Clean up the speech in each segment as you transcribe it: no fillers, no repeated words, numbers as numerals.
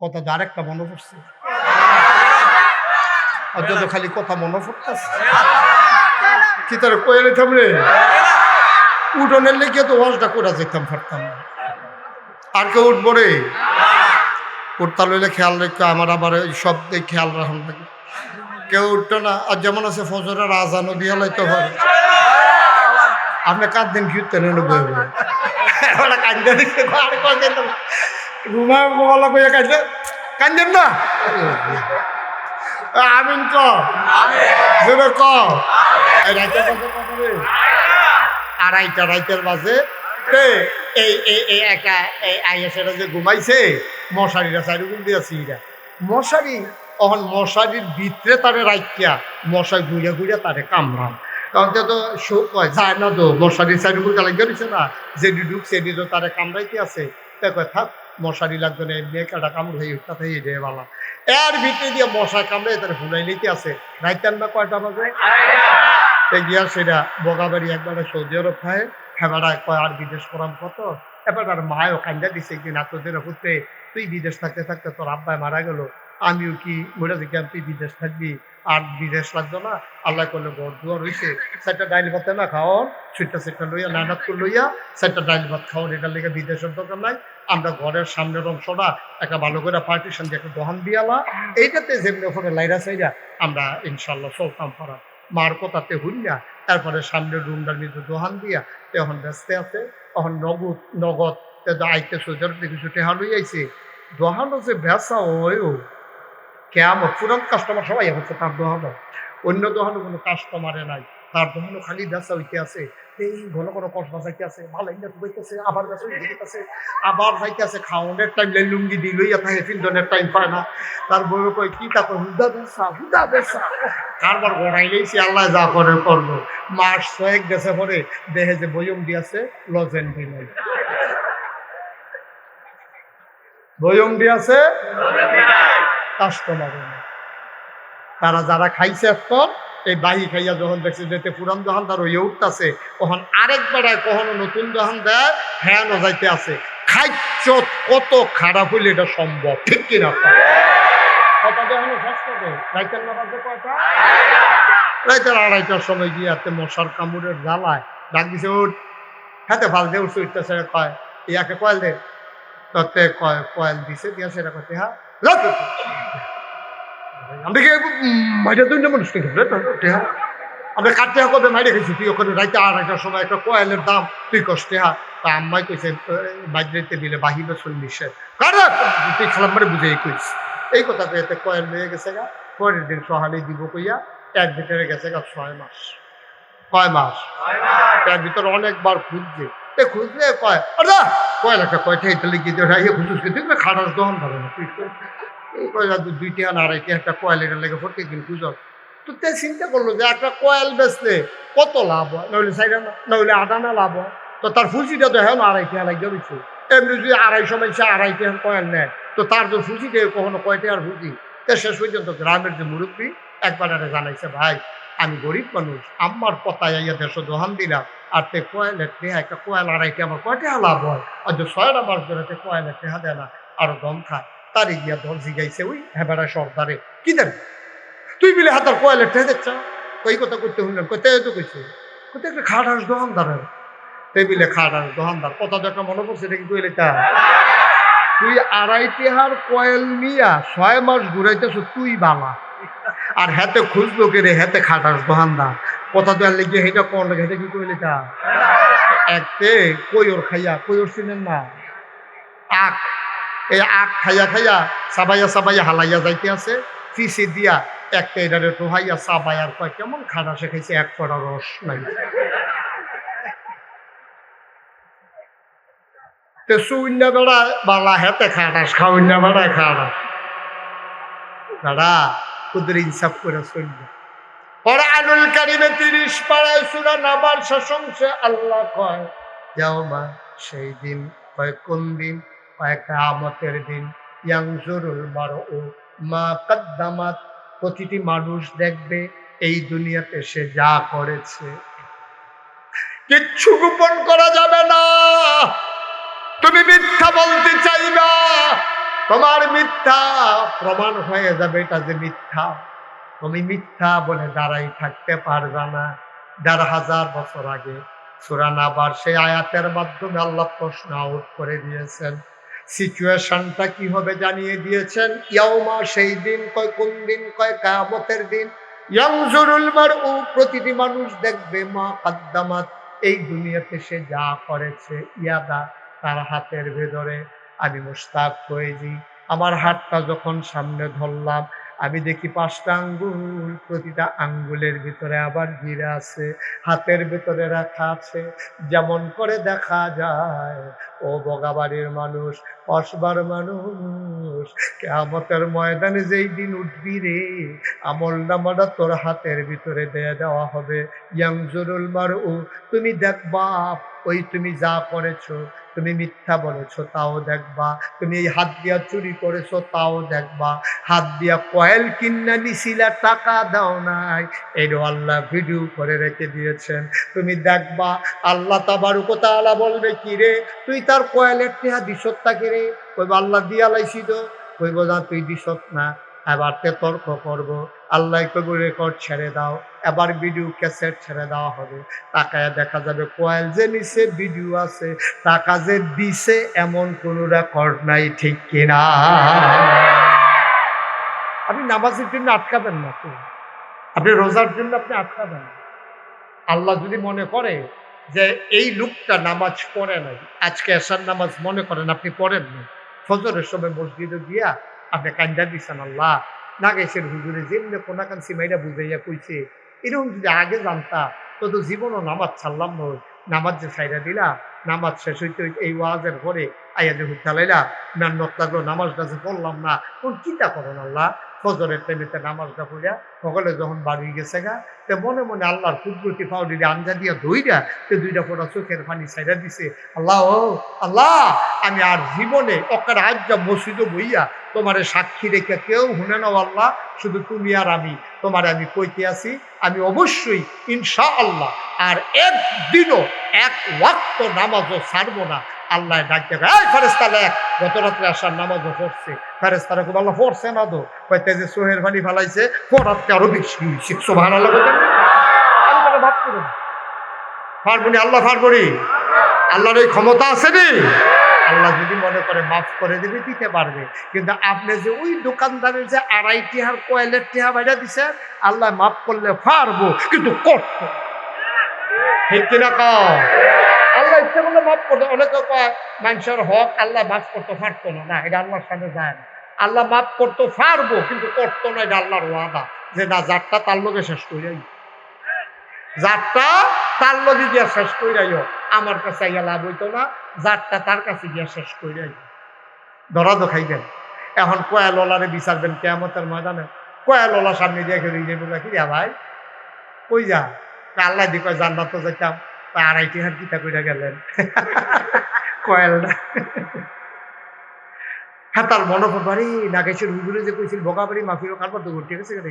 কথা তো আরেকটা মনে পড়ছে, আর যত খালি কথা মনে পড়তেছে কি তার কয়ে নিতাম রে, উঠোনের লেগে তো ওয়াজটা করে যেতাম পারতাম না। আর কেউ উঠবো রে? উঠতা লইলে খেয়াল রেখে আমার আবার ওই সব দিক খেয়াল রাখান লাগে। কেউ উঠতো না। আর যেমন আছে ফজরের আজানও দিয়ে লাইতে পারে। আপনি কাঁদ দিন কি উঠতেন কান্দে দিচ্ছে ঘুমা ঘুমালা কইয়া কাঁদলে কান্দেন না। আমিন ক ক রাইতের বাজে এই একা আইয়াসেরা যে ঘুমাইছে মশারিরা চারিগুণ দিয়েছি এরা মশারি তখন মশারির ভিতরে তারে রাইতিয়া মশাই ঘুরিয়া ঘুরিয়া তারে কামড়ান। তখন তো শোক হয় যায় না তো মশারির চারিগুণ লাগিয়ে দিচ্ছে না, যেটি ঢুকছে এটি তো তারে কামড়াইতে আছে। দেখো থাক মশারি লাগতো না, এমনি একটা কামড় হয়ে উঠতে হয়ে যায় বালা। এর ভিতরে দিয়ে মশা কামড়ে তার ফুলাই নিতে আছে। রাইতের না কয়টা বাজে গিয়া সেটা বগাবাড়ি একবারে সৌদি আরব খায় হেবাড়ায় কয় আর বিদেশ করাম কত। এবার আর মায়ও কান্দা দিছে একদিন এতদিন পুত্রে তুই বিদেশ থাকতে থাকতে তোর আব্বাই মারা গেল, আমিও কি মরে দেখলাম তুই বিদেশ থাকবি আর বিদেশ লাগতো না। আল্লাহ করলে ঘর দুয়ার হয়েছে, চারটা ডাইল ভাতে না খাওয়ান সুইটটা লইয়া নানাত করে লইয়া চারটা ডাইল ভাত খাওয়ান, এটার লেগে বিদেশের দরকার নাই। আমরা ঘরের সামনের অংশটা একটা ভালো করে পার্টিশন দিয়ে একটা দোকান দিয়ালা, এইটাতে যেমনি ওখানে লাইরা চাইরা আমরা ইনশাল্লাহ চলতাম পারা। মার কথাতে হইয়া তারপরে সামনের রুমটার মধ্যে দোকান দিয়া তখন ব্যস্ত আছে। তখন নগদ আইতে সোজার কিছু টেহা লই আইছে। দোকানও যে বেচা ওইও কেমন পুরান কাস্টমার সবাই হচ্ছে তার দোকানও, অন্য দোকানও কোনো কাস্টমারে নাই, তার দোকানও খালি বেচা হইতে আছে। এই ঘন ঘন কসবা যাইতে আছে, ভালো ডুবাইতেছে, আবার বেচা হইতেছে, আবার যাইতে আছে। খাওয়ানোর টাইম লুঙ্গি দি লইয়া থাকে, ফিল্ডনের টাইম পায় না। তার বউ কয় কি তাকে হুদা বেচা কারবার গড়াই লইছি, আল্লাহ যা করে করবো। মাস 6 গেছে পরে দেহে যে বয়ম দিয়েছে লজেন দিলাই, বয়ম দিয়েছে কাস্টমার। তারা যারা খাইছে এখন এই বাহি খাইয়া যখন দেখছে যেতে পুরান দোকান তার ওই উঠতেছে, তখন আরেক বেড়ায় কখনো নতুন দোকান দেয় হ্যাঁ যাইতে আছে। খাইছ কত খারাপ হইলে এটা সম্ভব, ঠিক কিনা? রাইতের 2:30টার সময় গিয়ে হাতে মশার কামড়ের জ্বালায় ডাক দিছে উঠ, হাতে ফাল দিয়ে উঠছে, উঠতেছে কয় ইয়াকে কয়েল দে, ততে কয়েল দিছে দিয়া সেটা করতে হ্যাঁ আমরা কি মাইটা দুইটা মানুষ আমরা কাটতে কবে মাইরে খাইছি তুই ওখানে রাইতে 2:30টার সময় একটা কয়েলের দাম তুই কষ্টে হা। তা আম্মাই কইছে বাইরে দিলে বাহিবে 40 তুই খালাম মানে বুঝে কইস এই কথা কইতে কয়েল হয়ে গেছে গা। পরের দিন সহালে দিব কইয়া এর ভিতরে গেছে গা 6 মাস। কয় মাস? এর ভিতরে অনেকবার খুঁজছে, খুঁজলে কয় আরে কয়েল একটা কয়টা এটা লিখে দিয়ে খুঁজুস দেখবে খারাপ দহন ধরে না তুই এই কয়লা 2টা না 2.5টা একটা কয়েল এটা লেগে প্রত্যেকদিন খুঁজো। তো তে চিন্তা করলো যে একটা কয়েল বেচলে কত লাভ হয়, নইলে 4 আনা নইলে 8 আনা লাভ হয়। তো তার ফুচিটা তো হ্যাঁ 2.5টা লাগিয়ে দিচ্ছে। এমনি যদি 250 মানুষ 2.5টা কয়েল নেয় তো তার তো ফুচিটা কখনো কয়টা আর ফুচি। তো শেষ পর্যন্ত গ্রামের যে মুরব্বী একবার জানাইছে ভাই আমি গরিব মানুষ, আমার পতায় আইয়া 150 দোকান দিলাম আর তে কয়েলের টেহা একটা কয়েল 2.5টা আমার কয়টা লাভ হয়, আর যে 6টা মাস ধরে কয়েলের টেহা দেয় না আরো দম খায়। তারে গিয়া দল জিগাইছে ওই হেবারা সর্দারে কি দেন তুই বিলে হাতার কয়েলের টেহা দেখছ ওই কথা করতে হইলাম কোথায় তো কইছে কোথায় একটা খাটাস দোকানদারের টেবিলে খাটাস দোকানদার কথা তো একটা মনে পড়ছে এটা কি কইলে তা তুই 2.5 টাকার কয়েল নিয়া 6 মাস ঘুরাইতেছ তুই বালা আর হাতে খুঁজলো কেড়ে হাতে খাটাস দোকানদার কথা তো আর লেগে হেটা কোন লাগে এটা কি কইলে তা একতে কইর খাইয়া কইর চিনেন না আখ এই আখ খাইয়া খাইয়া সাবাইয়া হালাইয়া যাইতে আছে ফিসে দিয়া একটা এটারে টোহাইয়া সাবাই আর কয় কেমন খানা সে খাইছে এক ফোঁটা রস নাই। তো শূন্য বেড়া বালা হেতে খাটাস খাউন্য বেড়ায় খাটাস দাদা কুদুর ইনসাফ করে শুনবে। কোরআনুল কারীমে 30 পারায় সূরা নাবার শেষাংশে আল্লাহ কয় যাও মা সেই দিন কয় কোন দিন কয় কিয়ামতের দিন ইয়ানজুরুল মারউ মা কদ্দামাত প্রতিটি মানুষ দেখবে এই দুনিয়াতে সে যা করেছে কিচ্ছু গোপন করা যাবে না। তুমি মিথ্যা বলতে চাইবা তোমার মিথ্যা প্রমাণ হয়ে যাবে এটা যে মিথ্যা। তুমি মিথ্যা বলে দাঁড়াই থাকতে পারবে না। ১,৫০০ বছর আগে সূরা নাবার সেই আয়াতের মাধ্যমে আল্লাহ প্রশ্ন আউট করে দিয়েছেন। সিচুয়েশনটা কি হবে জানিয়ে দিয়েছেন। ইয়াউমা সেই দিন, কয় কোন দিন, কয় কিয়ামতের দিন। ইয়ানজুরুল মারউ প্রতিটি মানুষ দেখবে মা কদ্দামাত এই দুনিয়াতে সে যা করেছে, ইয়াদা তার হাতের ভেতরে। আমি মুশতাক হয়েছি, আমার হাতটা যখন সামনে ধরলাম আমি দেখি ৫টা আঙ্গুল, প্রতিটা আঙ্গুলের ভিতরে আবার গিরা আছে, হাতের ভিতরে রাখা আছে। যেমন করে দেখা যায় ও বগাবাড়ির মানুষ, কসবার মানুষ, কিয়ামতের ময়দানে যেই দিন উঠবি রে, আমল নামাটা তোর হাতের ভিতরে দিয়ে দেওয়া হবে। ইয়ানজুরুল মারউ তুমি দেখবা, ওই তুমি যা করেছো, তুমি মিথ্যা বলেছো তাও দেখবা, তুমি এই হাত দিয়া চুরি করেছো তাও দেখবা, হাত দিয়া কয়েল কিনা নিছিলা টাকা দাও নাই, এরও আল্লাহ ভিডিও করে রেখে দিয়েছেন, তুমি দেখবা। আল্লাহ তাবারক ওয়া তাআলা বলবে কি রে তুই তার কয়েলের টেহা দিছত তাকে রে, কইব আল্লাহ দিয়া লাইছি তো, কইব না তুই দিছত না। এবার তে তর্ক করবো, আল্লাহ কইব রেকর্ড ছেড়ে দাও, এবার ভিডিও ক্যাসেট ছেড়ে দেওয়া হবে। তাকায় দেখা যাবে কয়েল যে নিচে ভিডিও আছে, টাকা যে দিছে এমন কোন রেকর্ড নাই, ঠিক কিনা? আপনি নামাজের জন্য আটকাবেন না তো, আপনি রোজার জন্য আপনি আটকাবেন না। আল্লাহ যদি মনে করে যে এই লোকটা নামাজ পড়ে নাই, আজকে এশার নামাজ মনে করেন আপনি পড়েন না, ফজরের সময় মসজিদে গিয়া আপনি কান্দা দিচ্ছেন, আল্লাহ না গেছেন হুজুরে যেমনি কোনাকান্সি মাইরা বুঝাইয়া কইছে, এরকম যদি আগে জানতা তো জীবনও নামাজ ছাড়লাম না। নামাজ যে ছাইরা দিলা, নামাজ শেষ হইতে হইতে এই ওয়াজের পরে আইয়া যে হুতালাইলা মেহনত লাগলো, নামাজটা যে পড়লাম না, কোন চিন্তা করেন আল্লাহ ফজরের টাইমেতে নামাজটা পড়িয়া সকলে যখন বাড়ি গেছে গা, তে মনে মনে আল্লাহর কুদরতি পাউডি আঞ্জা দিয়া ধইরা তে 2টা ফোঁটা চোখের পানি ছাইরা দিছে। আল্লাহ ও আল্লাহ, আমি আর জীবনে অকার আজ্জা মসজিদে বইয়া তোমারে সাক্ষী রেখে কেউ শুনে নাও আল্লাহ, শুধু তুমি আর আমি। তোমারে আমি কইতে আছি, আমি অবশ্যই ইনশাআল্লাহ আর একদিনও এক ওয়াক্ত নামাজও ছাড়বো না। আল্লাহ ডাক দেবে, এই ফেরেশতা লেখ, গত রাত্রে আসার নামাজও পড়ছে। ফেরেশতারা খুব আল্লাহ পড়ছে না তো, কইতে যে সোহের পানি ফালাইছে, পড়াতে আরো বেশি হয়েছে। সুবহানাল্লাহ বলেন। আমি তাকে ভাব করব পারবনি, আল্লাহ পারবনি, আল্লাহর এই ক্ষমতা আছে নি। আল্লাহ যদি মনে করে মাফ করে দেবে, দিতে পারবে। কিন্তু আপনি যে ওই দোকানদারের যে 2.5 টিহার কয়েলের টিহা বাইরা দিছেন, আল্লাহ মাফ করলে পারবো, কিন্তু করত ঠিক কিনা কও? আল্লাহ ইচ্ছে করলে মাফ করতো। অনেকে কয় মানুষের হক আল্লাহ মাফ করতে পারতো না, না এটা আল্লাহর সামনে যায় না। আল্লাহ মাফ করতে পারবো, কিন্তু করতো না, এটা আল্লাহর ওয়াদা যে না যারটা তার লোকে শেষ করে যাই, যারটা তার লগে গিয়া শেষ করে যাইও, আমার কাছে আইয়া লাভ হইতো না, যারটা তার কাছে গিয়া শেষ করে যাই। ধরা তো খাইবেন। এখন কয়ালওয়ালারে বিচারবেন কিয়ামতের ময়দানে, কয়ালওয়ালা সামনে দিয়ে খেলে বলে কি ভাই কই যা, আল্লাহ দি কয় জান্নাত তো যাইতাম, 2.5 টিহার কিতা কইরা গেলেন কয়েলটা। হ্যাঁ তার মনে পড়বারি নাগেশের হুজুরে যে কইছিল বগাবাড়ি মাফিরও কারবার তো ঘুরতে গেছে কেন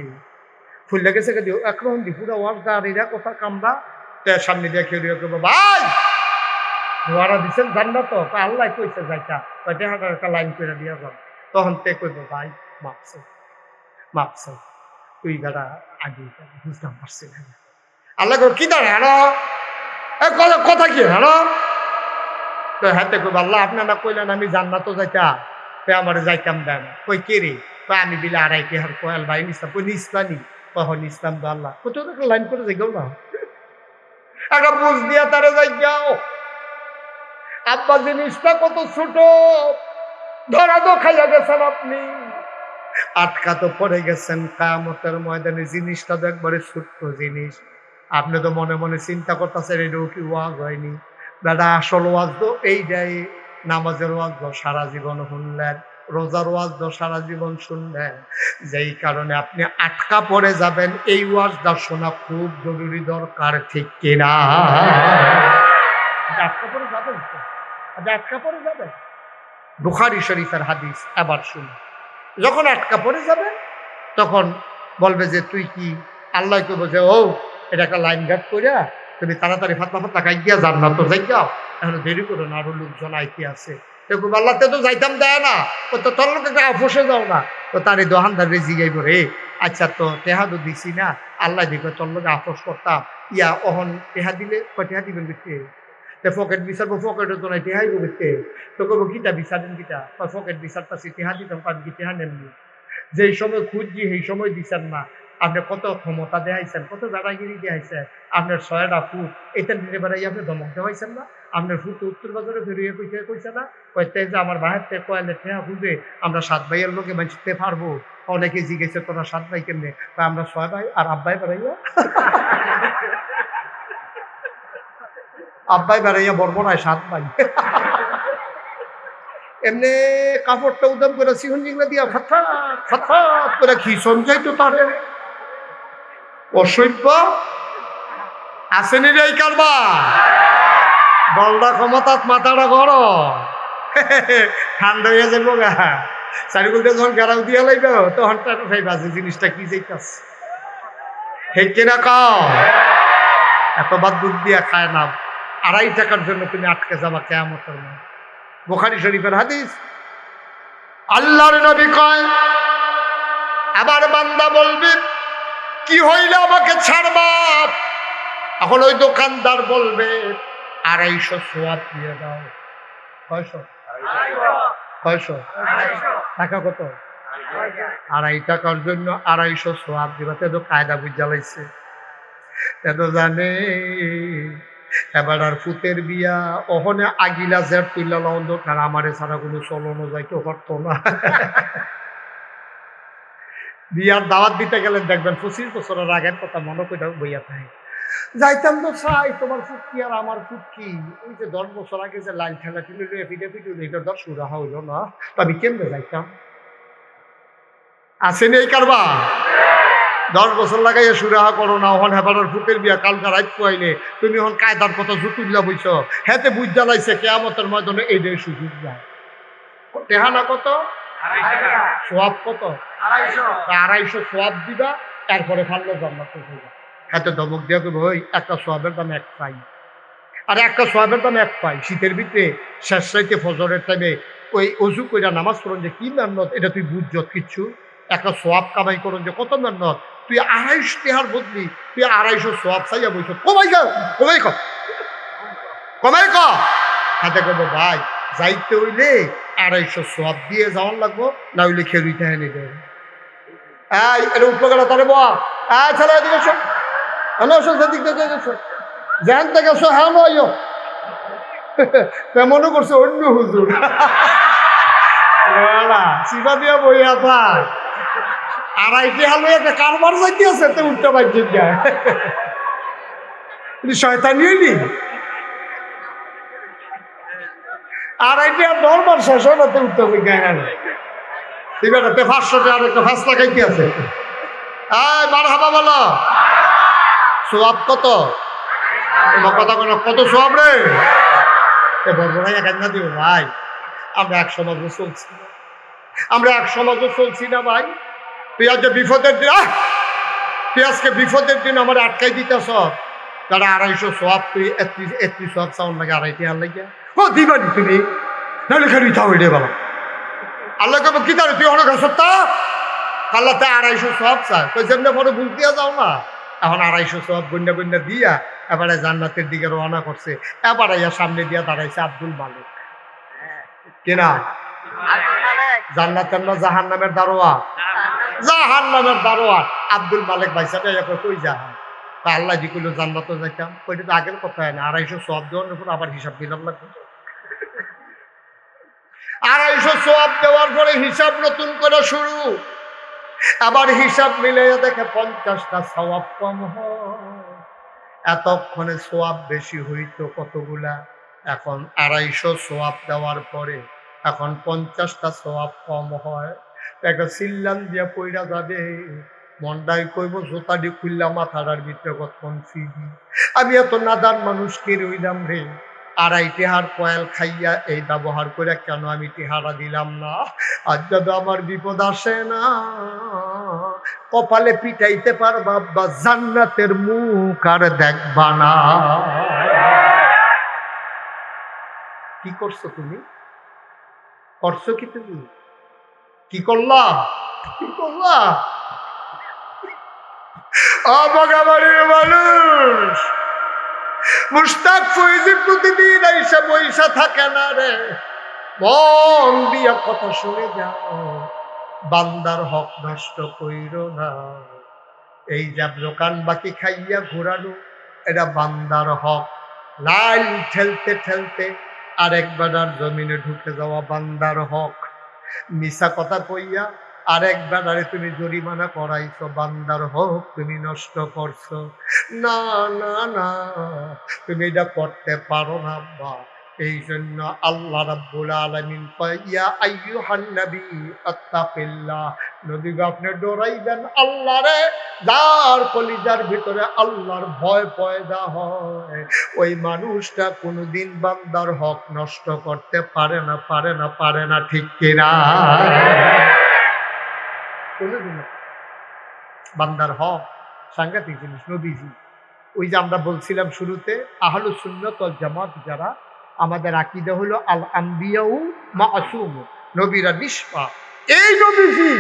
ফুললে গেছে কেন একরকম পুরা ওয়ার্ড দাঁড়িয়ে কথা কামড়া সামনে দিয়ে খেয়ে করবো ভাই ধোয়ারা দিচ্ছেন জান্নাত তো, আল্লাহ কইছে যাইতা কয়টা হাজার একটা লাইন করে দিয়া যান। তখন তে কইব ভাই মাপছে মাপছে, তুই গাড়া আগে বুঝতাম পারছি না। আল্লাহ কি দাঁড়ে হানো কথা কি হানো, তো হাতে কইব আল্লাহ আপনার না কইলেন আমি জান্নাতও যাইতা, আমার যাইতাম দেন। কই কে রে, আমি বিলে 2.5 টিহার কয়েল ভাই নিস্তাম, কই নিস্তানি কখন ইসলাম তো আল্লাহ কোথাও একটা লাইন করে যাই না, একটা বুঝ দিয়া তারা যাই যাও। আব্বা জিনিসটা কত ছোট, ধরা তো খাইয়া গেছেন আপনি, আটকা তো পড়ে গেছেন কিয়ামতের ময়দানে। জিনিসটা তো একবারে ছোট্ট জিনিস, আপনি তো মনে মনে চিন্তা করতেছেন এটাও কি ওয়াজ হয়নি। দাদা আসল ওয়াজ তো এইটাই, নামাজের ওয়াজ তো সারা জীবন শুনলেন, রোজার ওয়াজ তো সারা জীবন শুনলেন, যেই কারণে আপনি আটকা পড়ে যাবেন। এই ওয়াজটা শোনা খুব জরুরি দরকার, ঠিক কিনা? আটকা পড়ে যাবেন তো, আটকা পড়ে যাবেন। বুখারী শরীফের হাদিস আবার শুনুন। যখন আটকা পড়ে যাবে তখন বলবে যে তুই কি, আল্লাহ কে বলছে ও এটা একটা লাইন গার্ড করিয়া তুমি তাড়াতাড়ি ফাতলা ফাতলা খাই গিয়া জান্নাত তো যাই যাও, এখন দেরি করো না, আরো লোকজন আইতে আছে। আল্লাহতে তো যাইতাম দেয় না, তো তোর লোক একটা ফসে যাও না। তো তার এই দোকানদার জিগাইব রে, আচ্ছা তো টেহা তো দিছি না, আল্লাহ দিকে তোর লোক আপোষ করতাম, ইয়া অহন টেহা দিলে টেহা দিবেন বেশি, পকেট বিচারবো, পকেটে তো নাই টেহাই বলতে, তো কবো কিটা বিচারেন কিটা, পকেট বিচারতাছি টেহা দিতাম, পান কি টেহা নেননি, যেই সময় খুঁজছি সেই সময় দিচ্ছেন না। আপনি কত ক্ষমতা দেখাইছেন, কত দাদাগিরি দেখাইছেন, আপনার 6টা ফুট এটা দিনে বেড়াই আপনি ধমক দেওয়াইছেন না। আপনার ফুট উত্তর বাজারে বেরিয়ে কইছে না, কয়েকটা যে আমার বাহের থেকে কয়েলের ঠেয়া খুঁজে আমরা 7 ভাইয়ের লোকে বাঁচতে পারবো। অনেকে জিজ্ঞেসে তোরা 7 ভাই কেমনে, আমরা 6 ভাই আর আব্বাই বেড়াইয়া আব্বাই বেড়াইয়া বর্বনায় 7 ভাই। এমনি কাপড়টা উদাম করে সিহন জিংলা দিয়া ফাথাত ফাথাত করে খিসন যাইতো তারে অসভ্য আসেনি রে এই কারবা দলটা ক্ষমতাত মাথাটা গরম ঠান্ডা হয়ে যাবো গা চারিগুলতে যখন গেরাও দিয়া লাইব তখন তাই বাজে জিনিসটা কি যাইতাস ঠিক কিনা কও এতবার দুধ দিয়া খায় না 2.5 টাকার জন্য তুমি আটকে যাবা কিয়ামতের মাঠে। বুখারী শরীফের হাদিস। আল্লাহর নবী কয় আবার বান্দা বলবে কি হইলে আমাকে ছাড়বা, এখন ওই দোকানদার বলবে 250 সোয়াব দিয়ে দাও। 600 টাকা কত? 2.5 টাকার জন্য 250 সোয়াব দিবা। তো কায়দা বুঝালাইছে, এত জানে এবার আর ফুতের বিয়া ওখানে আগিলা জের তুইলা অন্ধকার আমারে ছাড়া কোনো চলনো যাইতে পারতো না। বিয়ার দাওয়াত দিতে গেলেন দেখবেন 25 বছরের আগের কথা মনে করে বইয়া থাকে, যাইতাম তো চাই তোমার ফুটকি আর আমার ফুটকি, ওই যে 10 বছর আগে যে লাইন ঠেলা ঠেলে ফিটে ফিটে এটা 10 সুরাহা হইল না, তো আমি কেমনে যাইতাম? আসেনি এই কারবা 10 বছর লাগাইয়া সুরাহা করো না, ওখান হেবারের ফুটের বিয়া কালকা রাত পাইলে তুমি এখন কায়দার কথা জুতুল্লা বইছ, হেতে বুঝ জ্বালাইছে কেয়ামতের ময়দানে এইটাই সুযোগ যায়। টেহানা কত? সোয়াব কত? 250 সোয়াব দিবা, তারপরে ফাললে জান্নাত হইবা। এত ধমক দিয়া কইব ওই একটা সোয়াবের দাম 1 পাই, আর একটা সোয়াবের দাম 1 পাই। শীতের ভিতরে শেষ রাইতে ফজরের টাইমে ওই অজু কইরা নামাজ পড়ুন যে কি মেহনত, এটা তুই বুঝছ কিচ্ছু। একটা সোয়াব কামাই করুন যে কত মেহনত, তুই 250 টাকার বদলি তুই 250 সোয়াব চাইয়া বইছ। কমাই ক কমাই ক কমাই ক হাতে কব ভাই যাইতে হইলে 250 সোয়াব দিয়ে যাওয়ার লাগবো, না হইলে খেলুইতে হেনে দেয়। এই এটা উপকার তারে বয়া ছেলে এদিকে শোন, হ্যালো শোন সেদিক থেকে গেছো জ্যান থেকে গেছো, হ্যাঁ নয় মনে করছে অন্য হুজুর সিপা দিয়া বইয়া থাক 2.5 হালো একটা কারবার যাইতে আছে তো উঠতে পারছি শয়তানি হইলি 2.5 দরবার শেষ হয় না তো উঠতে পারি ঠিক আছে 500 টাকা আর একটা 5 লাগাইতে আছে। মারহাবা বলো সোয়াব কত? কথা কত সোয়াব রে বড় কান্না দিব ভাই। আমরা এক সমাজে চলছি না, আমরা এক সমাজে চলছি না ভাই। তুই আজ বিপদের দিন, তুই আজকে বিপদের দিন আমার আটকাই দিতেছ, তারা 250 সোয়াব তুই 31 সোয়াব চাউন লাগে 2.5 টাকা লাগে ও দিবানি তুমি, নাহলে খালি থাও রে বাবা। আল্লাহ কব কি তার তুই অনেক সত্তা আল্লাহ তা 250 সোয়াব চায়, তো যেমনি পরে ভুল দিয়া যাও না। এখন 250 সোয়াব গন্যা গন্যা দিয়া এবারে জান্নাতের দিকে রওনা করছে। এবারে সামনে দিয়া দাঁড়াইছে আব্দুল মালিক। কেনা জান্নাতের না জাহান্নামের দারোয়া? জাহান্নামের দারোয়া আব্দুল মালিক ভাইসা কই জাহান তা আল্লাহ জি কইল জান্নাতে যাইতাম, ওইটা তো আগের কথা হয় না। 250 সোয়াব দেওয়ার উপর আবার হিসাব দিলাম লাগবে। 250 সোয়াব দেওয়ার পরে হিসাব নতুন করে শুরু, আবার হিসাব মিলে দেখে 50টা সওয়াব কম হয়। এতক্ষণে সোয়াব বেশি হইতো কতগুলা, এখন 250 সোয়াব দেওয়ার পরে এখন 50টা সোয়াব কম হয়। একটা সিল্লান দিয়া পইরা যাবে, মন্ডাই কইব জোতাডি খুললাম মাথাটার ভিতরে কতক্ষণ ফিরি। আমি এত নাদান মানুষ কে রইলাম রে, 2.5 টাকার কয়েল খাইয়া এই ব্যবহার করে কেন আমি টেহারা দিলাম না। আজ যদি আমার বিপদ আসে না, কপালে পিটাইতে পারবা বা জান্নাতের মুখ আর দেখবা না। কি করছো তুমি? করছো কি তুমি? কি করলা? কি করলা? অবগাবাড়ির মানুষ মুশতাক ফৈজি প্রতিদিন আইসা বইসা থাকে না রে। মন দিয়া কথা শুনে যাও, বান্দার হক নষ্ট কইরো না। এই যে দোকান বাকি খাইয়া ঘোরানো, এটা বান্দার হক। লাইন ঠেলতে ঠেলতে আরেক বেড়ার জমিনে ঢুকে যাওয়া বান্দার হক। মিশা কথা কইয়া আরেক বেড়ারে তুমি জরিমানা করাইছো, বান্দার হক তুমি নষ্ট করছো। না না না, তুমি এটা করতে পারো না বা। এই জন্য আল্লাহ রাব্বুল আলামিন কয়, ইয়া আইয়ুহান নবী আত্তাকিল্লাহ, নবী গো আপনি ডরাইবেন আল্লাহরে। যার কলিজার ভিতরে আল্লাহর ভয় পয়দা হয়, ওই মানুষটা কোনোদিন বান্দার হক নষ্ট করতে পারে না, পারে না, পারে না, ঠিক কিনা? কোনোদিন বান্দার হক সাংঘাতিক জিনিস। নবীজি, ওই যে আমরা বলছিলাম শুরুতে, আহলুস সুন্নাত ওয়াল জামাত যারা, আমাদের আকীদা হলো আল আম্বিয়াউ মাসুম, নবীরা নিষ্পাপ। এই নবীজি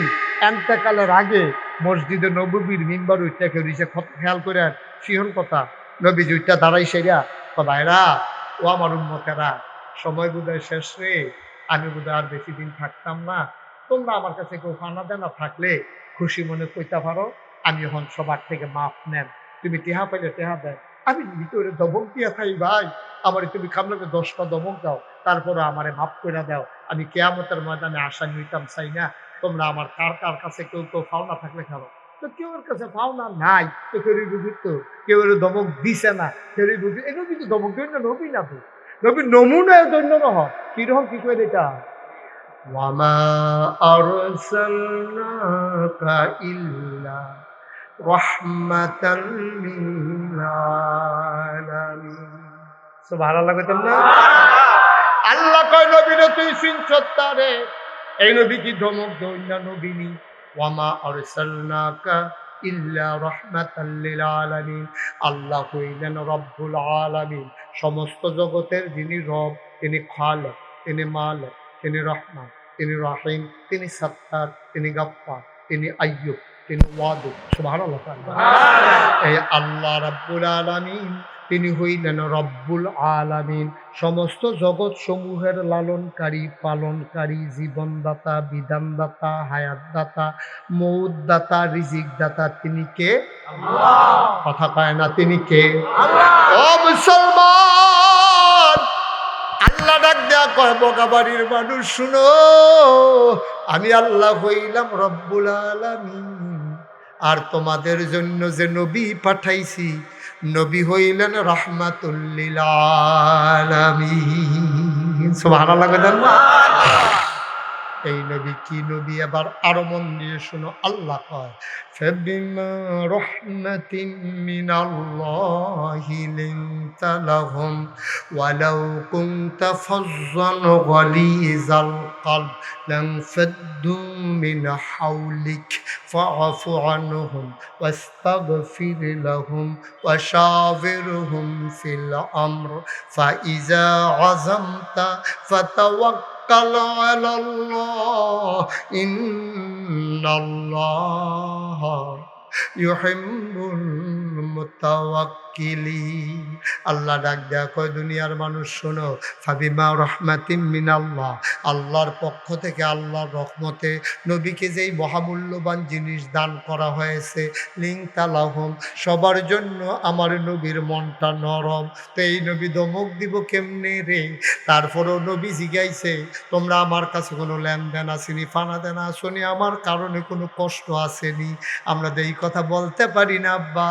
এন্তেকালের আগে মসজিদে নববীর মিম্বার উঠতে কেউ দিছে, খেয়াল করে সিহন কথা। নবীজি উঠটা দাঁড়াই সেরা, ভাইরা ও আমার উম্মতেরা, সময় বোধহয় শেষ রে, আমি বোধহয় আর বেশি দিন থাকতাম না। তোমরা আমার কাছে কেউ ফানা দেনা থাকলে খুশি মনে কইতে পারো, আমি এখন সবার থেকে মাফ নেন। তুমি টেহা পাইলে টেহা দেয়, আমি ভিতরে দমক দিয়া খাই ভাই। আমারে তুমি খামলাকে 10টা দমক দাও, তারপরে আমারে মাফ করে দাও। আমি কেয়ামতের ময়দানে আশা নিতাম চাই না। তোমরা আমার কার কার কাছে কেউ কেউ পাওনা থাকলে খাবো, তো কেউ ওর কাছে পাওনা নাই, তো কেউ বুঝিত, কেউ এর দমক দিছে না, কেউ বুঝি এটা কিন্তু দমক দিন না। নবী না তো, নবী নমুনা দৈন্য নহ। কিরকম কি করে এটা? ওয়ামা আরসালনাকা ইল্লা রাহমাতাল লিল আলামিন। সুবহানাল্লাহ কইতেন না? আল্লাহ কয় নবী রে তুই সিনছত্তারে, এই নবী কি ধমক দইন্য নবী নি? ওয়ামা আরসালনাকা ইল্লা রাহমাতাল লিল আলামিন। আল্লাহ হইলেন রব্বুল আলামিন, সমস্ত জগতের যিনি রব, তিনি খালিক, তিনি মালিক, তিনি রহমান, তিনি রহিম, তিনি সত্তার, তিনি গফফার, তিনি আইয়ুব, তিনি ওয়াদুদ। সুবহানাল্লাহ। এই আল্লাহ রাব্বুল আলামিন তিনি হইলেন রব্বুল আলামিন, সমস্ত জগৎ সমূহের লালনকারী, পালনকারী, জীবনদাতা, বিধানদাতা, হায়াতদাতা, মৌতদাতা, রিজিকদাতা। তিনি কে? আল্লাহ। কথা কয় না তিনি কে? আল্লাহ। ও মুসলমান, আল্লাহ ডাক দেয়া কয়, বগাবাড়ির মানুষ শুনো, আমি আল্লাহ হইলাম রব্বুল আলামিন। আর তোমাদের জন্য যে নবী পাঠাইছি, নবী হইলেন রাহমাতুল লিল আলামিন। সুবহানাল্লাহ। এই নবী কি নবী? এবার আরো মন দিয়ে শুনো, আল্লাহ কয়, ফাবিমা রাহমাতিন মিনাল্লাহি লিনতা লাহুম ওয়ালাউ কুনতা ফাজ্জান গালিজাল কলব লানফাদ্দু মিন হাওলিক ফাআফু আনহুম ওয়াস্তাগফির লাহুম ওয়াশাবিরহুম ফিল আমর ফাইজা আযামতা ফাতাওয়াক্কাল على الله إن الله يحب المتوكلين। আল্লাহ ডাক দেয়া কয়, দুনিয়ার মানুষ শোনো, ফাবিমা রাহমাতিন মিনাল্লাহ, আল্লাহর পক্ষ থেকে, আল্লাহর রহমতে নবীকে যেই মহামূল্যবান জিনিস দান করা হয়েছে, লিনতা লাহুম, সবার জন্য আমার নবীর মনটা নরম। তো এই নবী দমক দিব কেমনে রে? তারপরেও নবী জিগাইছে, তোমরা আমার কাছে কোনো লেনদেন আসেনি, ফানা দেনা আসেনি, আমার কারণে কোনো কষ্ট আসেনি? আমরা তো এই কথা বলতে পারি না আব্বা।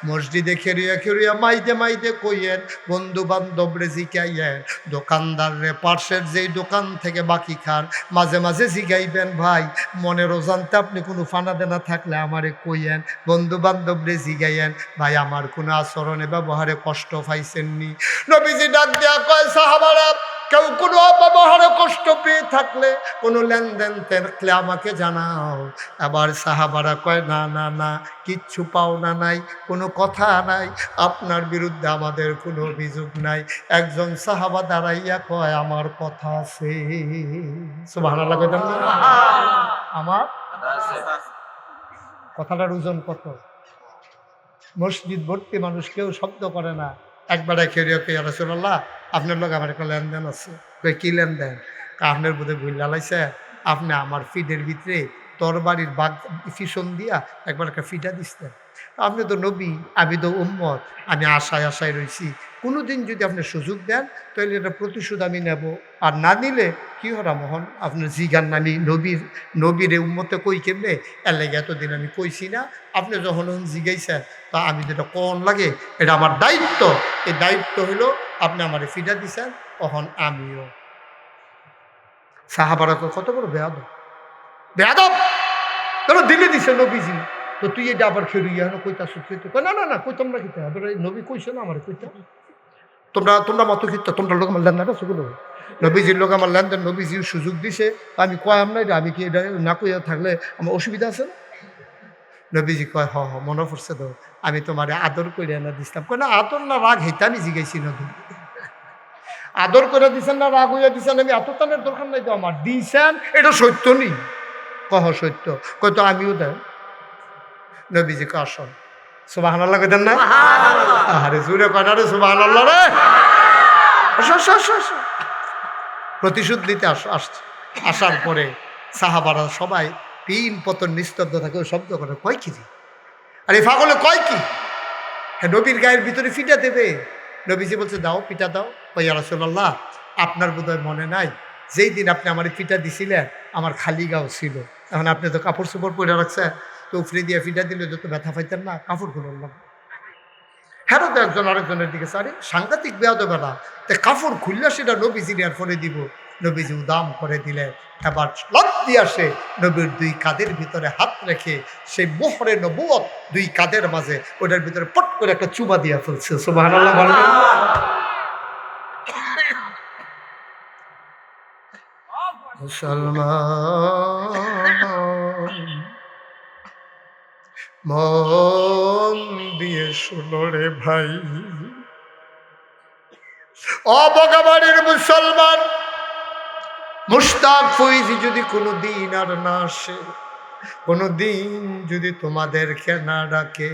মসজিদে খেরিয়া খেরিয়া মাইদে মাইদে কইয়েন, বন্ধু বান্ধব রে জিগাইয়েন, দোকানদার রে পার্শ্বের যেই দোকান থেকে বাকি খান, মাঝে মাঝে জিগাইবেন, ভাই মনের অজান্তে আপনি কোনো ফানা দেনা থাকলে আমারে কইয়েন। বন্ধু বান্ধব রে জিগাইয়েন, ভাই আমার কোনো আচরণে ব্যবহারে কষ্ট পাইছেননি? নবীজি ডাক দেয়া কয়, সাহাবারা কেউ কোনো অব্যবহারে কষ্ট পেয়ে থাকলে, কোনো লেনদেন থাকলে আমাকে জানাও। আবার সাহাবারা কয়, না না না, কিচ্ছু পাওনা নাই, কোনো কথা নাই, আপনার বিরুদ্ধে আমাদের কোনো অভিযোগ নাই। একজন সাহাবা দাঁড়াইয়া কয়, আমার কথা আছে। সুবহানাল্লাহ কইতাম না? আমার কথাটার ওজন কত? মসজিদ ভর্তি মানুষ, কেউ শব্দ করে না। একবারে খেয়ে কে রাসূলুল্লাহ, আপনার লোক আমার একটা লেনদেন আছে। কি লেনদেন? আপনার বোধে ভুল লালাইছে, আপনি আমার ফিডের ভিতরে তরবারির বাগ ফিসন দিয়া একবার একটা ফিটা দিচ্ছেন। আপনি তো নবী, আমি তো উম্মত, আমি আশায় আশায় রয়েছি। কোনো দিন যদি আপনি সুযোগ দেন তাহলে এটা প্রতিশোধ আমি নেব, আর না নিলে কি হরা মোহন আপনার জিগান নামি নবীর উম্মতে কই কেমনে, এর লাগে এতদিন আমি কইছি না। আপনি যখন জিগাইছেন তা আমি যেটা কোন লাগে, এটা আমার দায়িত্ব। এই দায়িত্ব হলো আপনি আমার ফিটা দিছেন, তখন আমিও। সাহাবারা কত বড় বেয়াদব, বেয়াদব! তোরা দিলে দিছে নবীজি, তো তুই এটা আবার খেয়ে কইতাছ, না না না কইতাম না, কিতা নবী কইছে না আমার কইতা, তোমরা মতো কিতা, তোমরা লোক আমার লেনদেন আছে গুলো, নবীজির লোক আমার লেনদেন, নবীজির সুযোগ দিছে, আমি কয়াম না, আমি কি এটা না কইয়া থাকলে আমার অসুবিধা আছে? নবীজি কয়, হ হ মনে পড়ছে তো, আমি তোমার আদর করে না দিছিলাম। কয় না, আদর না রাগ, হেতা আমি জিগাইছি নবী, আদর করে দিছেন না রাগ হইয়া দিছেন, আমি এত তানের দরকার নাই তো আমার, দিছেন এটা সত্য নেই। কহ সত্য, কয় তো আমিও দেন। নবীজি কে আসন, সুবহানাল্লাহ কইতেন না? আরে জুড়ে কয় না রে সুবহানাল্লাহ রে। প্রতিশোধ নিতে আসছে। আসার পরে সাহাবারা সবাই তিন পতন নিস্তব্ধ থাকে, শব্দ করে, কয় কি রে? আরে পাগলে কয় কি? হ্যাঁ, নবীর গায়ের ভিতরে ফিটা দেবে। নবীজি বলছে, দাও পিঠা দাও। ইয়া রাসূলুল্লাহ, আপনার বোধহয় মনে নাই, যেই দিন আপনি আমার পিঠা দিছিলেন আমার খালি গাও ছিল, এখন আপনি তো কাপড় চোপড় পরে রাখছেন, তো ফ্রি দিয়ে ফিটা দিলে যত ব্যথা পাইতেন না, কাপড় খুললাম। হ্যাঁ তো একজন আরেকজনের দিকে, সারি সাংঘাতিক বেয়াদবেলা, তা কাপড় খুললে সেটা নবীজি আর ফোনে দিব। নবীজি উদাম করে দিলে, এবার লাফ দিয়ে আসে নবীর দুই কাঁধের ভিতরে হাত রেখে সেই মোহরে নবুয়ত দুই কাঁধের মাঝে ওটার ভিতরে পট করে একটা চুমা দিয়া ফেলছে। সুবহানাল্লাহ বলবেন? মুসলমান মন দিয়ে শুনো রে ভাই, অবগাবাড়ির মুসলমান, মুশতাক ফৈজি যদি কোনো দিন আর না আসে, কোনো দিন যদি তোমাদেরকে না ডাকে,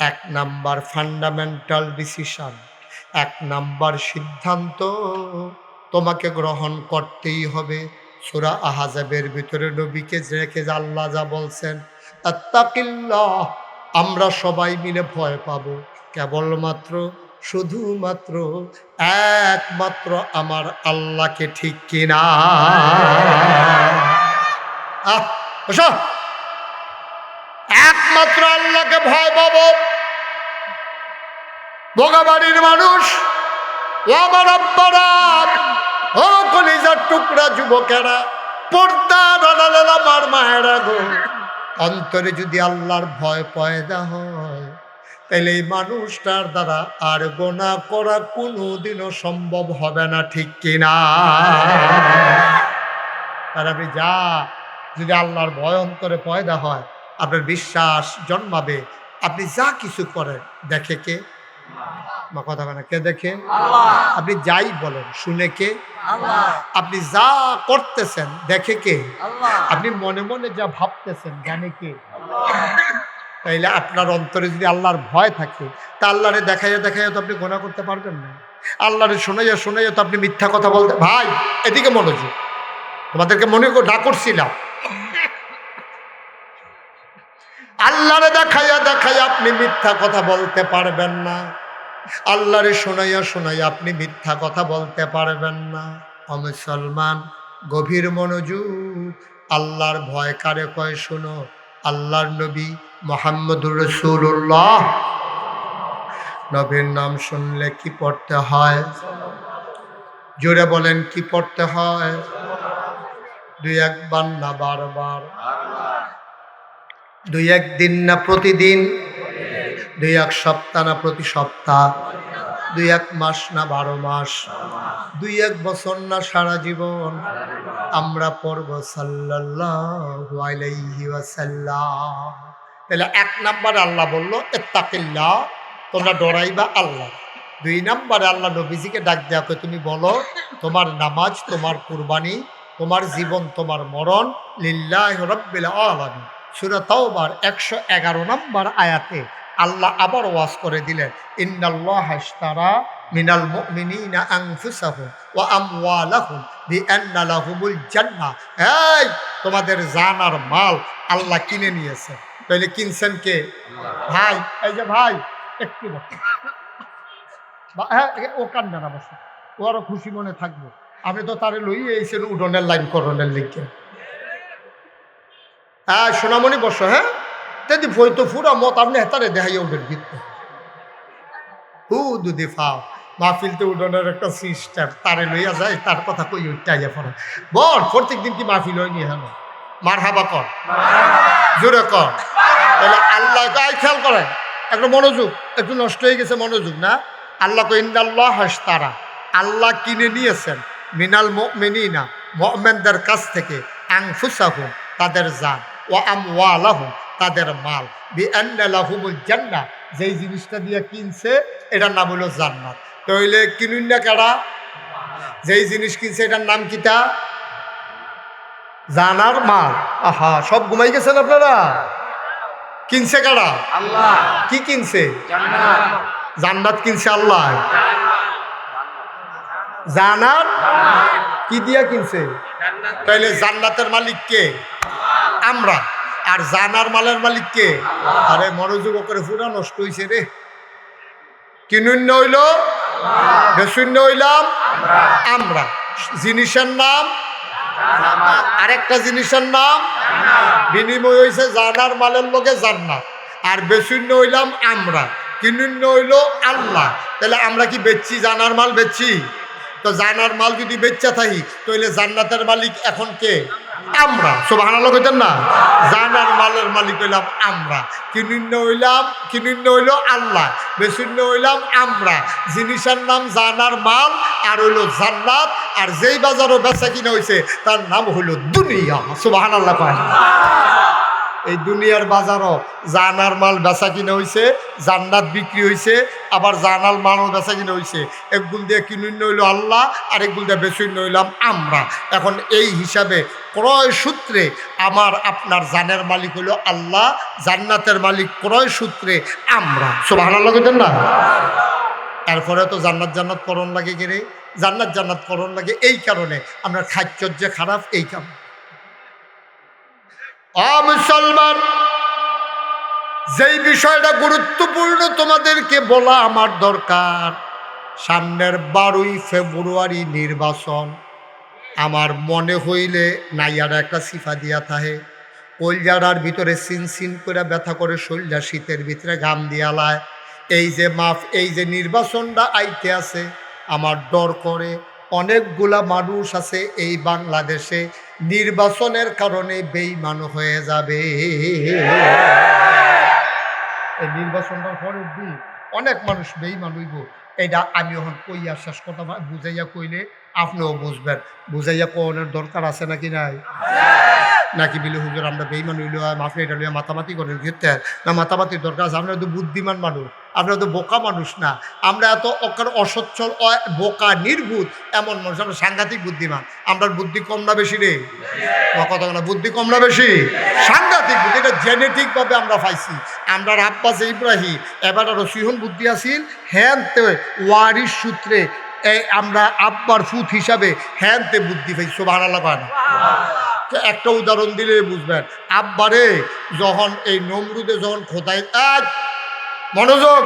1 নাম্বার ফান্ডামেন্টাল ডিসিশন, 1 নাম্বার সিদ্ধান্ত তোমাকে গ্রহণ করতেই হবে। সূরা আহজাবের ভিতরে নবীকে রেখে আল্লাহ যা বলছেন, আত্তাকিল্লাহ, আমরা সবাই মিলে ভয় পাবো কেবলমাত্র শুধুমাত্র একমাত্র আমার আল্লাহকে, ঠিক কিনা? একমাত্র আল্লাহকে ভয় পাবো। বগাবাড়ির মানুষ, ও আমার আব্বারা, ও কলিজার টুকরা যুবকেরা, পর্দার আড়ালের আমার মায়েরা গো, অন্তরে যদি আল্লাহর ভয় পয়দা হয়, তাহলে এই মানুষটার দ্বারা আর গুনাহ করা কোনোদিনও সম্ভব হবে না, ঠিক কিনা? আর আপনি যদি আল্লাহর ভয় অন্তরে পয়দা হয়, আপনার বিশ্বাস জন্মাবে। আপনি যা কিছু করেন দেখে কে? কথা বলে কে দেখে? আপনি যাই বলেন শুনে কে? আপনি যা করতেছেন দেখে কে? আপনি মনে মনে যা ভাবতেছেন জানে কে? তাইলে আপনার অন্তরে যদি আল্লাহর ভয় থাকে, তা আল্লাহরে দেখাইয়া দেখাইয়া তো আপনি গুনাহ করতে পারবেন না। আল্লাহরে শোনাইয়া শোনাইয়া তো আপনি মিথ্যা কথা বলতে, ভাই এদিকে মনোযোগ, তোমাদেরকে মনে না করছিলাম। আল্লাহরে দেখাইয়া দেখাইয়া আপনি মিথ্যা কথা বলতে পারবেন না। আল্লাহরে শোনাইয়া শোনাইয়া আপনি মিথ্যা কথা বলতে পারবেন না। ও মুসলমান, গভীর মনোযোগ। আল্লাহর ভয় কারে কয় শোনো। আল্লাহর নবী মুহাম্মদুর রাসূলুল্লাহ, নবীর নাম শুনলে কি পড়তে হয়? জোরে বলেন, কি পড়তে হয়? 2-1 বার না বারবার? 2-1 দিন না প্রতিদিন? 2-1 সপ্তাহ না প্রতি সপ্তাহ? 1 মাস না 12 মাস, 1 বছর না সারা জীবন আমরা পড়ব সাল্লাল্লাহু আলাইহি ওয়াসাল্লাম। তাহলে 1 নম্বরে আল্লাহ বলল ইত্তাকিল্লাহ, তোমরা ডরাইবা আল্লাহ। 2 নম্বরে আল্লাহ নবীজিকে ডাক দেয়া কই তুমি বলো তোমার নামাজ, তোমার কুরবানি, তোমার জীবন, তোমার মরণ লিল্লাহি রাব্বিল আলামিন। সূরা তাওবার 111 নম্বর আয়াতে আল্লাহ আবার ওয়াজ করে দিলেন ইন্নাল্লাহা ইশতারা মিনাল মুমিনিনা আনফুসাহুম ওয়া আমওয়ালাহুম বিআন্না লাহুমুল জান্নাহ। এই তোমাদের জান আর মাল আল্লাহ কিনে নিয়েছে। তাহলে কিনছেন কে? ভাই, এই যে ভাই একটু বসে, হ্যাঁ ও কান্দে না, বসে, ও আরো খুশি মনে থাকবো। আপনি তো তারে লই এইছেন উডনের লাইন করণের লিখে। হ্যাঁ সোনামণি বসো, হ্যাঁ যদি বই তো ফুরা মত আপনি হেতারে দেখাই উঠেন কিন্তু হু দুদি ফাও মাহফিলতে উডনের একটা সিস্টেম, তারে লইয়া যায়, তার কথা কই উঠাইয়া পড়ে বল। প্রত্যেক দিন কি মাহফিল হয়নি? হ্যাঁ মার হাবা কর, জোরে কর। তাহলে আল্লাহ গায়ে খেয়াল করেন, একটা মনোযোগ একটু নষ্ট হয়ে গেছে মনোযোগ না। আল্লাহ কো ইন্নাল্লাহ ইশতারা, আল্লাহ কিনে নিয়েছেন মিনাল মুমিনিনা মুমিনদের কাছ থেকে আনফুসাহুম তাদের জান, ওয়া আমওয়ালাহুম তাদের মাল, বিআন্না লাহুমুল জান্নাহ যেই জিনিসটা দিয়ে কিনছে এটার নাম হলো জান্নাত। তাইলে কিনুন না কারা? যেই জিনিস কিনছে এটার নাম কিটা? জানার মাল। আহা সব ঘুমাই গেছেন আপনারা। কিনছে কারা? আল্লাহ। কি কিনছে? জান্নাত। জান্নাত কিনছে আল্লাহ। জান্নাত কি দিয়া কিনছে? তাইলে জান্নাতের মালিক কে? আমরা। আর জানার মালের মালিক কে? আরে মনোযোগ করে পুরা নষ্ট হইছে রে। কিনুন্য হইল, বেশূন্য হইলাম আমরা। জিনিসের নাম, আরেকটা জিনিসের নাম বিনিময় হয়েছে জানার মালের লোকে জান্নাত, আর বেশূন্য হইলাম আমরা, কিনুন্য হইল আল্লাহ। তাহলে আমরা কি বেচছি? জানার মাল বেচছি। তো জানার মাল যদি বেচা থাকি তাহলে জান্নাতের মালিক এখন কে? আমরা। সুবহানাল্লাহ কইতেন না? জানার মালের মালিক হইলাম আমরা, কিনুন্য হইল আল্লাহ, বেশূন্য হইলাম আমরা। জিনিসের নাম জানার মাল আর হইল জান্নাত। আর যেই বাজারও বেচা কিনা হয়েছে তার নাম হইল দুনিয়া। সুবহানাল্লাহ কয়। এই দুনিয়ার বাজারও জানার মাল বেচা কিনা হয়েছে, জান্নাত বিক্রি হয়েছে, আবার জানাল মালও বেচা কিনা হয়েছে। একগুল দিয়ে কিনুন্য হইল আল্লাহ, আর একগুল দিয়ে বেশূন্য হইলাম আমরা। এখন এই হিসাবে ক্রয় সূত্রে আমার আপনার জানের মালিক হইল আল্লাহ, জান্নাতের মালিক ক্রয় সূত্রে আমরা। সুবহানাল্লাহ কইতেন না? এরপরে তো জান্নাত করণ লাগে গেলে, জান্নাত করণ লাগে এই কারণে আমরা খাদ্য যে খারাপ এই কারণে। মুসলমান, যেই বিষয়টা গুরুত্বপূর্ণ তোমাদেরকে বলা আমার দরকার, সামনের 12ই ফেব্রুয়ারি নির্বাচন। আমার মনে হইলে নাইয়ারা একটা সিফা দিয়া থাকে, কলজারার ভিতরে সিন করে ব্যথা করে, শরীরটা শীতের ভিতরে ঘাম দিয়ালায়। এই যে নির্বাচনটা আইতে আছে, আমার ডর করে অনেকগুলা মানুষ আছে এই বাংলাদেশে নির্বাচনের কারণে বেঈমান হয়ে যাবে। এই নির্বাচনটার পরের দিন অনেক মানুষ বেঈমান হইব। এটা আমি এখন কইয়া শেষ কথা বুঝাইয়া কইলে আপনিও বুঝবেন। বুঝাইয়া কোনের দরকার আছে নাকি নাই? নাকি বিলে হুজুর আমরা বেঈমান হইল মাফি এটা লইয়া মাতামাতি করেন ঘিরতে না? মাতামাতির দরকার আছে। আমরা তো বুদ্ধিমান মানুষ, আমরা তো বোকা মানুষ না। আমরা এত অসচ্ছল বোকা নির্বুধ এমন মানুষ, আমরা সাংঘাতিক বুদ্ধিমান। আমরা বুদ্ধি কম না বেশি রে? কথা না, বুদ্ধি কম না বেশি? সাংঘাতিক বুদ্ধি, এটা জেনেটিকভাবে আমরা পাইছি। আমরা আব্বাস ইব্রাহিম এবার রসিহন বুদ্ধি আসিল, হ্যাঁ ওয়ারিশ সূত্রে আমরা আব্বার ফুত হিসাবে হ্যানতে বুদ্ধি পাইছি। সুবহানাল্লাহ পায়। একটা উদাহরণ দিলে বুঝবেন। আব্বারে যখন এই নমরুদে যখন খোদাই, মনোযোগ,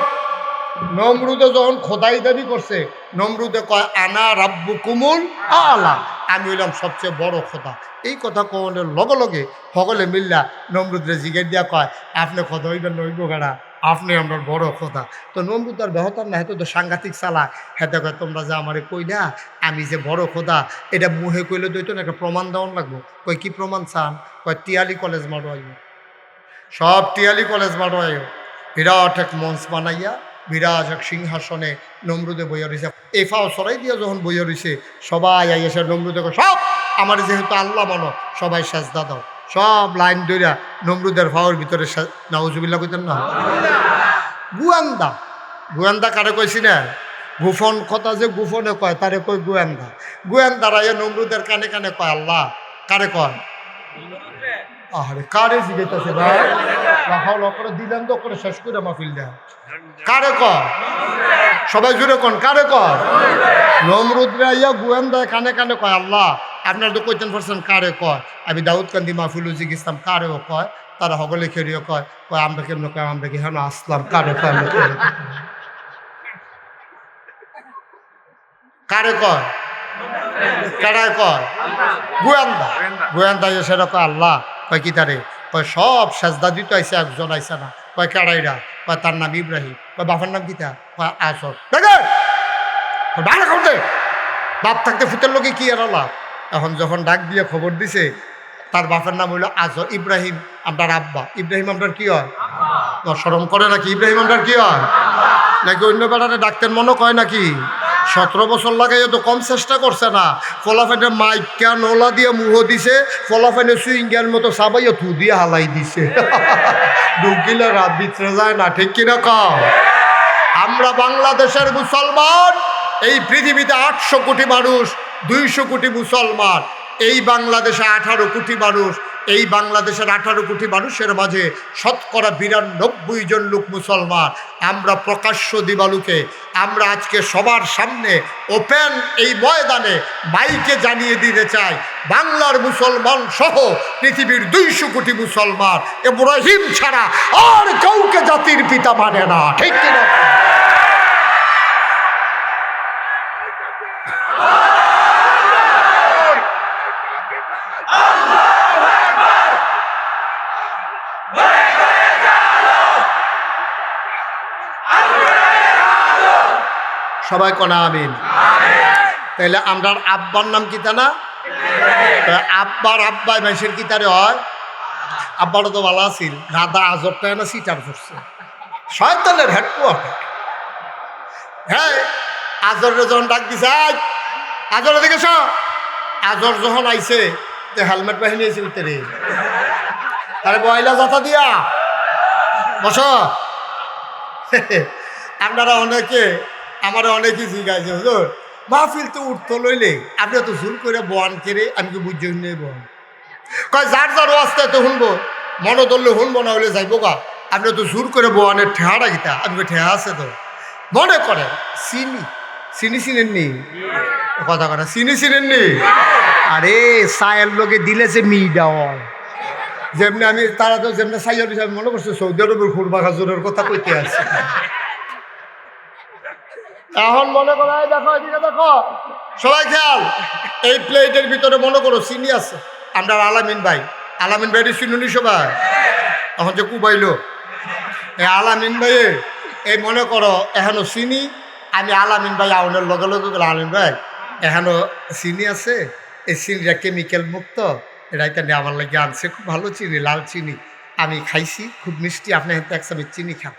নমরুদে যখন খোদাই দাবি করছে, নমরুদে কয় আনা রাব্বুকুমুল আলা, আমি হইলাম সবচেয়ে বড় খোদা। এই কথা কনের লগে লগে সকলে মিল্লা নমরুদরে জিজ্ঞেস দিয়া কয় আপনি খোদা হইবেন নইব গাড়া, আপনি আমার বড় খোদা। তো নমরুদ আর বেহতার না, হেতো তো সাংঘাতিক চালা। হেতে কয় তোমরা যে আমারে কইলা আমি যে বড় খোদা, এটা মুহে কইলে দইতো না, একটা প্রমাণ দেওয়ান লাগবো। কয় কি প্রমাণ চান? কয় টিয়ালি কলেজ মারো আইব, সব টিয়ালি কলেজ মারো আইব। বিরাট এক মঞ্চ বানাইয়া বিরাজ এক সিংহাসনে নমরুদে বইয়া রয়েছে। এই ফাও সরাই দিয়ে যখন বইয়া রয়েছে, সবাই এসে নমরুদে সব আমার যেহেতু আল্লাহ মানো, সবাই সেজদা দাও। সব লাইন ধরিয়া নমরুদের ফাওয়ার ভিতরে নাউজুবিল্লাহ কইতেন না। গুয়ান্দা, গুয়ান্দা কারে কইছি না, গোপন কথা যে গোপনে কয় তারে কয় গোয়েন্দা। গোয়েন্দারা এ নমরুদের কানে কানে কয় আল্লাহ। কারে কয়? আরে কারে জিজ্ঞেস ভাই, লাফাও লকরে দিলেন তো করে শেষ করে মাহফিল দেন। কারে কয়? সবাই জুড়ে কোন কারে কয়? নমরুদরা ইয়া গোয়েন্দা কানে কানে কয় আল্লাহ। আপনার তো কইতেন পারছেন কারে কয়। আমি দাউদ কান্দি মাহফিলু জিজ্ঞেসতাম কারেও কয়, তারা হগলে খেরিও কয়। কয় আমরা কেমন কয়, আমরা কি হেন আসলাম কারে কয়? কারে কয়? কারায় কয়? গোয়েন্দা। গোয়েন্দা সেটা কয় আল্লাহ। কয় কি তারে? কয় সব সেজদা দিতে আইসে, একজন আইসে না। কয় কারাইরা? কয় তার নাম ইব্রাহিম। কয় বাবার নাম কিতা? কয় আসর। দেখেন বাপ থাকতে ফুটের লোকে কি আর আল্লাহ। এখন যখন ডাক দিয়ে খবর দিছে তার বাপের নাম হইল আজর। ইব্রাহিম আপনার আব্বা। ইব্রাহিম আপনার কি হয়? শরম করে নাকি? ইব্রাহিম আপনার কি হয়? নাকি অন্য বেড়ারে ডাকতেন মনে কয় নাকি? 17 বছর লাগাই তো কম চেষ্টা করছে না। ফলাফেনের মাইকা নোলা দিয়ে মুহ দিছে, ফলাফেনের সুইঙ্গার মতো সাবাইয়া থু দিয়ে হালাই দিছে। ঢুকিলে রাত ভিতরে যায় না, ঠিক কিনা কম? আমরা বাংলাদেশের মুসলমান, এই পৃথিবীতে 800 কোটি মানুষ, 200 কোটি মুসলমান। এই বাংলাদেশে 18 কোটি মানুষ। এই বাংলাদেশের 18 কোটি মানুষের মাঝে শতকরা 92 জন লোক মুসলমান। আমরা প্রকাশ্য দিবালুকে আমরা আজকে সবার সামনে ওপেন এই ময়দানে মাইকে জানিয়ে দিতে চাই, বাংলার মুসলমান সহ পৃথিবীর 200 কোটি মুসলমান ইব্রাহিম ছাড়া আর কাউকে জাতির পিতা মানে না, ঠিক কিনা? সবাই কোনা আমিন। তাহলে আমরা আব্বার নাম কিতা না? আব্বার আব্বাই মাইসের কিতারে হয়। আব্বারও তো ভালো আছিল, দাদা আজরটা না সিটার করছে শয়তানের হেডকোয়ার্টার। হ্যাঁ, আজরে যখন ডাক দিছে আজরে দেখেছ, আজর যখন আইছে তো হেলমেট বাহিনী আছে ভিতরে, তারে বয়লা যাতা দিয়া বস। আপনারা অনেকে আমারা অনেকেই জিজ্ঞাসা হুজুর মাহফিল তো উঠতো লইলে আপনি তো জোর করে বয়ান কেড়ে আমি কি বুঝে নেই বয়ান কয় যার যার আসতে তো শুনবো, মনে ধরলে শুনবো না হলে যাইবো গা। আপনি তো জোর করে বয়ানের ঠেহাটা গীতা আমি ঠেহা আছে তো মনে করেন। চিনি চিনি চিনেননি কথা কথা চিনি চিনেননি? আরে চায়ের লোকে দিলে যে মিডা হয় যেমনি আমি তারা তো যেমনি চাইয়ার হিসাবে মনে করছে সৌদি আরবের খুরবা খাজুরের কথা কইতে আছে। এখন মনে করো দেখো এদিকে দেখো সবাই খেয়াল, এই প্লেটের ভিতরে মনে করো চিনি আছে। আমরা আলামিন ভাই, আলামিন ভাইয়ের চিনুনি সবাই এখন যে কুবাইলো এই আলামিন ভাইয়ে এই মনে করো এখনো চিনি। আমি আলামিন ভাই আউনের লগে লগে গেলে আলামিন ভাই এখনো চিনি আছে, এই চিনিটা কেমিক্যাল মুক্ত, এটা নিয়ে আমার লাগে আনছে, খুব ভালো চিনি, লাল চিনি, আমি খাইছি খুব মিষ্টি, আপনি এখান এক চামচ চিনি খান।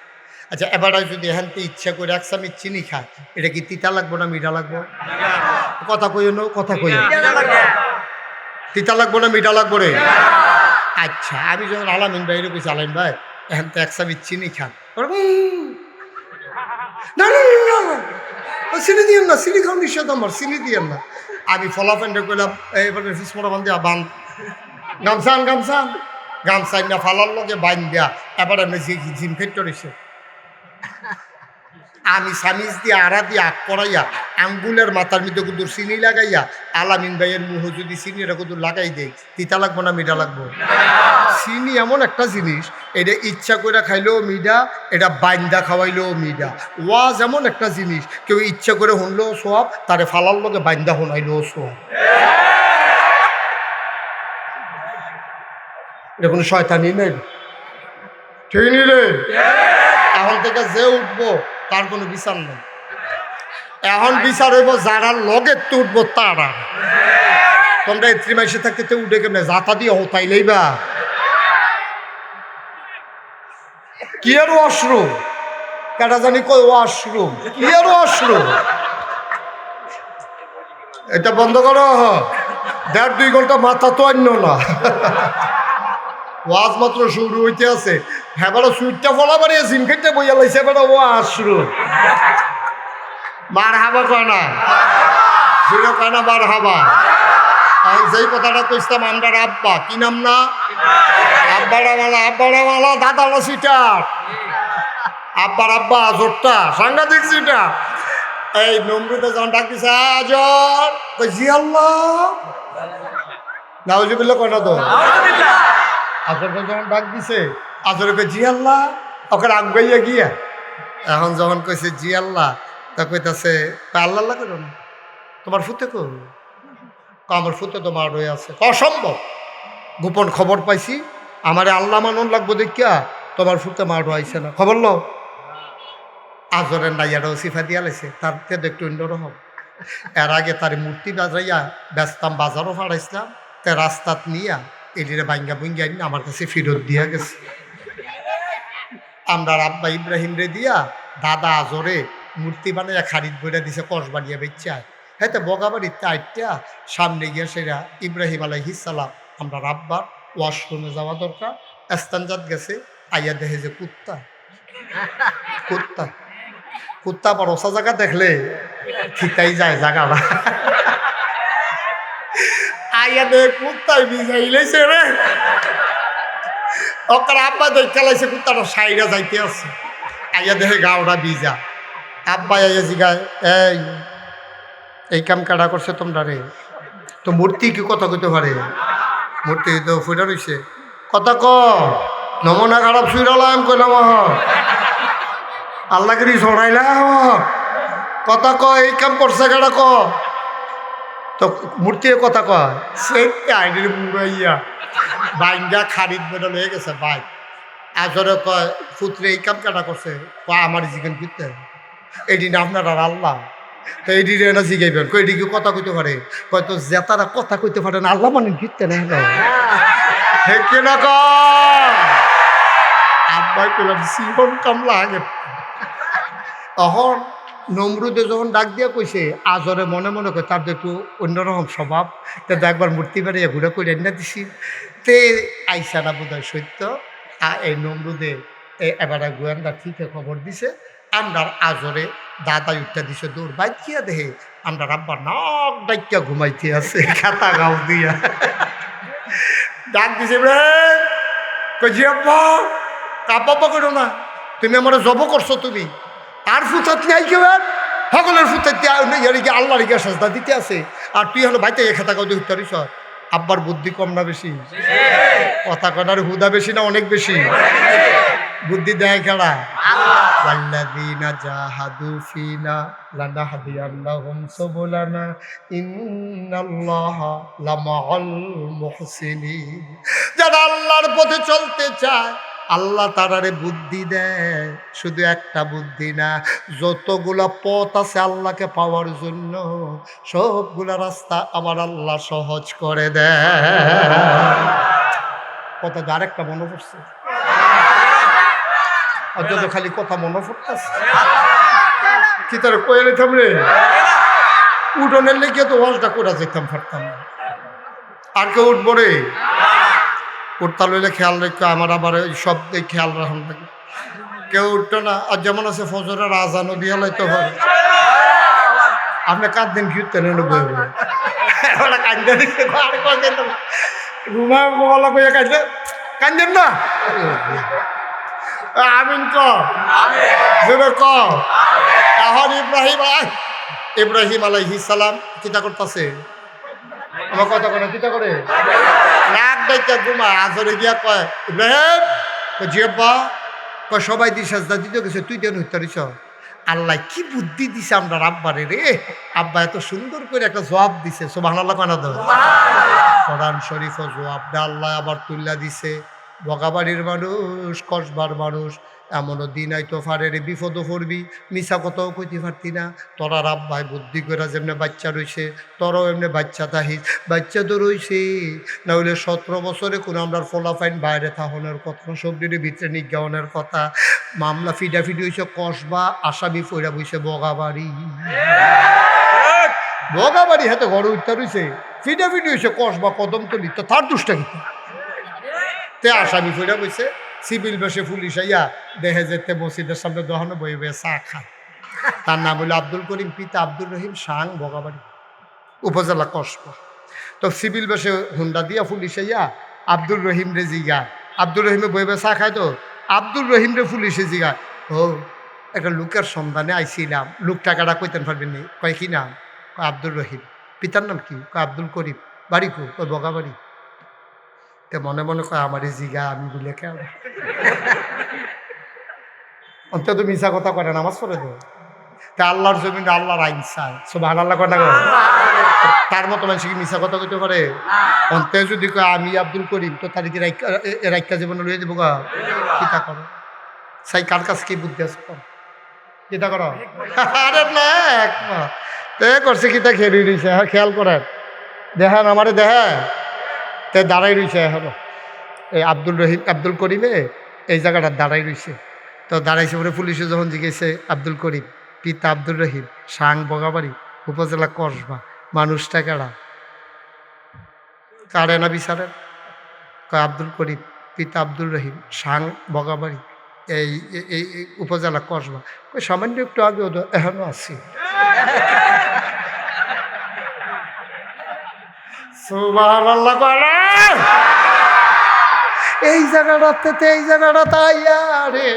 আচ্ছা এবার যদি এখান থেকে ইচ্ছা করে এক চামচ চিনি খায় এটা কি তিতা লাগবো না মিঠা লাগবো? কথা কইও না, কথা কইও, তিতা লাগবো না মিঠা লাগবো রে? আচ্ছা আমি যখন আলামিন ভাই কইছি আলামিন ভাই এখান থেকে এক চামচ চিনি খান, না না চিনি দিয়েন না, চিনি খাওয়া নিষেধ আমার, চিনি দিয়েন না। আমি ফলাফেন্ডে কইলাম এবারে ফিসমোটা বান দিয়া বান গামছান গামছান গামছান না ফালার লগে বাইন দিয়া এবার আমি জিম ফেটে রয়েছে। আমি সামিজ দিয়ে আড়া দিয়ে আগ করাইয়া আঙ্গুলের মাথার মধ্যে কিন্তু চিনি লাগাইয়া আলামিন ভাইয়ের মুহ যদি চিনিটা কিন্তু লাগাই দেয় তিতা লাগবো না মিঠা লাগবো? চিনি এমন একটা জিনিস, এটা ইচ্ছা করে খাইলেও মিঠা, এটা বাইন্দা খাওয়াইলেও মিঠা। ওয়াজ এমন একটা জিনিস, কেউ ইচ্ছা করে শুনলেও সোয়াব, তারে ফালার লগে বাইন্দা শোনাইলেও সোয়াব। এটা কোনো শয়তানি নেই, ঠিক নি রে? এখন থেকে যে উঠবো তার কোনো বিচার নেই, এখন বিচার হইব যারা লগে তো উঠবো তারা। তোমরা এত্রি মাসে থাকতে উঠে কেমনে যাতা দিয়ে হতাইলেই বা কি আর অশ্রু কেটা জানি কই ওয়াশরুম, কি আর ওয়াশরুম? এটা বন্ধ করো। 1.5-2 ঘন্টা মাথা তো অন্য না, ওয়াজ মাত্র শুরু হইতে আছে। হ্যাঁ বেড়া সুইটটা ফলা বাড়িয়ে জিম খেতে বইয়া লাইছে বেড়া ওয়াশরুম। মার হাবা কয় না, শুনে কয় না মার হাবা। আমি যেই কথাটা কইতাম আমরা আব্বা, কি নাম না আব্বাড়াওয়ালা দাদারা সিটার, আব্বার আব্বা জোরটা সাংঘাতিক সিটা। এই নমরুদে যখন ডাক দিছে আজর, জি আল্লাহ নাউজুবিল্লাহ কয় না তো। আজরকে যখন ডাক দিছে আজরকে জি আল্লাহ, ওকে আগাইয়া গিয়া এখন যখন কইছে জি আল্লাহ, তা কইতাছে আল্লাহ আল্লাহ করো না, তোমার ফুতে কো? আমার ফুতে তো মার হয়ে আছে। অসম্ভব, গোপন খবর পাইছি, আমারে আল্লাহ মানন লাগবো দেখিয়া তোমার ফুতে মার আইছে না। খবর লো আজরের নাইয়াটাও সিফা দিয়া লাইছে, তার তেদ একটু অন্যরকম। এর আগে তার মূর্তি বাজাইয়া ব্যস্তাম, বাজারও ফাড়াইছিলাম, তে রাস্তাত নিয়া এটিরে বাঙ্গা বুঙ্গা নিয়ে আমার কাছে ফেরত দিয়া গেছে। আমরা আব্বা ইব্রাহিম রে দিয়া দাদা আজরে মূর্তি বানাইয়া খারিদ বইরা দিছে, কষ বানিয়া বেচা। হ্যাঁ তো বগাবাড়ির টাইটটা সামনে গিয়ে সেরা ইব্রাহিম আলাইহিস সালাম আমরা আব্বার ওয়াশরুমে যাওয়া দরকার, এস্তানজাত গেছে, আইয়া দেখে যে কুত্তা কুত্তা কুত্তা আবার ওসা জায়গা দেখলে ঠিকাই যায় জায়গাটা। আইয়া দেখে কুত্তায় ভিজাইলেছে রে, ওখানে আব্বা দেখতে লাইছে কুত্তাটা সাইরা যাইতে আছে। আইয়া দেখে গাওটা ভিজা। আব্বা আইয়া জিগায়, এই কাম কাটা করছে তোমরা রে? তো মূর্তি কি কথা কইতে পারে? মূর্তি তো ফুটা রইছে, কথা ক নমুনা খারাপ শুইরালাম, কইলাম আল্লাহগিরি ছড়াইলাম, কথা ক এই কাম করছে কাটা ক। তো মূর্তির কথা কয় সেই আইডির মুড়াইয়া বাইঙ্গা খারিদ বেটা লয়ে গেছে বাইক। আজরে কয় পুত্রে এই কাম কাটা করছে, কয় আমার জিজ্ঞেন করতে এদিন আপনার আর আল্লাহ, তো এটি না জিগাইবেন, এটি কি কথা কইতে পারে? হয়তো জেতারা কথা কইতে পারে না, আল্লাহ মানে গিরতে না না আব্বাই পেলাম জীবন কামলা আগে। তখন নমরুদে যখন ডাক দিয়া কইছে আজরে মনে মনে করে তার একটু অন্যরকম স্বভাব, তো একবার মূর্তি বাড়িয়া ঘুরে করে এনে দিছি, তে আইসা না বোধ হয় সত্য। এই নমরুদে এবার গোয়েন্দা ঠিকে খবর দিছে, আমরা আজরে দাদা উঠটা দিছে দৌড় বাইকিয়া দেখে আমরা আব্বা নাক ডাইকিয়া ঘুমাইতে আছে খাতা গাও দিয়া। ডাক দিছে জি আব্বা, কাব্বা করো না, তুমি আমার জব করছো, তুমি আর ফুটাত নাই কেউ সকলের ফুটাইতে আল্লাহ রিগা সাজদা দিতে আছে, আর তুই হলো ভাইতে খাতা গাও দিয়ে উঠতে পারিস। আব্বার বুদ্ধি কম না বেশি? কথা কনার হুদা বেশি না অনেক বেশি? বুদ্ধি দেয় খেলা। ওয়াল্লাযীনা জাহাদু ফীনা লানাহদিয়ান্নাহুম সুবুলানা ইন্নাল্লাহা লামাআল মুহসিনিন। যারা আল্লাহর পথে চলতে চায় আল্লাহ তারারে বুদ্ধি দেয়, শুধু একটা বুদ্ধি না, যতগুলা পথ আছে আল্লাহকে পাওয়ার জন্য সবগুলা রাস্তা আমার আল্লাহ সহজ করে দেয়। কথা আরেকটা মনে পড়ছে, অযথা খালি কথা মনে পড়তেছে কি তার কয়ে নিতাম রে, উঠোনের লেগে তো ওয়াজটা করে যেতাম পারতাম না। আর কেউ উঠবো রে? উঠতা লইলে খেয়াল রেখো, আমার আবার ওই সব খেয়াল রাখুন থাকে, কেউ উঠতো না। আর যেমন আছে ফজরের আজানও দিয়ে লাইতে পারে, আপনি কাঁদ দিন কি উঠতেন কান্দেন না। আমিন ক এখন ইব্রাহিম আলাইহিস সালাম কিতা করতেছে, আমার কথা করে কিতা করে নাক ডাইটা ঘুমা। আজরে গিয়া কয় ইব্রাহিম, জিয়াব্বা কয় সবাই দি সাজদা দিতে গেছে, তুই দেন হইতারিস। আল্লাহ কি বুদ্ধি দিছে আমরা আব্বারে রে, আব্বা এত সুন্দর করে একটা জবাব দিছে। সুবহানাল্লাহ কানা দাও, কোরআন শরীফ জবাবটা আল্লাহ আবার তুল্লা দিছে। বগাবাড়ির মানুষ, কসবার মানুষ, এমনও দিন আইতো ফারে রে, বিপদও পড়বি, মিছা কথাও কইতে পারতি না। তোরা রাব্বাই বুদ্ধি করে যেমনি বাচ্চা রইছে, তোরাও এমনি বাচ্চা তাহিস, বাচ্চা তো রইছে। না হইলে 17 বছরে কোনো আমরা ফোলাফাইন বাইরে থাকনের কথা, সবজির ভিতরে নিজ্ঞানের কথা। মামলা ফিডাফিডি হয়েছে কসবা, আসামি ফইরা বইছে বগাবাড়ি। বগাবাড়ি হাতে ঘরে উঠতে রয়েছে, ফিডাফিডি হয়েছে কসবা কদমতলি, তো তার দুষ্টা কিন্তু তে আসামি ফিরা বইছে। সিভিল বেশে পুলিশ আইয়া দেখে যেতে মসজিদের সামনে দহনে বই বয়ে চা খায়। তার নাম হলো আব্দুল করিম, পিতা আব্দুর রহিম, সাং, বগাবাড়ি, উপজেলা কসবা। তো সিভিল বেশে হুন্ডা দিয়া পুলিশ আইয়া আব্দুর রহিম রে জিগা, আব্দুর রহিমে বই বয়ে চা খায়। তো আব্দুর রহিম রে পুলিশে জিগা, ও একটা লোকের সন্ধানে আইছিলাম, লোক টাকাটা কইতেন পারবেন নি? কয় কি নাম? কয় আব্দুর রহিম। পিতার নাম কি? কয় আব্দুল করিম। বাড়ি কো? কয় বগাবাড়ি। তে মনে মনে কয় আমারই জিগা, আমি বলে কেন অন্তত মিশা কথা করে নামাজ পড়ে তো। তা আল্লাহর জমিন আল্লাহর আইন চায়, সুবহানাল্লাহ কথা কয়। তার মতো মানুষ কি মিশা কথা কইতে পারে? অন্তে যদি কয় আমি আব্দুল করিম, তো তার কি রাইকা জীবনে লইয়ে দেবো গা? কিতা করো সাই, কার কাছে কি বুদ্ধি আছে কর, কিতা করো? আরে না একমত তে করছে কিতা খেলি রয়েছে, হ্যাঁ খেয়াল করেন, দেখেন আমারে দেখেন তে দাঁড়াই রয়েছে এখনো। এই আব্দুল রহিম, আব্দুল করিমে এই জায়গাটা দাঁড়াই রয়েছে। তো দাঁড়াইছে পরে পুলিশে যখন জিজ্ঞেসে আব্দুল করিম, পিতা আব্দুল রহিম, সাং, বগাবাড়ি, উপজেলা কসবা, মানুষটা কেডা? কারে না বিচারেন? কয় আব্দুল করিম, পিতা আব্দুল রহিম, সাং, বগাবাড়ি, এই এই উপজেলা কসবা। ওই সামান্য একটু আগে এখনো আছি। সুবহানাল্লাহ বলে। এই জায়গাটাতে এই জায়গাটা তাইয়া রে,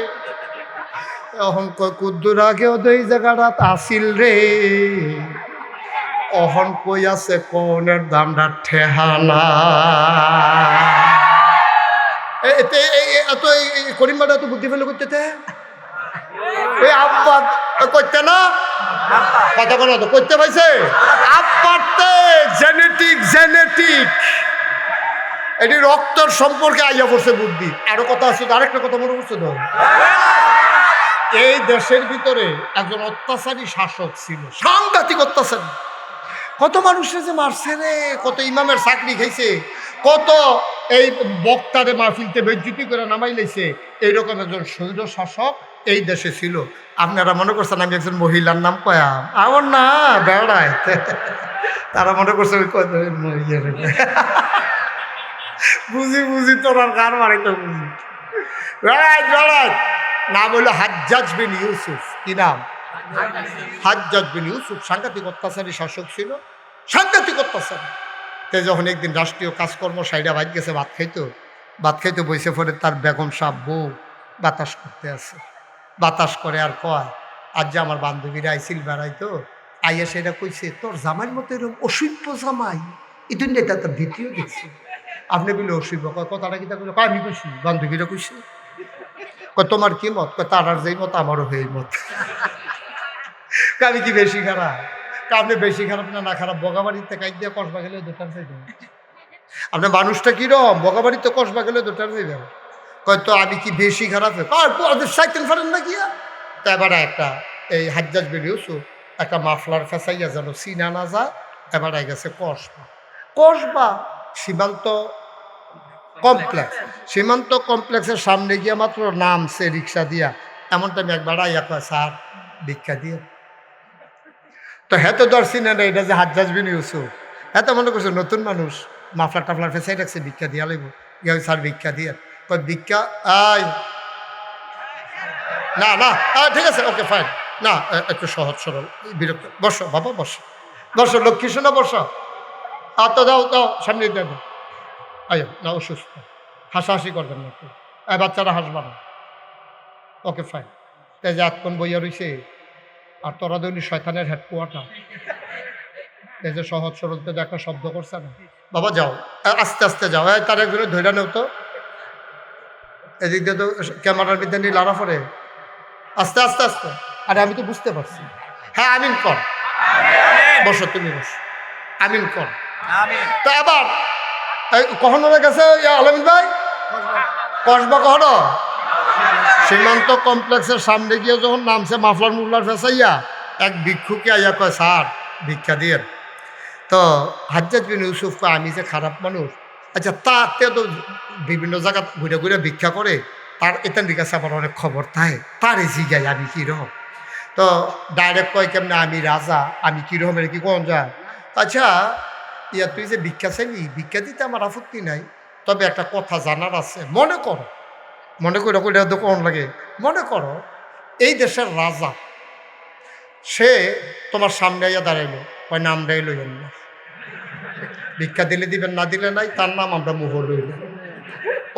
অহন কয় কুদ্দুর আগেও তো এই জায়গাটা আসিল রে, অহন কই আছে কোনের দামটা ঠেহানা। এত করিম বাড়া তো বুদ্ধি ফেলে করতে ওই আব্বা করতে না কথা কোনো তো করতে পাইছে আব্বাতে জেনেটিক জেনেটিক এটি রক্তর সম্পর্কে আইয়া পড়ছে বুদ্ধি। আরো কথা আছে, আরেকটা কথা মনে করছে তো, এই দেশের ভিতরে একজন অত্যাচারী শাসক ছিল, সাংঘাতিক অত্যাচারী। কত মানুষের যে মারছে রে, কত ইমামের চাকরি খাইছে, কত এই বক্তারে মাহফিলতে বেজ্জতি করে নামাই লাইছে। এইরকম একজন স্বৈর শাসক এই দেশে ছিল। আপনারা মনে করছেন আমি একজন মহিলার নাম কয়াম? আমার না বেড়ায়, তারা মনে করছে বুঝি বুঝি তোর গান মারাইতে বুঝি। বেড়ায় বেড়ায় নাম হইল হাজ্জাজ বিন ইউসুফ। কি নাম? হাজ্জাজ বিন ইউসুফ। সাংঘাতিক অত্যাচারী শাসক ছিল, সাংঘাতিক অত্যাচারী। তে যখন একদিন রাষ্ট্রীয় কাজকর্ম সাইডা বাইর গেছে, ভাত খাইতে বসে পড়ে তার বেগম সাহ বউ বাতাস করতে আছে। বাতাস করে আর কয়, আজ যে আমার বান্ধবীরা আইছিল বেড়াইতো, আইয়া সেটা কইছে তোর জামাইয়ের মতো এরকম অসভ্য জামাই এই দুনিয়াটা তার দ্বিতীয় দেখছি। আপনি বলে অসভ্য কথাটা কিতা কইল? আমি কইছি, বান্ধবীরা কইছে। তোমার কি মত? তার আর যেই মত আমারও হয়ে মত। আমি কি বেশি খারাপ? আপনি বেশি খারাপ না খারাপ? বগাবাড়িতে কাজ দিয়ে কসবা গেলে দুটার চাইবেন। আপনার মানুষটা কিরম? বগাবাড়িতে কসবা গেলে দুটার চাইবেন। হয়তো আমি কি বেশি খারাপ? সাইকেল ফারেন না গিয়া। তা এবারে একটা এই হাজ্জাজ বিন ইউসুফ একটা মাফলার ফেসাইয়া যেন চিনা না যায়, এবারে গেছে কসবা। কসবা সীমান্ত কমপ্লেক্স, সীমান্ত কমপ্লেক্সের সামনে গিয়া মাত্র নামছে রিক্সা দিয়া। এমন টাইম একবার আইয়া কয়, স্যার ভিক্ষা দিয়ে। তো হ্যাঁ তো দর্শি না এটা যে হাজ্জাজ বিন ইউসুফ, হ্যাঁ তো মনে করছে নতুন মানুষ, মাফলার টাফলার ফেসাই রাখছে, ভিক্ষা দিয়া লাগবো। ইয়া স্যার ভিক্ষা দিয়ে। কয় ভিক্ষা আই না না, ঠিক আছে ওকে ফাইন, না একটু সহজ সরল, বিরক্ত। বসো বাবা, বসো বসো, লক্ষ্মী শোনা বসো। তো দাও দাও, সামনে দিয়ে দাও। আয়ো না, অসুস্থ, হাসাহাসি করবেন না একটু, বাচ্চারা হাসবা না। Okay fine. তাই যে আতক্ষণ বইয়া রইছে, আর তোরা দৈনি শয়তানের হেডকোয়ার্টার। এই যে সহজ সরলতে একটা শব্দ করছে না, বাবা যাও আস্তে আস্তে যাও। তার একজনে ধৈর্য নেও তো, এদিক দিয়ে তো ক্যামেরার বিদ্যা নিয়ে লাড়া পড়ে, আস্তে আস্তে আস্তে। আরে আমি তো বুঝতে পারছি। হ্যাঁ আমিন কর, বসো তুমি বসো, আমিন কর। তো এবার কখন হয়ে গেছে আলমিন ভাই? কসবা কহর সীমান্ত কমপ্লেক্সের সামনে গিয়ে যখন নামছে মাফলার মুফলার ফেসাইয়া এক ভিক্ষুকে আইয়া কয় স্যার ভিক্ষা দিয়ে। তো হাজ্জাজ বিন ইউসুফ কয় আমি যে খারাপ মানুষ। আচ্ছা তাতে তো বিভিন্ন জায়গা ঘুরে ঘুরে ভিক্ষা করে, তার এতান্ডির কাছে আমার অনেক খবর থাকে, তারে জিগাই আমি কীরকম। তো ডাইরেক্ট কয় কেমনে আমি রাজা, আমি কীরকম কি কোন যায়। আচ্ছা ইয়া তুই যে ভিক্ষা চাইলি, ভিক্ষা দিতে আমার আপত্তি নাই, তবে একটা কথা জানার আছে। মনে করো তো কোন লাগে, মনে করো এই দেশের রাজা সে তোমার সামনে আইয়া দাঁড়াইলো, ওই নামটাই লইলেন না, ভিক্ষা দিলে দিবেন, না দিলে নাই, তার নাম আমরা মুহ লইল।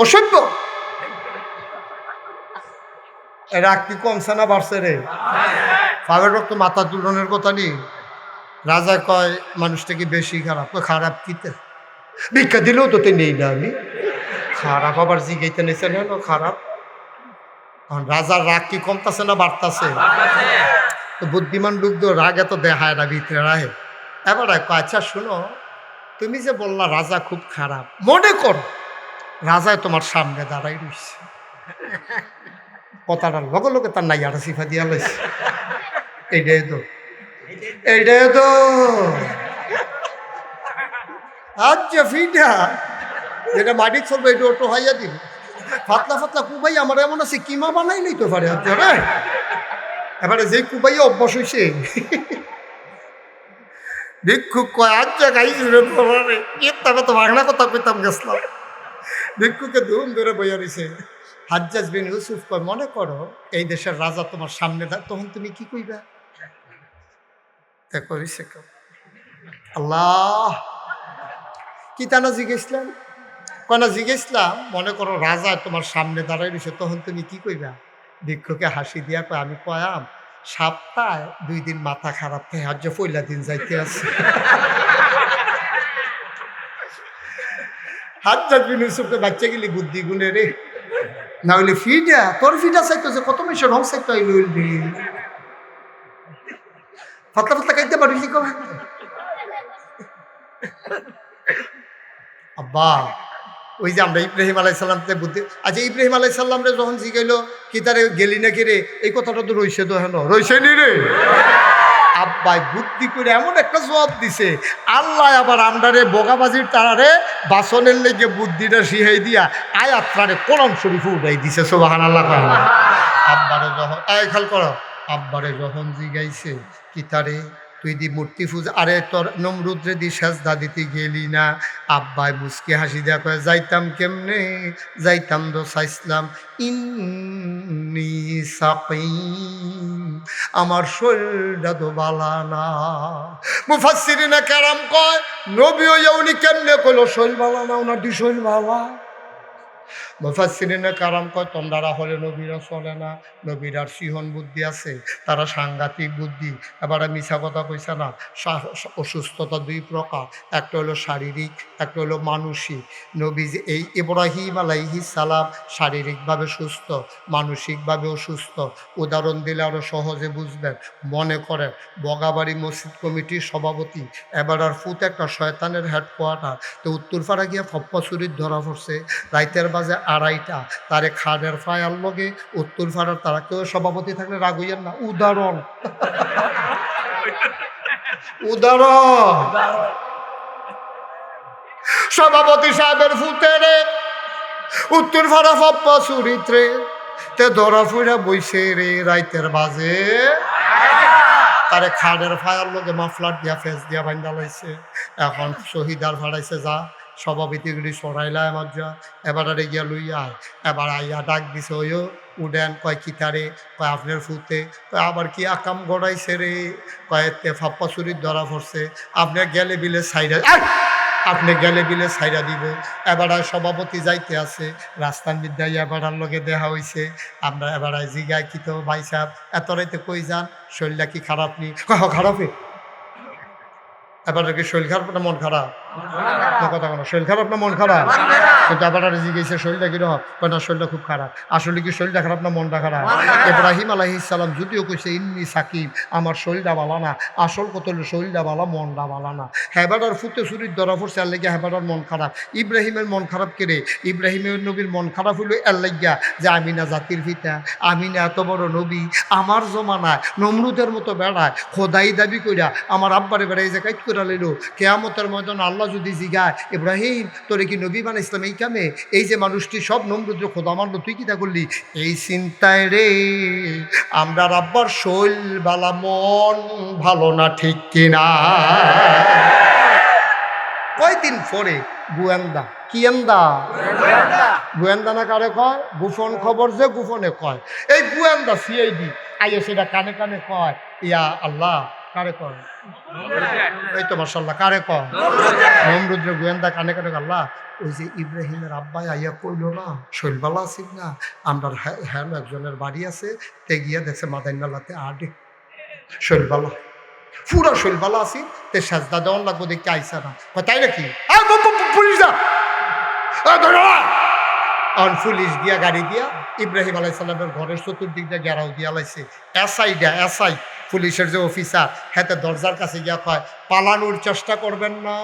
অসভ্য, রাগ কি কমছে না বাড়ছে রে? পাবের রক্ত মাথা তুলনের কথা নেই। রাজা কয় মানুষটা কি বেশি খারাপ? খারাপ কিতে, ভিক্ষা দিলেও তো নেই না আমি, খারাপ আবার জিগাইতে নিছে না খারাপ। রাজার রাগ কি কমতাছে না বাড়তাছে? তো বুদ্ধিমান লোক তো রাগ এত দেখায় না, ভিতরে রাহে। এবার আচ্ছা শুনো, তুমি যে বললা রাজা খুব খারাপ, মনে করো রাজায় তোমার সামনে দাঁড়াই রইছে, কথাটার লগে লগে তার নাইয়াটা সিফা দিয়া লাইছে। এইটাই তো আচ্ছা ফিটা যেটা মাটি চলবে এটা ওটো হাইয়া দিল, ফাতলা ফাতলা কুবাই আমার এমন আছে কিমা বানাই নিতে পারে। এবারে যে কুবাই অভ্যাস হয়েছে, ভিক্ষুক কয় আচ্ছা গাইছি তবে তো বাংলা কথা কইতাম গেছিলাম। ভিক্ষুকে ধুম ধরে বইয়া রয়েছে। হাজ্জাজ বিন ইউসুফ কয় মনে করো এই দেশের রাজা তোমার সামনে, তখন তুমি কি কইবা? করিছে আল্লাহ কি তা না জিজ্ঞেসলাম, কনা জিজ্ঞেসলাম মনে করো রাজা তোমার সামনে দাঁড়াই রয়েছে, তখন তুমি কি কইবা? ভিক্ষুকে হাসি দিয়া কয় আমি কয়াম সপ্তাহে 2 দিন মাথা খারাপ থাকে, আজ পয়লা দিন যাইতে আছে। হাজ্জাজ বিন ইউসুফকে বাচ্চা গেলি বুদ্ধি গুণে রে, না হইলে ফিটা তোর ফিটা চাইতো যে কত মেশন হোক চাইতো লইলবি ফাতলা ফাতলা খাইতে পারিস আব্বা। ওই যে আমরা ইব্রাহিম আলাইসাল্লামকে বুদ্ধি, আচ্ছা ইব্রাহিম আলাইসাল্লামরে যখন জিগাইল কি তারে গেলি নাকি রে, এই কথাটা তো রইছে তো হেন রইছে নি রে। আব্বাই বুদ্ধি করে এমন একটা জবাব দিছে, আল্লাহ আবার আমরারে বোগাবাজির তারারে বাসনের লেগে বুদ্ধিটা শিখাই দিয়া আয়াতটারে কোরআন শরীফ উঠাই দিছে। সুবহানাল্লাহ। আব্বারে যখন খেয়াল করো, আব্বারে যখন জিগাইছে কি তারে তুই দি মূর্তি পূজা, আরে তোর নমরুদ্রে দি সেজদা দিতে গেলি না? আব্বাই মুসকি হাসি দেয়া কয়ে যাইতাম কেমনে, যাইতাম তো চাইছিলাম ইন্নী সাকিম, আমার শরীরটা তো বালা না। মুফাসসিরিনে কেরাম কয় নবী হইয়া উনি কেমনে কইলো শরীর বালা না, ওনার দি শরীর বালা। মুফাসসিরিনে কারাম কয় তোমরা হলে নবীরা চলে না, নবীরার সিহন বুদ্ধি আছে, তারা সাংঘাতিক বুদ্ধি। এবারে মিছা কথা কইছে না। অসুস্থতা 2 প্রকার, একটা হলো শারীরিক, একটা হলো মানসিক। নবী যে এই ইব্রাহিম আলাইহিস সালাম শারীরিকভাবে সুস্থ, মানসিকভাবে অসুস্থ। উদাহরণ দিলে আরও সহজে বুঝবেন। মনে করেন বগাবাড়ি মসজিদ কমিটির সভাপতি, এবার আর ফুত একটা শয়তানের হেডকোয়ার্টার, তো উত্তরপাড়া গিয়া ফপ্পা চুরির ধরা পড়ছে রাইতের বাজে 2:30, তারে খানের ফায়ার লগে উত্তর ফাড়ার, তারা কেউ সভাপতি থাকলে রাগ হইয়েন না। উদাহরণ সভাপতি সাহেবের ফুতেরে উত্তর ফাড়া ফপ্পা চুরিত্রে তে ধরা ফুড়া বইছে রে রাইতের বাজে, তারে খানের ফায়ার লগে মাফলার দিয়া ফেস দিয়া বান্ধা লাইছে। এখন শহীদার ফাড়াইছে যা সভাপতিগুলি সরাইলা আমার যা, এবার আরে গিয়া লইয়া এবার আইয়া ডাক দিছে ওইও উডেন কয় কিতারে, কয় আপনার ফুতে, কয় আবার কি আকাম গড়াইছে রে, কয়েতে ফাপ্পা চুরির ধরা পড়ছে, আপনার গেলে বিলে সাইডা, আপনি গেলে বিলে সাইডা দিব। এবার সভাপতি যাইতে আছে রাস্তার বিদ্যায়, এবারার লগে দেখা হয়েছে। আমরা এবার জিগায় কি তো ভাই সাহেব এত রাইতে কই যান, শরীরটা কি খারাপ নি? খারাপে এবার কি শরীর খারাপ না মন খারাপ? কথা কোনো শরীর খারাপ না মন খারাপ? কিন্তু আবার জিজ্ঞেসে শরীরটা কিরকম? না শরীরটা খুব খারাপ। আসলে কি শরীরটা খারাপ না মনটা খারাপ? ইব্রাহিম আলাইহিস সালাম যদিও কইছে ইন্নী সাকিব, আমার শরীরটা ভালো না, আসল কত হলো শরীরটা ভালো মনটা ভালো না। হেবাটার ফুটে চুরির ধরা পড়ছে এর লেগে হেবাটার মন খারাপ। ইব্রাহিমের মন খারাপ কেড়ে? ইব্রাহিমের নবীর মন খারাপ হইলো এর লেগিয়া যে আমি না জাতির পিতা, আমি না এত বড় নবী, আমার জমানায় নমরুদের মতো বেড়ায় খোদাই দাবি কইরা আমার আব্বারে বেড়াই যে কাইট করে লইল। কেয়ামতের ময়দান আল্লাহ যদি জিগায় ইব্রাহিম তোরে কি নবী বানাইছিলাম এই কামে? এই যে মানুষটি সব নমরুদের খোদা মানলো, তুই কিতা করলি? এই চিন্তায় রে আমরা আব্বার শৈল বালা মন ভালো না, ঠিক কিনা? কয়দিন পরে গোয়েন্দা কি এন্দা গোয়েন্দা না কারে কয়? গোপন খবর যে গোপনে কয়। এই গোয়েন্দা সিআইডি আইয়া সেটা কানে কানে কয় ইয়া আল্লাহ। কারে কয়? এই তো মাশাআল্লাহ। কারে কয়? নমরুদের গোয়েন্দা কানে কানে আল্লাহ ওই যে ইব্রাহিমের আব্বাই আইয়া কইল না শৈলবালা আছিস না, আমরা হ্যাঁ একজনের বাড়ি আছে, তে গিয়া দেখছে মাদাইনালাতে আডে শৈলবালা পুরা শৈলবালা আছি, তে সাজদা দেওয়ান লাগবো দেখতে আইসা না। তাই নাকি? পুলিশ দা পুলিশ দিয়া গাড়ি দিয়া ইব্রাহিম আলাইহিস সালামের ঘরের চতুর্দিক দিয়ে গেরাও দিয়া লাইছে। এসআই পুলিশের যে অফিসার হাতে দরজার কাছে গিয়া কয় পালানোর চেষ্টা করবেন না,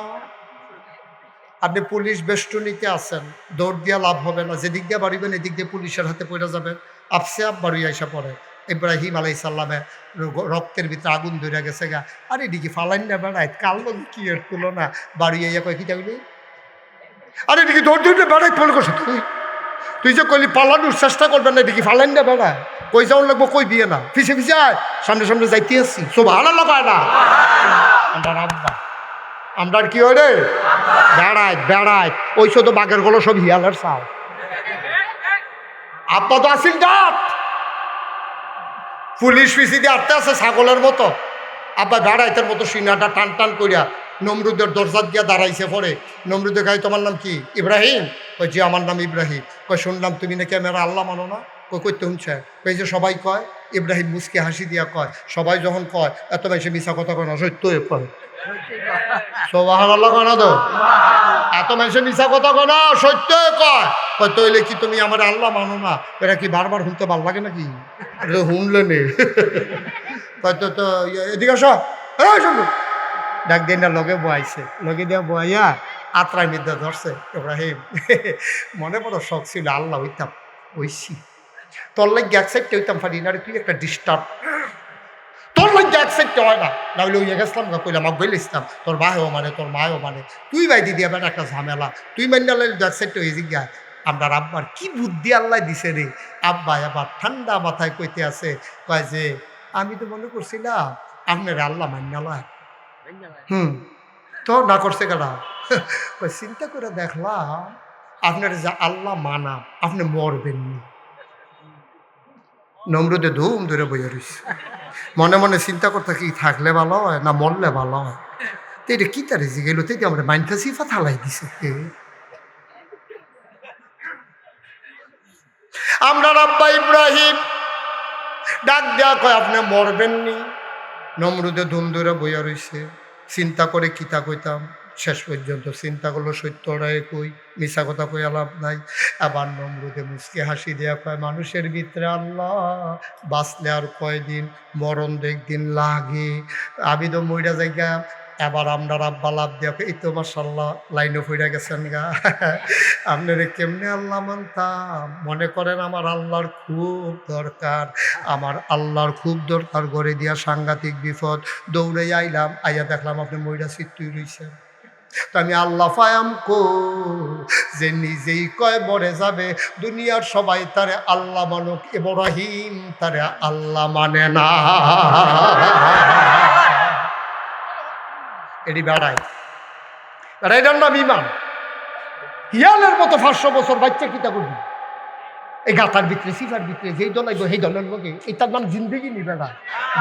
আপনি পুলিশ বেষ্টনীতে আছেন, দৌড় দিয়া লাভ হবে না, যেদিক দিয়ে বাড়িবেন এদিক দিয়ে পুলিশের হাতে পড়ে যাবেন। আপসে আপ বাড়ি আইসা পড়ে। ইব্রাহিম আলাইহিস সালামের রক্তের ভিতরে আগুন ধরে গেছে গা। আরে এদিকে ফালাইন না বেড়ায় কাল কি এর তুলনা বাড়ি আইয়া কয় কি থাকলি? আরে এদিকে দৌড় দৌড়ে বেড়াই ফোন করছে তুই যে কইলি পালানোর চেষ্টা করবেন না, এদিকে ফালাইন না বেড়ায় কই যাওয়ার লাগবো কই বিয়ে না, পিছিয়ে পিছিয়ে আয়, সামনে সামনে যাইতে আসছি। সুবহানাল্লাহ পায় না আমরা আব্বা আমরা কি হয় রে বেড়ায় ওই শুধু বাঘের গলো সব হিয়ালের চাও। আব্বা তো আসিল ডাক পুলিশ ফিসি দিয়ে আটতে আছে ছাগলের মতো। আব্বা বেড়াইতের মতো সিনাটা টান টান করিয়া নমরুদের দরজা দিয়া দাঁড়াইছে। পরে নমরুদের গায়ে তোমার নাম কি? ইব্রাহিম। কই যে আমার নাম ইব্রাহিম। কই শুনলাম তুমি নাকি আমার আল্লাহ মানো না। কই কইতে শুনছে? কই যে সবাই কয়। ইব্রাহিম মুসকে হাসি দিয়া কয় সবাই যখন কয় এত বেশি মিশা কথা কয় না, সত্য কয়। সুবহানাল্লাহ কয় না তো? এত মানুষের মিশা কথা কয় না, সত্য কয়। কয় তইলে কি তুমি আমার আল্লাহ মানো না? এটা কি বারবার শুনতে ভালো লাগে নাকি? শুনলে নে তো এদিকে আসো ডাক দিন না লগে বয়াইছে, লগে দিয়া বয়াইয়া আত্রাই মিদ্যা ধরছে। ইব্রাহিম মনে বড় শখ ছিল আল্লাহ হইতাম, ওইসি তোর লাগে এক সাইডটা হইতাম পারি না, তুই একটা ডিস্টার্ব তোর লাগে এক সাইডটা হয় না। নাহলে ওই গেছিলাম কইলাম আব্বাইল ইসলাম তোর ভাইও মানে তোর মায়ও মানে তুই ভাই দিদি আবার একটা ঝামেলা, তুই মান্য এক সাইডটা হয়ে জিজ্ঞা। আমরা আব্বার কি বুদ্ধি আল্লাহ দিছে রে। আব্বা আবার ঠান্ডা মাথায় কইতে আছে কয় যে আমি তো মনে করছিলাম আপনার আল্লাহ মান্যালয়। তো না করছে কেনা? ওই চিন্তা করে দেখলাম আপনার যে আল্লাহ মানা আপনি মরবেননি। নমরুদে ধুম ধরে বইয়া রয়েছে, মনে মনে চিন্তা করতে কি থাকলে ভালো হয় না মরলে ভালো হয়। তো এটা কি তার গেল তো আমরা মাইনকা সিফা থালাই দিছে। আমরা আব্বা ইব্রাহিম ডাক দেয়া কয় আপনি মরবেননি। নমরুদে ধুম ধরে বইয়া রয়েছে, চিন্তা করে কিতা কইতাম। শেষ পর্যন্ত চিন্তা করলো সত্যটাই কই, মিশা কথা কই লাভ নাই। আবার নমরুদে মুচকে হাসি দেয়া কয় মানুষের ভিতরে আল্লাহ বাঁচলে আর কয়দিন, মরণ তো একদিন লাগে, আমি তো মইরা যাইগা। এবার আমরা আব্বা লাভ দেয়া এই তো মাশাআল্লাহ লাইনে ফইরা গেছেন গা। আপনারে কেমনে আল্লাহ মানতাম? মনে করেন আমার আল্লাহর খুব দরকার, আমার আল্লাহর খুব দরকার করে দিয়া সাংঘাতিক বিপদ, দৌড়ে আইলাম, আইয়া দেখলাম আপনি মইরা চিত্তুই রইছেন। তো আমি আল্লাহ ফায়াম কো যে নিজেই কয় মরে যাবে, দুনিয়ার সবাই তারে আল্লাহ মানুক, ইব্রাহিম তারে আল্লাহ মানে না। এটি বেড়াই বেড়াইটার নাম ইমান। হিয়ালের মতো 500 বছর বাচ্চা কিতা করবি? এই গাতার ভিতরে সিফার ভিতরে যেই দলাইব সেই দলের লোকে এটার নাম জিন্দেগি নি বেড়া।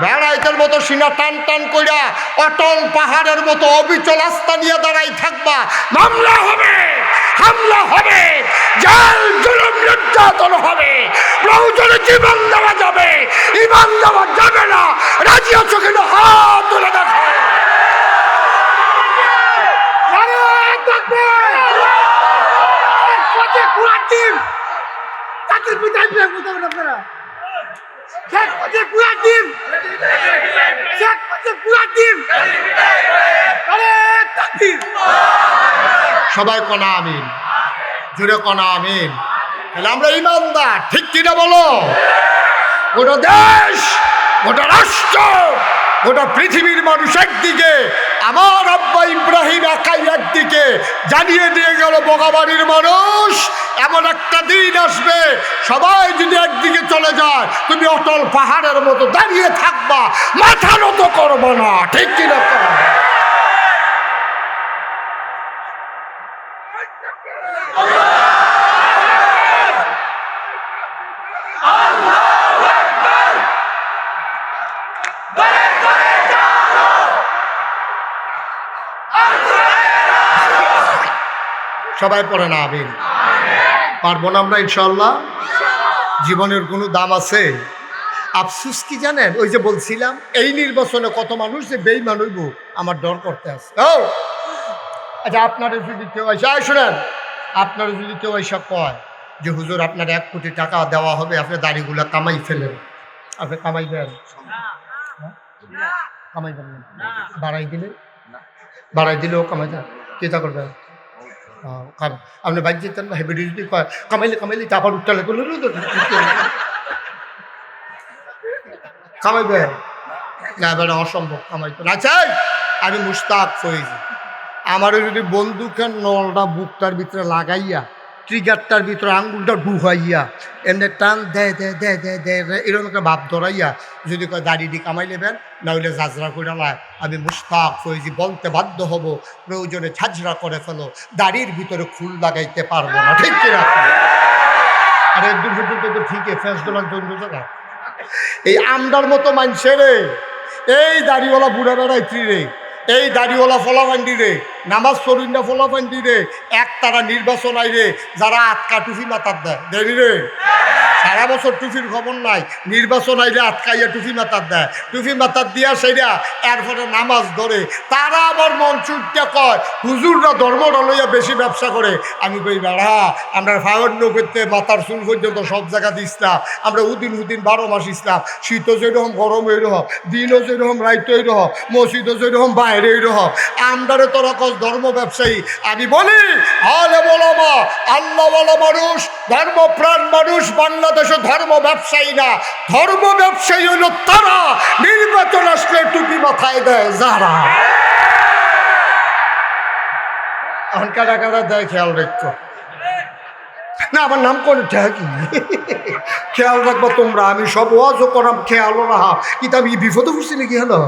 বেড়াইতের মতো সিনা টান টান কইরা অটল পাহাড়ের মতো অবিচল আস্থা নিয়ে দাঁড়াই থাকবা। মামলা হবে, হামলা হবে, জাল জুলুম নির্যাতন হবে, প্রয়োজনে জীবন দেওয়া যাবে, ইমান দেওয়া যাবে না। রাজি আছো কিনা হাত তুলে দেখো। আপনারা শেখ মুজিব পুরা টিম, শেখ মুজিব পুরা টিম। আরে তাকবীর, সবাই কনা আমিন, জুড়ে কনা আমিন। তাহলে আমরা ইমানদার, ঠিক কিনা বলো? গোটা দেশ, গোটা রাষ্ট্র, গোটা পৃথিবীর মানুষ একদিকে, আমার আব্বা ইব্রাহিম একাই একদিকে জানিয়ে দিয়ে গেল বগাবাড়ির মানুষ এমন একটা দিন আসবে সবাই যদি একদিকে চলে যায় তুমি অটল পাহাড়ের মতো দাঁড়িয়ে থাকবা, মাথা নত করবো না, ঠিক কিনা? সবাই পড়ে না আমিন। পারবো না আমরা ইনশাল্লাহ? জীবনের কোনো দাম আছে? আফসুস কি জানেন, ওই যে বলছিলাম এই নির্বাচনে কত মানুষ যে বেইমান হইব আমার ডর করতে আছে। ও আচ্ছা, আপনারা যদি কেউ এসে শোনেন, আপনারা যদি কেউ এসব কয় যে হুজুর আপনার 1 কোটি টাকা দেওয়া হবে, আপনি দাড়িগুলা কামাই ফেলেন, আপনি কামাইবেন? কামাইবেন না, বাড়াই দিলেও কামাই দেন, চিন্তা করবেন। আপনি বাইক যেতেন না, হেভি ডিউটি কামাইলে তারপর উঠতে করলে কামাইবে না, এবারে অসম্ভব কামাইতে না। চাই আমি মুস্তাক ফয়েজি, আমারও যদি বন্দুকের নলটা বুকটার ভিতরে লাগাইয়া ট্রিগারটার ভিতরে আঙ্গুলটা ঢুকাইয়া এমনি টান দেয় এরকম একটা ভাব ধরাইয়া যদি কয় দাড়িটি কামাই নেবেন, না হইলে ঝাঁঝরা করে লায়, আমি মুস্তাক ফয়েজি বলতে বাধ্য হব প্রয়োজনে ঝাঁঝরা করে ফেলো, দাড়ির ভিতরে ফুল লাগাইতে পারবো না, ঠিক কিনা? আর একদিন পর্যন্ত তো ঠিকই ফেস ডলার জন্য জায়গা এই আমদার মতো মানছে রে, এই দাড়িওয়ালা বুড়া বেড়াইত্রী রে, এই দাড়িওয়ালা ফলাফান্ডি রে, নামাজ পড়িনা ফলাফান্ডি রে, এক তারা নির্বাচন আই রে, যারা আটকা টুপি মাথার দেয় দেরি রে, সারা বছর টুপির খবর নাই, নির্বাচন আইলে আটকাইয়া টুপি মাথার দেয়, টুপি মাথার দিয়া সেইরা এরপরে নামাজ ধরে, তারা আবার মন চুটটা কয় হুজুররা ধর্মটা লইয়া বেশি ব্যবসা করে। আমি কই বেড়া, আমরা ফাওয়ান্ন করতে মাথার চুল পর্যন্ত সব জায়গাতে ইসলাম, আমরা উদিন 12 মাস ইসলাম, শীতও যেরকম গরম এইরকম, দিনও যেরকম রাইতো এইরকম, মসজিদও যেরকম বাইরে এইরকম, আমরারে তোরা কস ধর্ম ব্যবসায়ী। আমি বলি আলে বলমা আল্লাহওয়ালা মানুষ, ধর্মপ্রাণ মানুষ বাংলাদেশে ধর্ম ব্যবসায়ী না, ধর্ম ব্যবসায়ী হইল তারা নির্বাচন আসলে টুপি মাথায় দেয় যারা। এখন কারা কারা দেয় খেয়াল রাখো না, আমার নাম কোন কি খেয়াল রাখবো তোমরা, আমি সব ওয়াজও করাম খেয়ালও রাখা, কিন্তু আমি বিপদে পড়ছি নাকি? হলো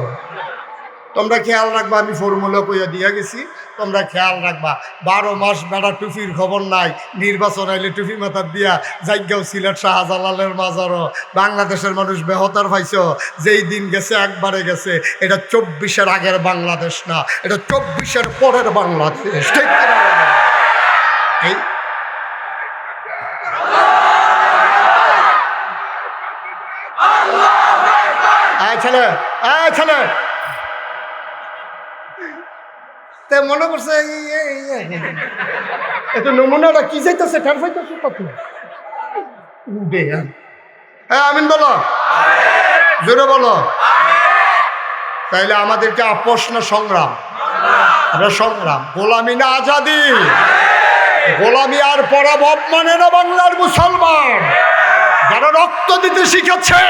তোমরা খেয়াল রাখবা, আমি ফর্মুলা কইয়া দিয়া গেছি, তোমরা খেয়াল রাখবা। 12 মাস বেড়া টুপির খবর নাই, নির্বাচন আইলে টুপি মাথার দিয়া জায়গাও সিলেট শাহজালালের মাজারও বাংলাদেশের মানুষ বেহতার পাইছ, যেই দিন গেছে একবারে গেছে। এটা 24-এর আগের বাংলাদেশ না, এটা 24-এর পরের বাংলাদেশ, ঠিক এই ছেলে ছেলে মনে করছে এত নমুনাটা কি যাইতেছে, ঠার পাইতেছে কত উঠে। হ্যাঁ আমিন বলো, জোরে বলো। তাইলে আমাদেরকে আপোষ না সংগ্রাম? আমরা সংগ্রাম। গোলামি না আজাদি? গোলামি আর পরাভব মানে না বাংলার মুসলমান। যারা রক্ত দিতে শিখেছে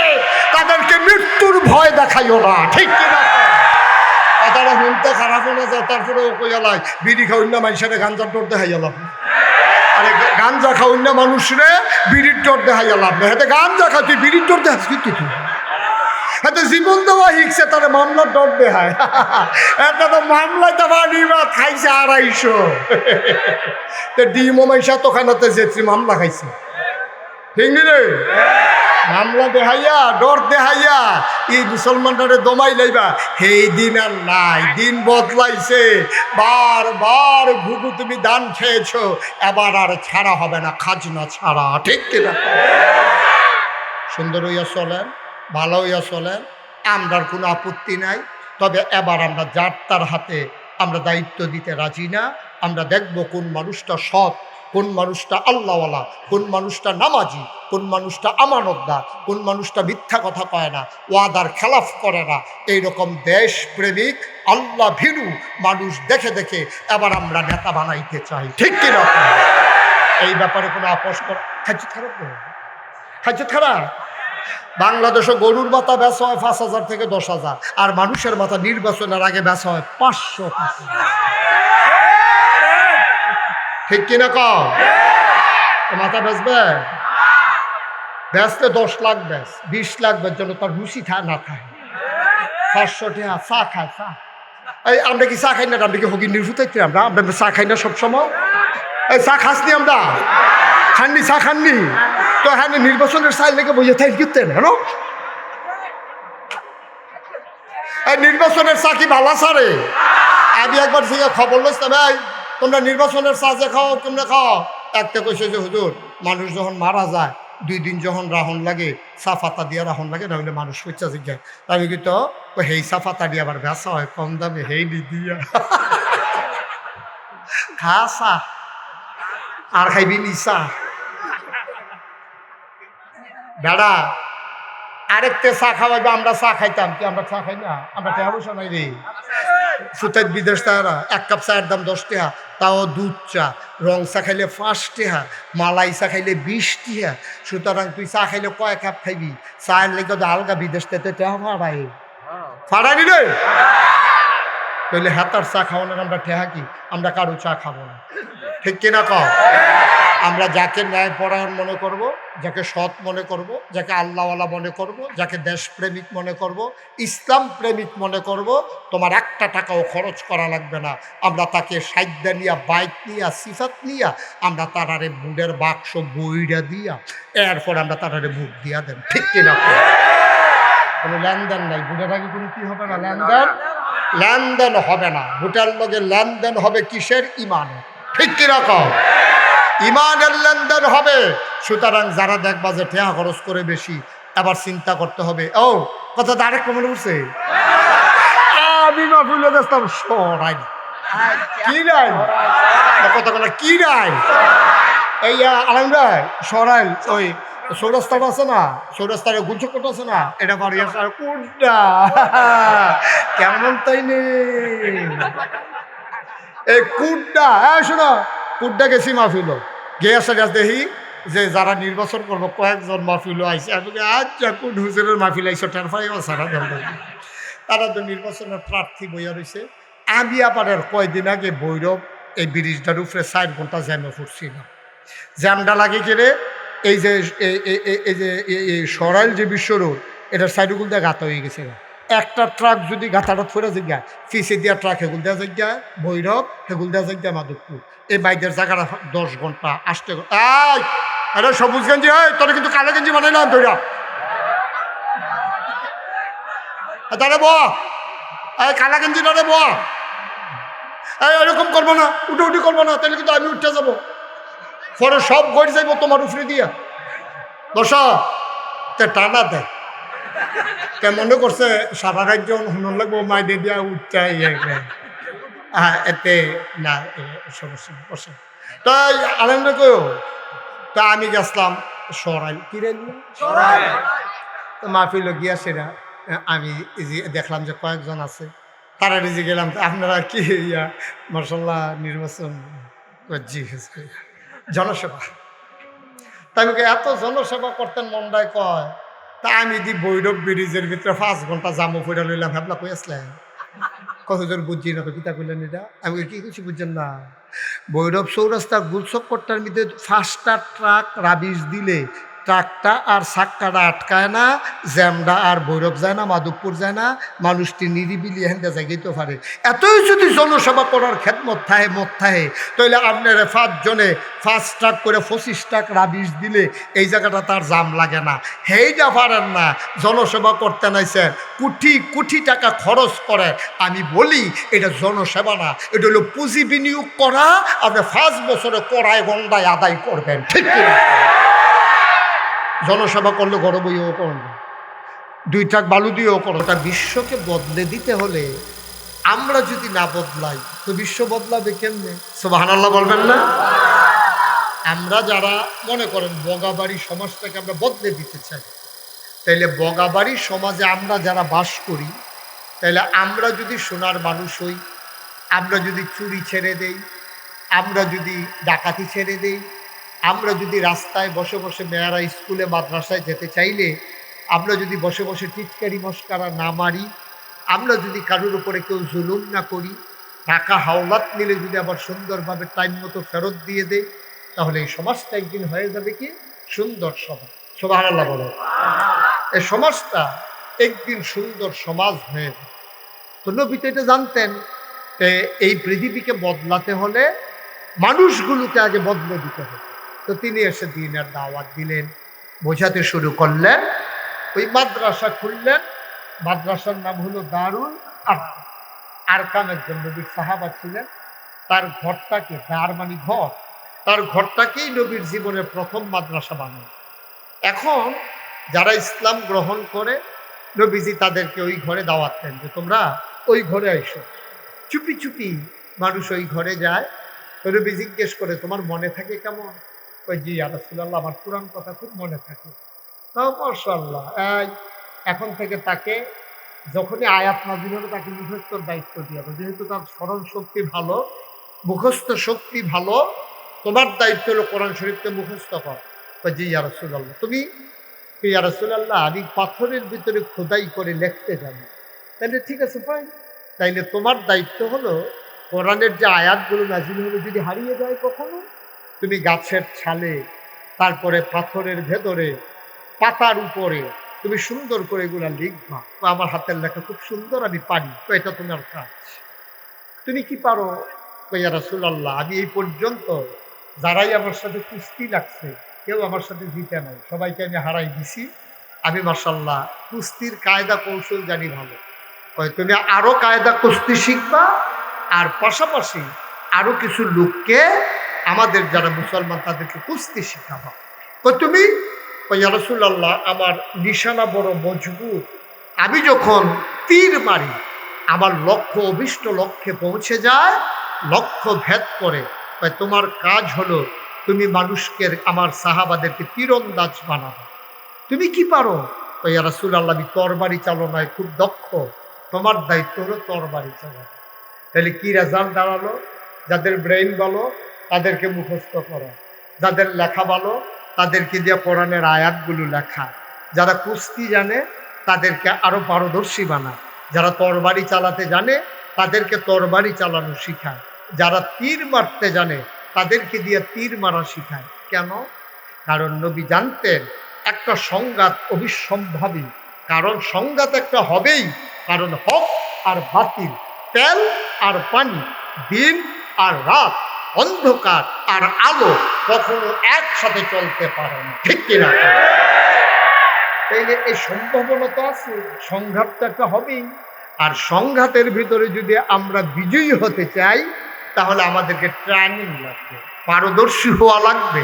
তাদেরকে মৃত্যুর ভয় দেখাইও না, ঠিক কিনা? তারা শুনতে খারাপ হয়ে যায়, তারপরে ও কইয়ালাই বিড়ি খাওয়াইনা মানুষের গাঞ্জার ডর দেখাইয়া লাভ। আরে গাঞ্জা খাওয়াইনা মানুষরে বিড়ির ডর দেখাইয়া লাভ নেই। হাতে গাঞ্জা খা, তুই বিড়ির ডর দেখাস কি? তুই হাতে জীবন দেওয়া শিখছে, তারা মামলার ডর দেখায়। এটা তো মামলায় তো নিবা খাইছে 250। তো ডিমো মাইসা তোখানাতে যেছি মামলা খাইছে, ঠিক রে? মামলা দেখাইয়া ডর দেখাইয়া এই মুসলমানটারে দমাই লাইবা, সেই দিন আর নাই, দিন বদলাইছে। বারবার ঘুঘু তুমি দান খেয়েছ, এবার আর ছাড়া হবে না, খাজনা ছাড়া, ঠিক কিনা? সুন্দর হইয়া চলেন, ভালো হইয়া চলেন, আমরার কোনো আপত্তি নাই। তবে এবার আমরা যার তার হাতে আমরা দায়িত্ব দিতে রাজি না। আমরা দেখব কোন মানুষটা সৎ, কোন মানুষটা আল্লাহওয়ালা, কোন মানুষটা নামাজি, কোন মানুষটা আমানতদার, কোন মানুষটা মিথ্যা কথা কয় না, ওয়াদার খেলাফ করে না। এইরকম দেশ প্রেমিক আল্লাহ ভীরু মানুষ দেখে দেখে এবার আমরা নেতা বানাইতে চাই, ঠিক কিনা? এই ব্যাপারে কোনো আপোষ করা খাদ্য খারাপ নয়, খাদ্য খারাপ। বাংলাদেশে গরুর মাথা বেচা হয় 5,000 থেকে 10,000, আর মানুষের মাথা নির্বাচনের আগে বেচা হয় 500 টাকা, ঠিক কিনা? কম মাথা বেচবে, বেচতে 10 লাখ বেচ, 20 লাখ বেচ, জন্য তার রুচি না খায়। 500 টাকা চা খায়, চা। এই আমরা কি চা খাই না? আমরা কি হগির নির্ভুতাইছি? আমরা চা খাই না সবসময়? এই চা খাসনি আমরা? খাননি চা খাননি তো? হ্যাঁ, নির্বাচনের চাই লেগে বইয়ে থাই কিনতেন কেন? এই নির্বাচনের চা কি ভালো সারে? আমি একবার থেকে খবর লইছিলাম, এই তোমরা নির্বাচনের চা যে খাও তোমরা খাও। একটা কইছে যে হুজুর, মানুষ যখন মারা যায় 2 দিন যখন রাহন লাগে, চা পাতা দিয়ে রাহন লাগে, না হলে মানুষ পচা যায়। আমি কিন্তু হেই চা পাতা দিয়ে আবার বেচা হয় কম দামে, হেই নি দিয়া খা চা আর খাইবি নি চা বেড়া। আরেকটা চা খাওয়াইবে, আমরা চা খাইতাম কি? আমরা চা খাই না? আমরা টাকা পয়সা নাই রে। সুতার বিদেশ তারা 1 কাপ চায়ের দাম 10 টাকা, তাও দুধ চা। রং চা খাইলে 5 টাকা, মালাই চা খাইলে 20 টাকা। সুতরাং তুই চা খাইলে কয় কাপ খাইবি? চায়ের লেগে তো আলগা বিদেশ থেকে টাকা ফাড়াই ফাড়াইনি রে। তাহলে হাতার চা খাওয়ানোর আমরা ঠেহা কি? আমরা কারো চা খাবো না, ঠিক কিনা? কম আমরা যাকে ন্যায়পরায়ণ মনে করব, যাকে সৎ মনে করব, যাকে আল্লাহওয়ালা মনে করব, যাকে দেশপ্রেমিক মনে করব, ইসলাম প্রেমিক মনে করব, তোমার 1 টাকাও খরচ করা লাগবে না। আমরা তাকে সাইদা নিয়া, বাইক নিয়া, সিফাত নিয়া, আমরা তারারে বুটের বাক্স বইরা দিয়া, এরপর আমরা তারারে বুট দিয়া দেন, ঠিক কিনা? কোনো লেনদেন নাই, বুটের আগে কোনো কি হবে না? লেনদেন হবে না। বুটের লগে লেনদেন হবে কিসের? ইমানে, ঠিক কিরকম? ইমানের লেনদেন হবে। সুতরাং যারা দেখবা যে টেহা খরচ করে বেশি, এবার চিন্তা করতে হবে। ও কথা ডাইরেক্ট মনে উঠছে, আমি মাহফিলে দেখতাম সরাই কি নাই কথা বলা কি নাই। এই আলম ভাই সরাইল ওই সৌরাস্তার আছে না, সৌরাস্তারে গুলচকট আছে না, এটা বাড়ি আসার কুড্ডা কেমন তাই নেই এই কুড্ডা। হ্যাঁ শোনো, কুড্ডা গেছি মাহফিল, গিয়ে আসা গাছ দেখি যে যারা নির্বাচন করবো কয়েকজন মাহফিল আইসে। আমি আচ্ছা কোন হুজুরের মাহফিল আইসো টেরফাই সারা তারা তো নির্বাচনের প্রার্থী বইয়া রয়েছে। আমি আবার কয়দিন আগে ভৈরব এই ব্রিজটার উপরে 4 ঘন্টা জ্যামে ফুটছিলাম। জ্যামটা লাগে কেড়ে এই যে এই যে সরাইল যে বিশ্ব রোড, এটার সাইডগুলো দিয়ে গাঁথা হয়ে গেছে। একটা ট্রাক যদি গাঁথাটা ফেরে জায়গা, পিছিয়ে দিয়া ট্রাক হেগুল দেওয়া জায়গা ভৈরব, হেগুল দেওয়া জায়গা মাধবপুর। এই বাইকের জায়গাটা 10 ঘন্টা আসতে। আরে সবুজ গেঞ্জি, তোরা কিন্তু কালো গেঞ্জি বানাইলাম ধৈরা দাঁড়ে ব, এই কালা গেঞ্জি দাঁড়ে ব, এরকম করবো না, উঠি করবো না, তাহলে কিন্তু আমি উঠতে যাবো, পরে সব গড়ি যাইব তোমার উফরে দিয়া। বসা তে টানা দেয় কে মনে করছে সারা রাজ্য হুনর লাগবো মাইদে দিয়া উঠচাই এতে না সমস্যা। বসে তাই আনন্দ কেউ তা আমি গেছিলাম সরাই কিরে মাহফিল গিয়া সেরা। আমি দেখলাম যে কয়েকজন আছে, তারা রেজে গেলাম আপনারা কি ইয়া মার্শাল্লাহ নির্বাচন জনসেবা। তাই আমাকে এত জনসেবা করতেন মনটায় কয়। তা আমি দি ভৈরব ব্রিজের ভিতরে 5 ঘন্টা জামু ফিরা লইলাম, হ্যাবলা কই আসলেন কতজন বুঝছি না তো কিতা কইলেন এটা। আমি কি কিছু বুঝছেন না। ভৈরব চৌরাস্তা গুলচক কট্টার মধ্যে 5টা ট্রাক রাবিশ দিলে ট্রাকটা আর চাক্কাটা আটকায় না, জ্যামটা আর ভৈরব যায় না, মাধবপুর যায় না, মানুষটি নিরিবিলি হেনতে যাইতে পারে। এতই যদি জনসেবা করার খেদমত থাকে মত থাকে, তাহলে আপনার 5 জনে 5 ট্রাক করে 25 ট্রাক রাবিশ দিলে এই জায়গাটা তার জাম লাগে না। হেইটা পারেন না, জনসেবা করতে নাইছে কোটি কোটি টাকা খরচ করে। আমি বলি এটা জনসেবা না, এটা হলো পুঁজি বিনিয়োগ করা। আপনি 5 বছরে কড়ায় গন্ডায় আদায় করবেন, ঠিক কিনা? জনসেবা করলে গর্ব বইও করবে, 2 ট্রাক বালু দিয়েও করো। ওটা বিশ্বকে বদলে দিতে হলে আমরা যদি না বদলাই তো বিশ্ব বদলাবে কেমনে? সুবহানাল্লাহ বলবেন না? আমরা যারা মনে করেন বগাবাড়ি সমাজটাকে আমরা বদলে দিতে চাই, তাইলে বগাবাড়ি সমাজে আমরা যারা বাস করি, তাইলে আমরা যদি সোনার মানুষ হই, আমরা যদি চুরি ছেড়ে দেই, আমরা যদি ডাকাতি ছেড়ে দেই, আমরা যদি রাস্তায় বসে বসে মেয়েরা স্কুলে মাদ্রাসায় যেতে চাইলে আমরা যদি বসে বসে টিটকারি মস্কারা না মারি, আমরা যদি কারোর উপরে কেউ জুলুম না করি, টাকা হাওলাত নিলে যদি আবার সুন্দরভাবে টাইম মতো ফেরত দিয়ে দেয়, তাহলে এই সমাজটা একদিন হয়ে যাবে কি সুন্দর সমাজ। সুবহানাল্লাহ বলো। এই সমাজটা একদিন সুন্দর সমাজ হয়ে যাবে। তো নবী তো এটা জানতেন যে এই পৃথিবীকে বদলাতে হলে মানুষগুলোকে আগে বদলে দিতে হবে। তো তিনি এসে দ্বীনের দাওয়াত দিলেন, বোঝাতে শুরু করলেন। ওই মাদ্রাসা খুললেন, মাদ্রাসার নাম হলো দারুল আরকাম। আরকাম একজন নবীর সাহাবা ছিলেন। তার ঘরটাকে, দার মানে ঘর, তার ঘরটাকেই নবীর জীবনের প্রথম মাদ্রাসা বানায়। এখন যারা ইসলাম গ্রহণ করে নবীজি তাদেরকে ওই ঘরে দাওয়াত দেন যে তোমরা ওই ঘরে আইসো। চুপি চুপি মানুষ ওই ঘরে যায়। তো নবী জিজ্ঞেস করে তোমার মনে থাকে কেমন? ওই জি ইয়া রাসূলুল্লাহ, আমার পুরান কথা খুব মনে থাকে। মাশাআল্লাহ। এখন থেকে তাকে যখনই আয়াত নাযিল হবে তাকে মুখস্থর দায়িত্ব দিয়ে হবে, যেহেতু তার স্মরণ শক্তি ভালো, মুখস্থ শক্তি ভালো, তোমার দায়িত্ব হলো কোরআন শরীফকে মুখস্থ করা। জি ইয়া রাসূলুল্লাহ, তুমি ইয়া রাসূলুল্লাহ আমি পাথরের ভিতরে খোদাই করে লিখতে জানি। তাহলে ঠিক আছে, ফাইন। তাইলে তোমার দায়িত্ব হলো কোরআনের যে আয়াতগুলো নাযিল হলো যদি হারিয়ে যায় কখনো, তুমি গাছের ছালে, তারপরে পাথরের ভেতরে, পাতার উপরে তুমি সুন্দর করে এগুলা লিখবা। আমার হাতের লেখা খুব সুন্দর, আমি পারি, তো এটা তোমার কাজ। তুমি কি পারো? ইয়া রাসূলুল্লাহ আমি এই পর্যন্ত যারাই আমার সাথে কুস্তি লাগছে কেউ আমার সাথে জিতে নাই, সবাইকে আমি হারাই দিছি। আমি মাশাআল্লাহ কুস্তির কায়দা কৌশল জানি ভালো। তুমি আরো কায়দা কুস্তি শিখবা, আর পাশাপাশি আরো কিছু লোককে, আমাদের যারা মুসলমান তাদেরকে কুস্তি শিখাবা। তুমি ইয়া রাসূলুল্লাহ আমার নিশানা বড় মজবুত, আমি যখন তীর মারি আমার লক্ষ্য অভিষ্ট লক্ষ্যে পৌঁছে যায়, লক্ষ্য ভেদ করে। তোমার কাজ হলো তুমি মানুষকে, আমার সাহাবাদেরকে তীরন্দাজ বানাবো। তুমি কি পারো? ইয়া রাসূলুল্লাহ আমি তরবারি চালনায় খুব দক্ষ, তোমার দায়িত্ব হলো তরবারি চালানো। তাহলে কি রেজাল্ট দাঁড়ালো? যাদের ব্রেইন ভালো তাদেরকে মুখস্থ করা, যাদের লেখা ভালো তাদেরকে দিয়ে কোরআনের আয়াতগুলো লেখা, যারা কুস্তি জানে তাদেরকে আরো পারদর্শী বানায়, যারা তরবারি চালাতে জানে তাদেরকে তরবারি চালানো শিখায়, যারা তীর মারতে জানে তাদেরকে দিয়ে তীর মারা শিখায়। কেন? কারণ নবী জানতেন একটা সংঘাত অবিসম্ভাবী, কারণ সংঘাত একটা হবেই, কারণ হক আর বাতিল, তেল আর পানি, দিন আর রাত, অন্ধকার আর আলো কখনো একসাথে চলতে পারে না, ঠিক কিনা? তাইলে এই সম্ভাবনা তো আছে, সংঘাতটা একটা হবেই। আর সংঘাতের ভিতরে যদি আমরা বিজয়ী হতে চাই তাহলে আমাদেরকে ট্রেনিং লাগবে, পারদর্শী হওয়া লাগবে।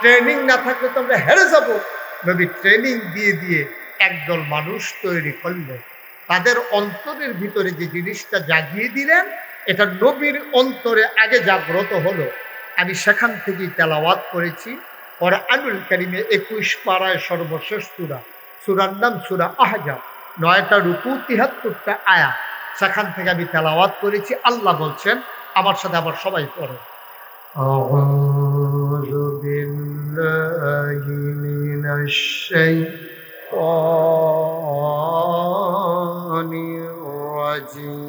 ট্রেনিং না থাকলে তো আমরা হেরে যাব। নবী ট্রেনিং দিয়ে দিয়ে একদল মানুষ তৈরি করলেন, তাদের অন্তরের ভিতরে যে জিনিসটা জাগিয়ে দিলেন এটা নবীর অন্তরে আগে জাগ্রত হলো। আমি সেখান থেকেই তেলাওয়াত করেছি কোরআনুল কারীমে 21 পারায় সর্বশেষ সূরা, সূরার নাম সূরা আহজাব, 9টা রুকু 73টা আয়াত, সেখান থেকে আমি তেলাওয়াত করেছি। আল্লাহ বলছেন, আমার সাথে আবার সবাই পড়ে, আউযু বিল্লাহি মিনাশ শাইতানির রাজিম,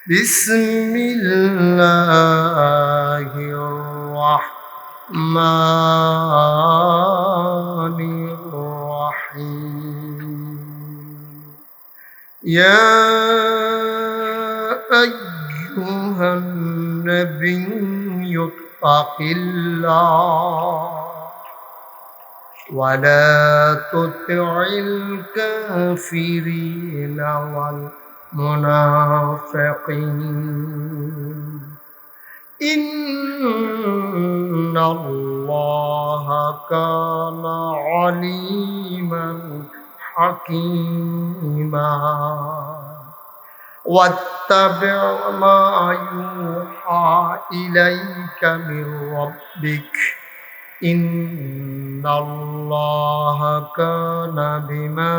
বিসমিল্লাহির রাহমানির রাহিম, ইয়া আইয়ুহান নাবিয়্যু ইত্তাকিল্লাহ ওয়া লা তুতি'ল কাফিরিনা ওয়াল মুনাফিকিন ইন্নাল্লাহা কানা আলিমান হাকীমা ওয়াত্তাবি' মা ইলাইকা মির রাব্বিক ইন্নাল্লাহা কানা বিমা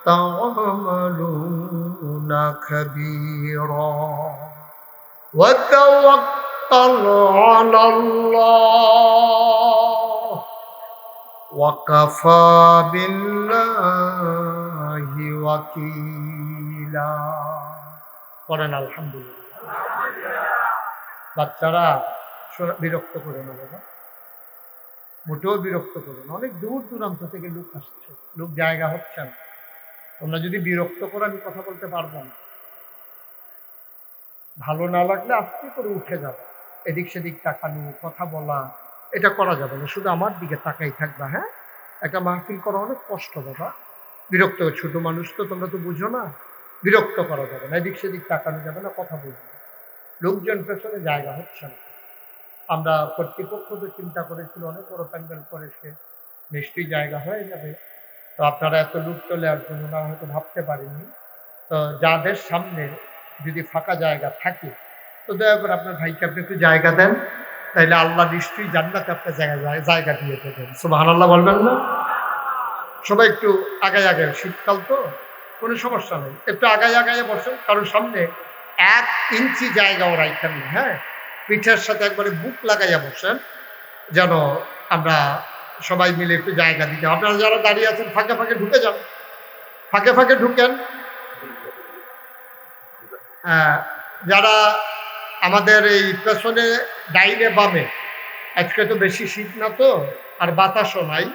তা'মালুনা খাবীরা ওয়া তাওয়াক্কাল আলাল্লাহ ওয়া কাফা বিল্লাহি ওয়াকিলা। পড়েন আলহামদুলিল্লাহ। বাচ্চারা বিরক্ত করে না বাবা, মোটেও বিরক্ত করে না। অনেক দূর দূরান্ত থেকে লোক আসছে, লোক জায়গা হচ্ছে না। তোমরা যদি বিরক্ত করো আমি কথা বলতে পারবো না। ভালো না লাগলে আস্তে করে উঠে যাবে। এদিক সেদিক তাকানো, কথা বলা, এটা করা যাবে না। শুধু আমার দিকে তাকাই থাকবা। হ্যাঁ, একটা মাহফিল করা অনেক কষ্ট বাবা। বিরক্ত, ছোট মানুষ তো, তোমরা তো বুঝো না। বিরক্ত করা যাবে না, এদিক সেদিক তাকানো যাবে না, কথা বলবে না। লোকজন পেছনে জায়গা হচ্ছে না। আমরা কর্তৃপক্ষ তো চিন্তা করেছিল অনেক বড় প্যান্ডেল করেছে, নিশ্চয়ই জায়গা হয়ে যাবে। তো আপনারা এত লোক চলে আসবেন না হয়তো ভাবতে পারেননি। তো যাদের সামনে যদি ফাঁকা জায়গা থাকে তো দয়া করে আপনার ভাইকে আপনি একটু জায়গা দেন, তাইলে আল্লাহ নিশ্চয়ই জান্নাতে আপনার জায়গা দিয়ে দেবেন। সুবহানাল্লাহ বলবেন না? সবাই একটু আগায় আগায়, শীতকাল তো কোনো সমস্যা নেই, একটু আগায় আগায় বসেন। কারণ সামনে 1 ইঞ্চি জায়গাও রাখেন না। হ্যাঁ, পিঠের সাথে একবারে বুক লাগাইয়া বসেন, যেন আমরা সবাই মিলে একটু জায়গা দিতে। আপনারা যারা দাঁড়িয়ে আছেন ফাঁকে ফাঁকে ঢুকে যান, ফাঁকে ফাঁকে ঢুকেন। যারা আমাদের এই পেছনে ডাইনে বামে, আজকে তো বেশি শীত না তো, আর বাতাসও নাই,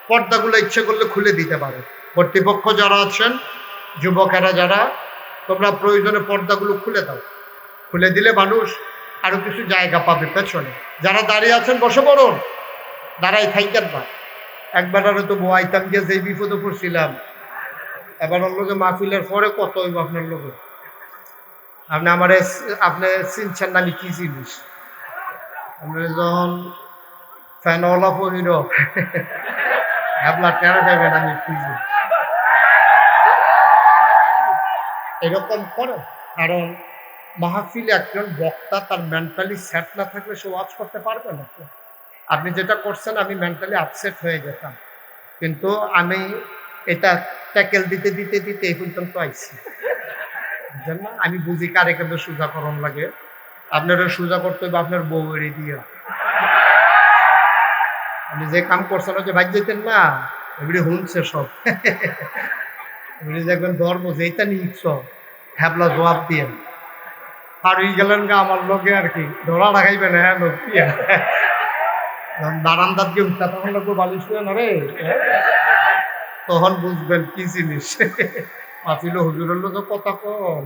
পর্দাগুলো ইচ্ছে করলে খুলে দিতে পারে। কর্তৃপক্ষ যারা আছেন, যুবকেরা যারা, তোমরা প্রয়োজনে পর্দাগুলো খুলে দাও। খুলে দিলে মানুষ আরো কিছু জায়গা পাবে পেছনে। যারা দাঁড়িয়ে আছেন বসে পড়ুন, দাঁড়াই থাইকেন না। একবার আরো তো বোয়াইতাম গিয়ে যেই বিপদে পড়ছিলাম, এবার ওর লোকে মাহফিলের পরে কত হইব আপনার লোকে। আপনি চিনছেন না আমি কি জিনিস। আপনি যখন ফ্যানওয়ালা পড়িল আপনার টেরা পাইবেন আমি কি জিনিস। এরকম করে, কারণ মাহফিলে একজন বক্তা তার মেন্টালি সেট না থাকলে সে ওয়াজ করতে পারবে না। আপনি যেটা করছেন আমি মেন্টালি আপসেট হয়ে যেতাম, কিন্তু আমি এটা ট্যাকেল দিতে দিতে দিতে এই পর্যন্ত আইছি। আমি বুঝি কারে কেন সোজাকরণ লাগে। আপনারা সোজা করতে হবে আপনার বউয়েরই দিয়ে। আপনি যে কাম করছেন যে ভাই যেতেন না, এগুলি শুনছে সব। এগুলি দেখবেন ধর্ম যেটা নিচ্ছ হ্যাবলা জবাব দিয়ে হারিয়ে গেলেন গা আমার লোকে আর কি, ধরা লাগাইবে না। হ্যাঁ, লোক দিয়ে বারান্দার দিয়ে উঠা তখন লোক বালিশ শুয়ে না রে, তখন বুঝবেন কি জিনিস। মাফিল হুজুরের লোক কথা কম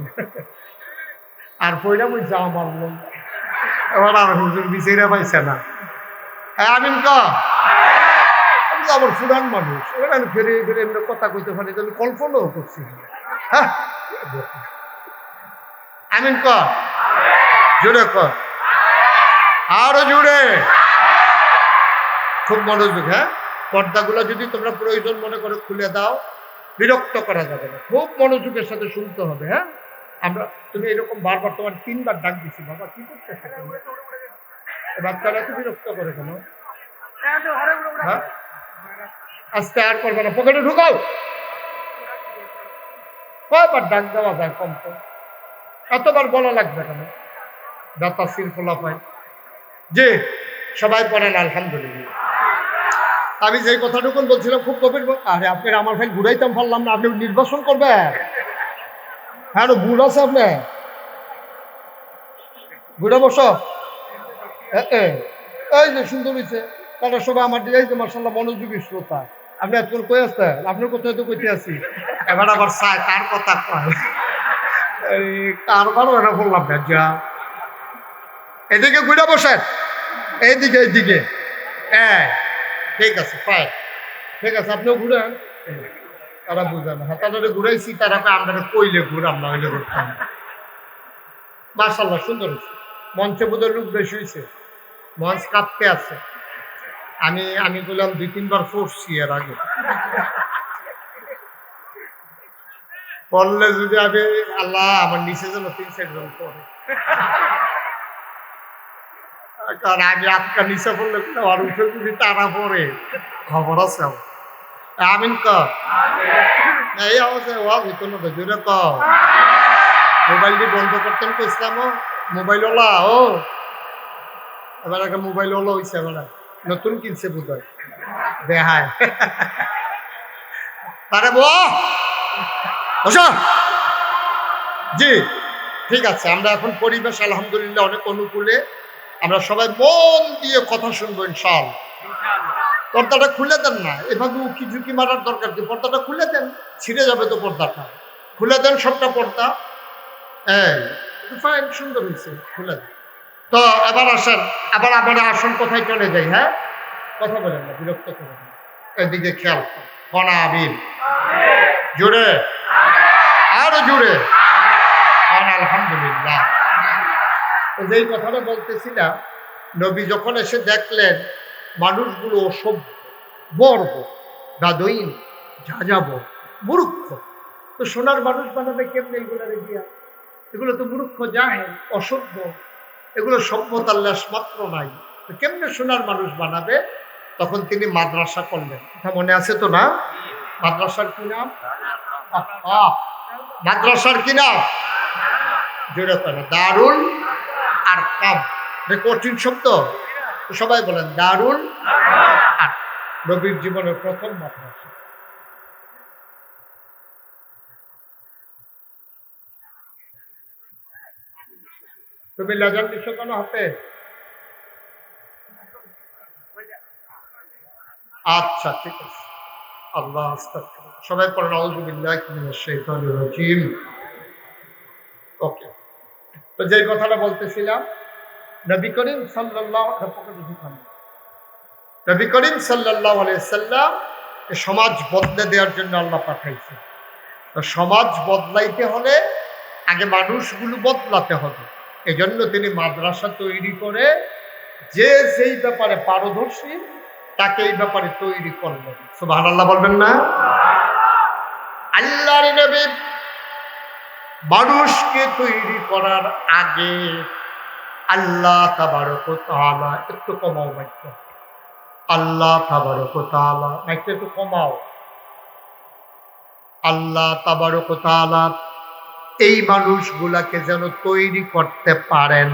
আর পয়লা বুঝছে আমার লোক। এবার আর হুজুর বিচাইরা পাইছে না। আমিন ক আমার ফুরান মানুষ, এবার ফেরে ফেরে এমনি কথা কইতে পারি, আমি কল্পনাও করছি। হ্যাঁ, আমিন ক, জোরে ক, আরো জোরে, খুব মনোযোগ। হ্যাঁ, পর্দাগুলো যদি তোমরা প্রয়োজন মনে করে খুলে দাও, বিরক্ত করা যাবে না, খুব মনোযোগের সাথে শুনতে হবে। হ্যাঁ, তুমি এরকম বারবার, তোমার 3বার ডাক দিছি, বাবা কি করতেছে? বাচ্চারা তো বিরক্ত করে কেন? হ্যাঁ, আস্তে আর করবে না, পকেটে ঢুকাও। কয়বার ডাক দেওয়া যায় কম কম, এতবার বলা লাগবে কেন? দাতা শৃঙ্খলা পায় যে সবাই পড়েন আলহামদুলিল্লাহ। আমি যে কথাটুকু বলছিলাম খুব গভীর। আরে আপনার আমার ভাই ঘুরাইতাম পারলাম না, আপনি নির্বাচন করবেন। হ্যাঁ, ভুল আছে আপনি ঘুরে বসো। এই যে সুন্দর হয়েছে, তারা সবাই আমার দিকে মার্শাল্লাহ মনোযোগী শ্রোতা। আপনি এত কই আসতেন, আপনার কোথায় তো কইতে আছি। এবার আবার চায় কার কথা কয়, এই কারবারও এটা বললাম না। যা এদিকে ঘুরে বসেন, এইদিকে এইদিকে। হ্যাঁ, ঠিক আছে, ফাইন, ঠিক আছে, আপনিও ঘুরেন। তারা বুঝে না, হ্যাঁ তাদের ঘুরাইছি, তারা আমরা কইলে ঘুরাম না হইলে ঘুরতাম। মার্শাল্লাহ সুন্দর হয়েছে, মঞ্চে বোধহয় লোক বেশি হয়েছে, মঞ্চ কাঁপতে আছে। আমি বললাম 2-3বার পড়ছি এর আগে, পড়লে যদি আমি আল্লাহ আমার নিচে যেন 3-4 জন পড়ে। কারণ আমি আটকা নিচে পড়লে আর উঠে যদি টানা পড়ে খবর আছে আমার। আমিন ক এই অবস্থায় ও ভিতর না জোরে ক মোবাইলটি বন্ধ করতেন কইছিলাম মোবাইলওয়ালা ও এবার একটা মোবাইলওয়ালা হইছে এবার নতুন কিনছে বোধ হয় দেখায় তারে বসো জি ঠিক আছে আমরা এখন পরিবেশ আলহামদুলিল্লাহ অনেক অনুকূলে আমরা সবাই মন দিয়ে কথা শুনবো ইনশাআল্লাহ পর্দাটা খুলে দেন না এভাবে উকি ঝুঁকি মারার দরকার কি পর্দাটা খুলে দেন ছিঁড়ে যাবে তো পর্দাটা খুলে দেন সবটা পর্দা এই ফাইন সুন্দর হয়েছে খুলে দেন তো এবার আসেন আবার আমরা আসন কোথায় চলে যাই হ্যাঁ কথা বলেন না বিরক্ত করেন না এদিকে খেয়াল কনা আবির জুড়ে আরো জুড়ে আলহামদুলিল্লাহ যেই কথাটা বলতেছিলাম নবী যখন এসে দেখলেন মানুষগুলো অসভ্য বর্ব দাদইন যা যাব মূর্খ তো সোনার মানুষ বানাবে কেমনে এগুলো রেডিয়া এগুলো তো মূর্খ জাহেল অসভ্য এগুলো সভ্যতার লেশ মাত্র নাই তো কেমনে সোনার মানুষ বানাবে তখন তিনি মাদ্রাসা করলেন কথা মনে আছে তো না মাদ্রাসার কি নাম মাদ্রাসার কি নাম জোরে করে দারুল আর কাম কঠিন শব্দ সবাই বলেন দারুল আর নবীর জীবনের প্রথম মাদ্রাসা তুমি লাজান দিচ্ছ কেন হাতে আচ্ছা ঠিক আছে আল্লাহ সবাই পড়েন আউযুবিল্লাহি মিনাশ শাইতানির রাজিম ওকে তো যে কথাটা বলতেছিলাম নবী করিম সাল্লাল্লাহু আলাইহি ওয়াসাল্লাম সমাজ বদলে দেওয়ার জন্য আল্লাহ পাঠাইছে তো সমাজ বদলাইতে হলে আগে মানুষগুলো বদলাতে হবে এজন্য তিনি মাদ্রাসা তৈরি করে যে যেই ব্যাপারে পারদর্শী তাকে এই ব্যাপারে তৈরি করলেন সুবহানাল্লাহ বলবেন না আল্লাহর নবী মানুষকে তৈরি করার আগে আল্লাহ তাবারক ওয়া তাআলা একটু কমাও মাইকটা আল্লাহ তাবারক ওয়া তাআলা মাইকটা একটু কমাও আল্লাহ তাবারক ওয়া তাআলা এই মানুষগুলাকে যেন তৈরি করতে পারেন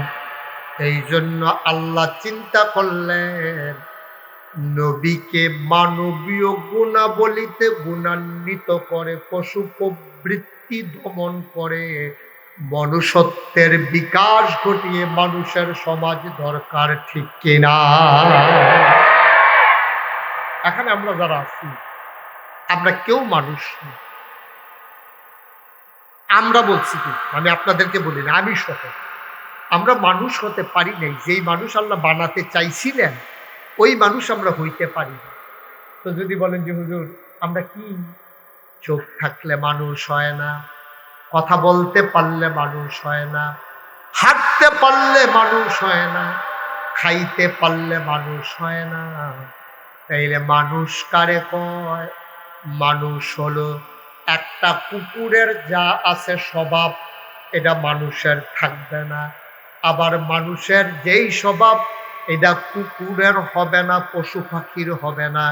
এই জন্য আল্লাহ চিন্তা করলেন নবীকে মানবীয় গুণাবলীতে গুণান্বিত করে পশু প্রবৃত্তি দমন করে মনুষ্যত্বের বিকাশ ঘটিয়ে মানুষের সমাজ দরকার ঠিক কিনা এখানে আমরা যারা আছি আমরা কেউ মানুষ না আমরা বলছি কি আমি আপনাদেরকে বলি না আমি সহ আমরা মানুষ হতে পারি নাই যেই মানুষ আল্লাহ বানাতে চাইছিলেন ওই মানুষ আমরা হইতে পারি না তো যদি বলেন যে হুজুর আমরা কি চোখ থাকলে মানুষ হয় না কথা বলতে পারলে মানুষ হয় না হাঁটতে পারলে মানুষ হয় না খাইতে পারলে মানুষ হয় না তাইলে মানুষ কারে কয় মানুষ হলো একটা কুকুরের যা আছে স্বভাব এটা মানুষের থাকবে না আবার মানুষের যেই স্বভাব এটা কুকুরের হবে না পশু পাখির হবে না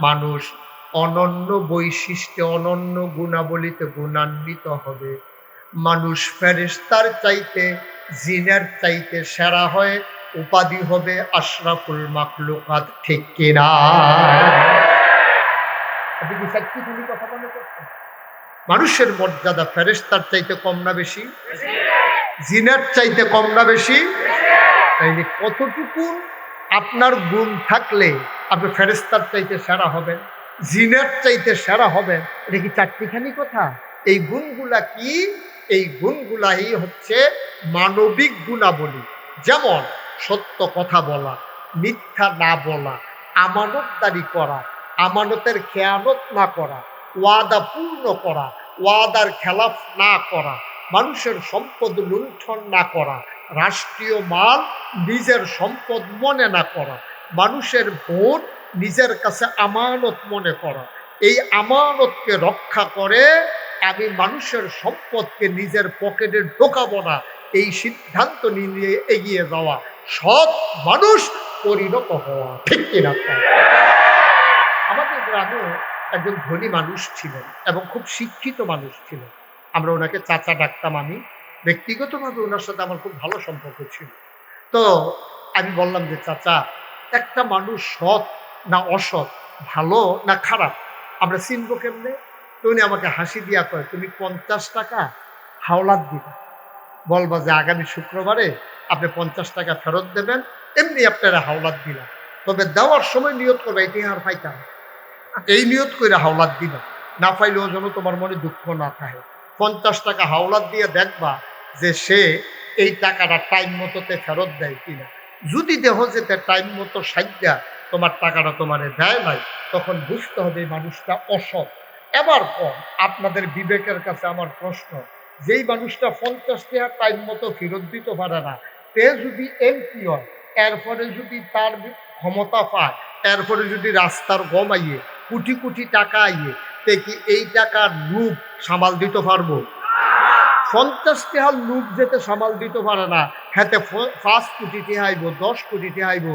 মানুষ অনন্য বৈশিষ্ট্যে অনন্য গুণাবলীতে গুণান্বিত হবে মানুষ ফেরেশতার চাইতে জিনের চাইতে সেরা হয়ে উপাধি হবে আশরাফুল মাখলুকাত ঠিক কিনা আপনি কি সত্যি কথা বলে করছেন মানুষের মর্যাদা ফেরেশতার চাইতে কম না বেশি জিনের চাইতে কম না বেশি তাইলে কতটুকু আপনার গুণ থাকলে আপনি ফেরেশতার চাইতে সেরা হবেন জিনের চাইতে সেরা হবেন এটা কি চারটিখানি কথা এই গুণগুলা কি এই গুণগুলাই হচ্ছে মানবিক গুণাবলী যেমন সত্য কথা বলা মিথ্যা না বলা আমানতদারি করা আমানতের খেয়ানত না করা ওয়াদা পূর্ণ করা ওয়াদার খেলাফ না করা মানুষের সম্পদ লুণ্ঠন না করা রাষ্ট্রীয় মাল নিজের সম্পদ মনে না করা মানুষের ভোট নিজের কাছে আমানত মনে করা এই আমানতকে রক্ষা করে আমি মানুষের সম্পদকে নিজের পকেটে ঢোকাবো না এই সিদ্ধান্ত নিয়ে এগিয়ে যাওয়া, সৎ মানুষ পরিণত হওয়া। ঠিক কিনা? আমাদের গ্রামে একজন ধনী মানুষ ছিলেন এবং খুব শিক্ষিত মানুষ ছিলেন। আমরা ওনাকে চাচা ডাকতাম। আমি ব্যক্তিগতভাবে ওনার সাথে আমার খুব ভালো সম্পর্ক ছিল। তো আমি বললাম যে, চাচা, একটা মানুষ সৎ না অসৎ, ভালো না খারাপ, আমরা চিনবো কেমনে? তো উনি আমাকে হাসি দিয়া কয়, তুমি 50 টাকা হাওলাত দিবা, বলবা যে আগামী শুক্রবারে আপনি 50 টাকা ফেরত দেবেন, এমনি আপনারা হাওলাত দিলাম। তবে দেওয়ার সময় নিয়ত করবে এটি আর পাইতাম, এই নিয়ত করে হাওলাত দিবা, না পাইলেও যেন তোমার মনে দুঃখ না থাকে। 50 টাকা হাওলাত দিয়ে দেখবা যে সে এই টাকাটা টাইম মতোতে ফেরত দেয় কিনা। যদি দেহ যে টাইম মতো সাজ্ঞা তোমার টাকাটা তোমারে দেয় নাই, তখন বুঝতে হবে এই মানুষটা অসৎ। এবার পর আপনাদের বিবেকের কাছে আমার প্রশ্ন, যেই মানুষটা 50 টাকা টাইম মতো ফেরত দিতে পারে না, তে যদি এমপি হয়, এরপরে যদি তার ক্ষমতা পায়, এরপরে যদি রাস্তার গম আইয়ে কোটি কোটি টাকা আইয়ে, তে কি এই টাকার লুপ সামাল দিতে পারবো? 50 টাকার লুপ যেতে সামাল দিতে পারে না, হাতে 5 কোটি টাকা আইব, 10 কোটি টাকা আইব,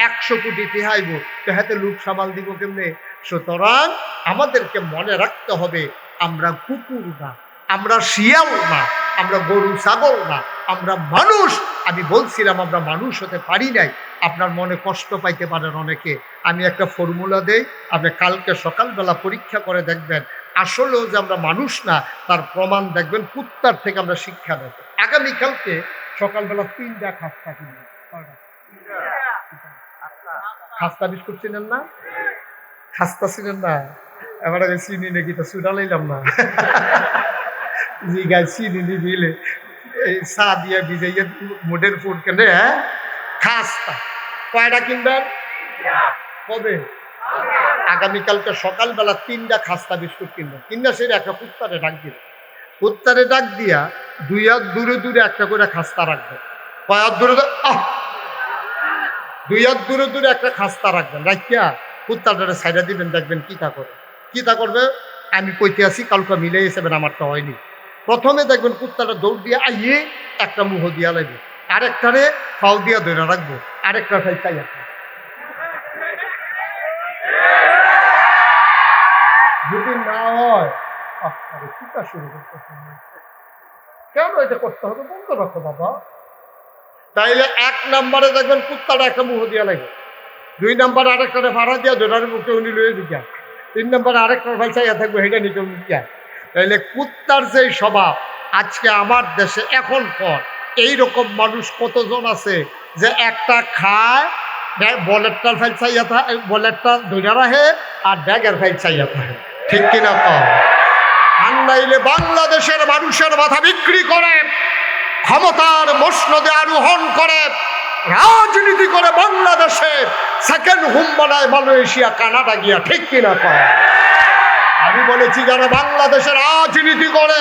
100 কোটি টাকা আইব, তো হাতে লুপ সামাল দিব কেমনে? সুতরাং আমাদেরকে মনে রাখতে হবে, আমরা কুকুর না, আমরা শিয়াল না, আমরা গরু ছাগল না, আমরা মানুষ। আমি বলছিলাম আমরা মানুষ হতে পারি নাই। আপনার মনে কষ্ট পাইতে পারেন অনেকে। আমি একটা ফর্মুলা দেই, আপনি কালকে সকালবেলা পরীক্ষা করে দেখবেন আসলেও যে আমরা মানুষ না, তার প্রমাণ দেখবেন। কুত্তার থেকে আমরা শিক্ষা নেব। আগামীকালকে সকালবেলা 3টা খাস্তা কিনবেন। খাস্তা বিস্কুট চিনেন না? খাস্তা চিনেন না? এবার আগে চিনি নাকি, তা চুরা লাইলাম না। জি গাছ চিনি দিলে এই চা দিয়ে ভিজাইয়া মুডের ফুড কেনে। হ্যাঁ, খাস্তা কয়টা কিনবেন? কবে? আগামীকালকে সকালবেলা 3টা খাস্তা বিস্কুট কিনবেন। কিনা সেটা একটা কুত্তারে ডাক দিবেন। কুত্তারে ডাক দিয়া 2 হাত দূরে দূরে একটা করে খাস্তা রাখবেন। কয় হাত দূরে? 2 হাত দূরে দূরে একটা খাস্তা রাখবেন। রাখিয়া কুত্তাটারে সাইডা দিবেন, দেখবেন কিতা করে। কিতা করবে আমি কইতে আসি, কালকে মিলে যাবেন, আমারটা হয়নি। প্রথমে দেখবেন কুত্তাটা দৌড় দিয়ে আইয়ে একটা মুহ দিয়া লাগবে, আরেকটারে ফাউ দিয়া ধরে রাখবো, আরেকটা ফাই চাই। যদি না হয়, কিতা শুরু করতে, কেন এটা করতে হবে? বন্ধ রাখো বাবা। তাইলে 1 নম্বরে দেখবেন কুত্তাটা একটা মুহ দিয়া লাগবে, 2 নম্বরে আরেকটারে ভাড়া দিয়া ধরার মুখে উনি লয়ে দিকা, 3 নম্বরে আরেকটার ভাই চাইয়া থাকবো, সেটা নিকে উনিকা। তাইলে কুত্তার যে স্বভাব, আজকে আমার দেশে এখন পর এইরকম মানুষ কতজন আছে যে একটা খায়, বলেরটার ফাইল চাইয়া থাকে, বলেরটা ধরে রাখে, আর ব্যাগের ফাইল চাইয়া থাকে। ঠিক কিনা কম? আন্নাইলে বাংলাদেশের মানুষের মাথা বিক্রি করে, ক্ষমতার মসনদে আরোহণ করে, রাজনীতি করে বাংলাদেশে সেকেন্ড হোম বানায় মালয়েশিয়া, কানাডা গিয়া। ঠিক কিনা কম? আমি বলেছি যারা বাংলাদেশের রাজনীতি করে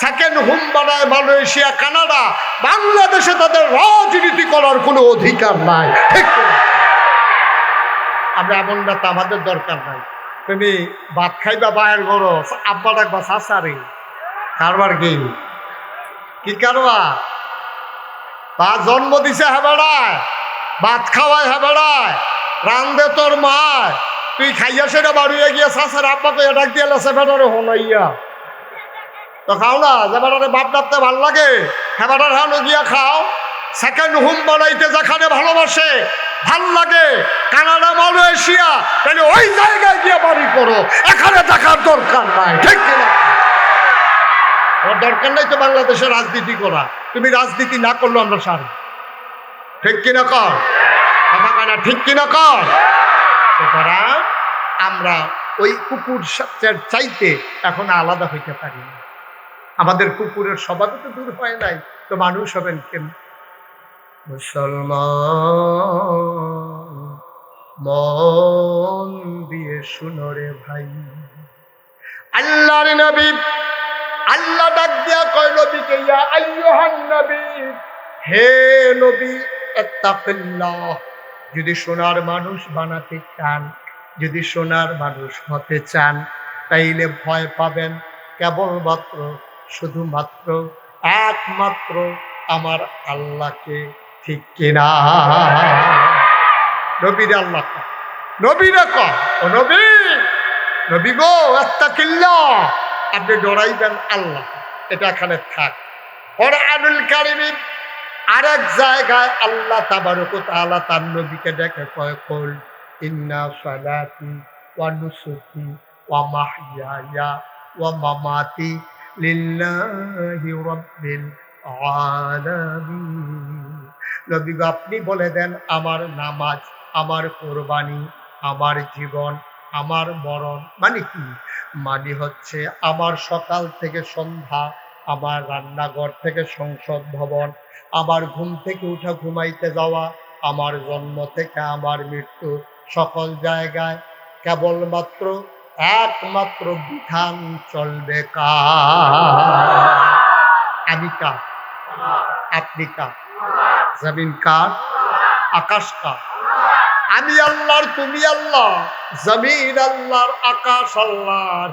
সেকেন্ড হোম বানায় মালয়েশিয়া, কানাডা, বাংলাদেশে তাদের রাজনীতি করার কোনো অধিকার নাই। ঠিক কিনা? আমরা এমন না, তা আমাদের দরকার নাই। তুমি ভাত খাইবা বায়ের ঘর, আব্বা ডাকবা চাচারে, কারবার কি কারবা? বা জন্ম দিছে হেবেড়ায়, ভাত খাওয়ায় হেবেড়ায়, রান্দে তোর মায়, তুই খাইয়া সেটা বাড়িয়ে গিয়া চাচার আব্বাকে ডাক দিয়ে লাসে বেটারে হলাইয়া তো খাও না। যে বেটারে বাপ ডাকতে ভাল লাগে, হেবেটার হানো গিয়া খাও। সেকেন্ড হোম বানাইতে যেখানে ভালোবাসে, ভাল লাগে, কানাডা, মালয়েশিয়া, তাহলে ওই জায়গায় গিয়ে বাড়ি করো, এখানে দেখার দরকার নাই। ঠিক কিনা? ওর দরকার নাই তো বাংলাদেশে রাজনীতি করা। তুমি রাজনীতি না করলো আমরা সারি। ঠিক কিনা কর? কথা কয় না, ঠিক কিনা কর? সুতরাং আমরা ওই কুকুর চাইতে এখন আলাদা হইতে পারি না। আমাদের কুকুরের স্বভাবই তো দূর হয় নাই, তো মানুষ হবেন কেন? মুসলমান মন দিয়ে শুনো রে ভাই, আল্লাহর নবী, আল্লাহ ডাক দিয়া কয় নবীকে, ইয়া আইয়ুহান নবী, হে নবী, ইত্তাকিল্লাহ। যদি সোনার মানুষ বানাতে চান, যদি সোনার মানুষ হতে চান, তাইলে ভয় পাবেন কেবলমাত্র, শুধুমাত্র, একমাত্র আমার আল্লাহকে, ঠিক কিনা? নবীরে আল্লাহ কয়, নবীরে কয়, ও নবী, নবী গো আত্তাকিল্লাহ, আপনি ডরাইবেন আল্লাহ। এটা এখানে থাক। কোরআনুল কারীমে আরেক জায়গায় আল্লাহ তাবারক ওয়া তাআলা তার নবীকে ডেকে কয়, কুল ইন্না সালাতি ওয়া নুসুকি ওয়া মাহইয়ায়া ওয়া মামাতি লিল্লাহি রাব্বিল আলামিন। নবী গো আপনি বলে দেন, আমার নামাজ, আমার কোরবানি, আমার জীবন, আমার মরণ মানে কি? মানে হচ্ছে আমার সকাল থেকে সন্ধ্যা, আমার রান্নাঘর থেকে সংসদ ভবন, আমার ঘুম থেকে উঠা ঘুমাইতে যাওয়া, আমার জন্ম থেকে আমার মৃত্যু, সকল জায়গায় কেবলমাত্র একমাত্র বিধান চলবে কার? আমি কার? আপনি কার? জমিন কার? আকাশ কার? আমি আল্লাহর, তুমি আল্লাহ, জমিন আল্লাহর, আকাশ আল্লাহর।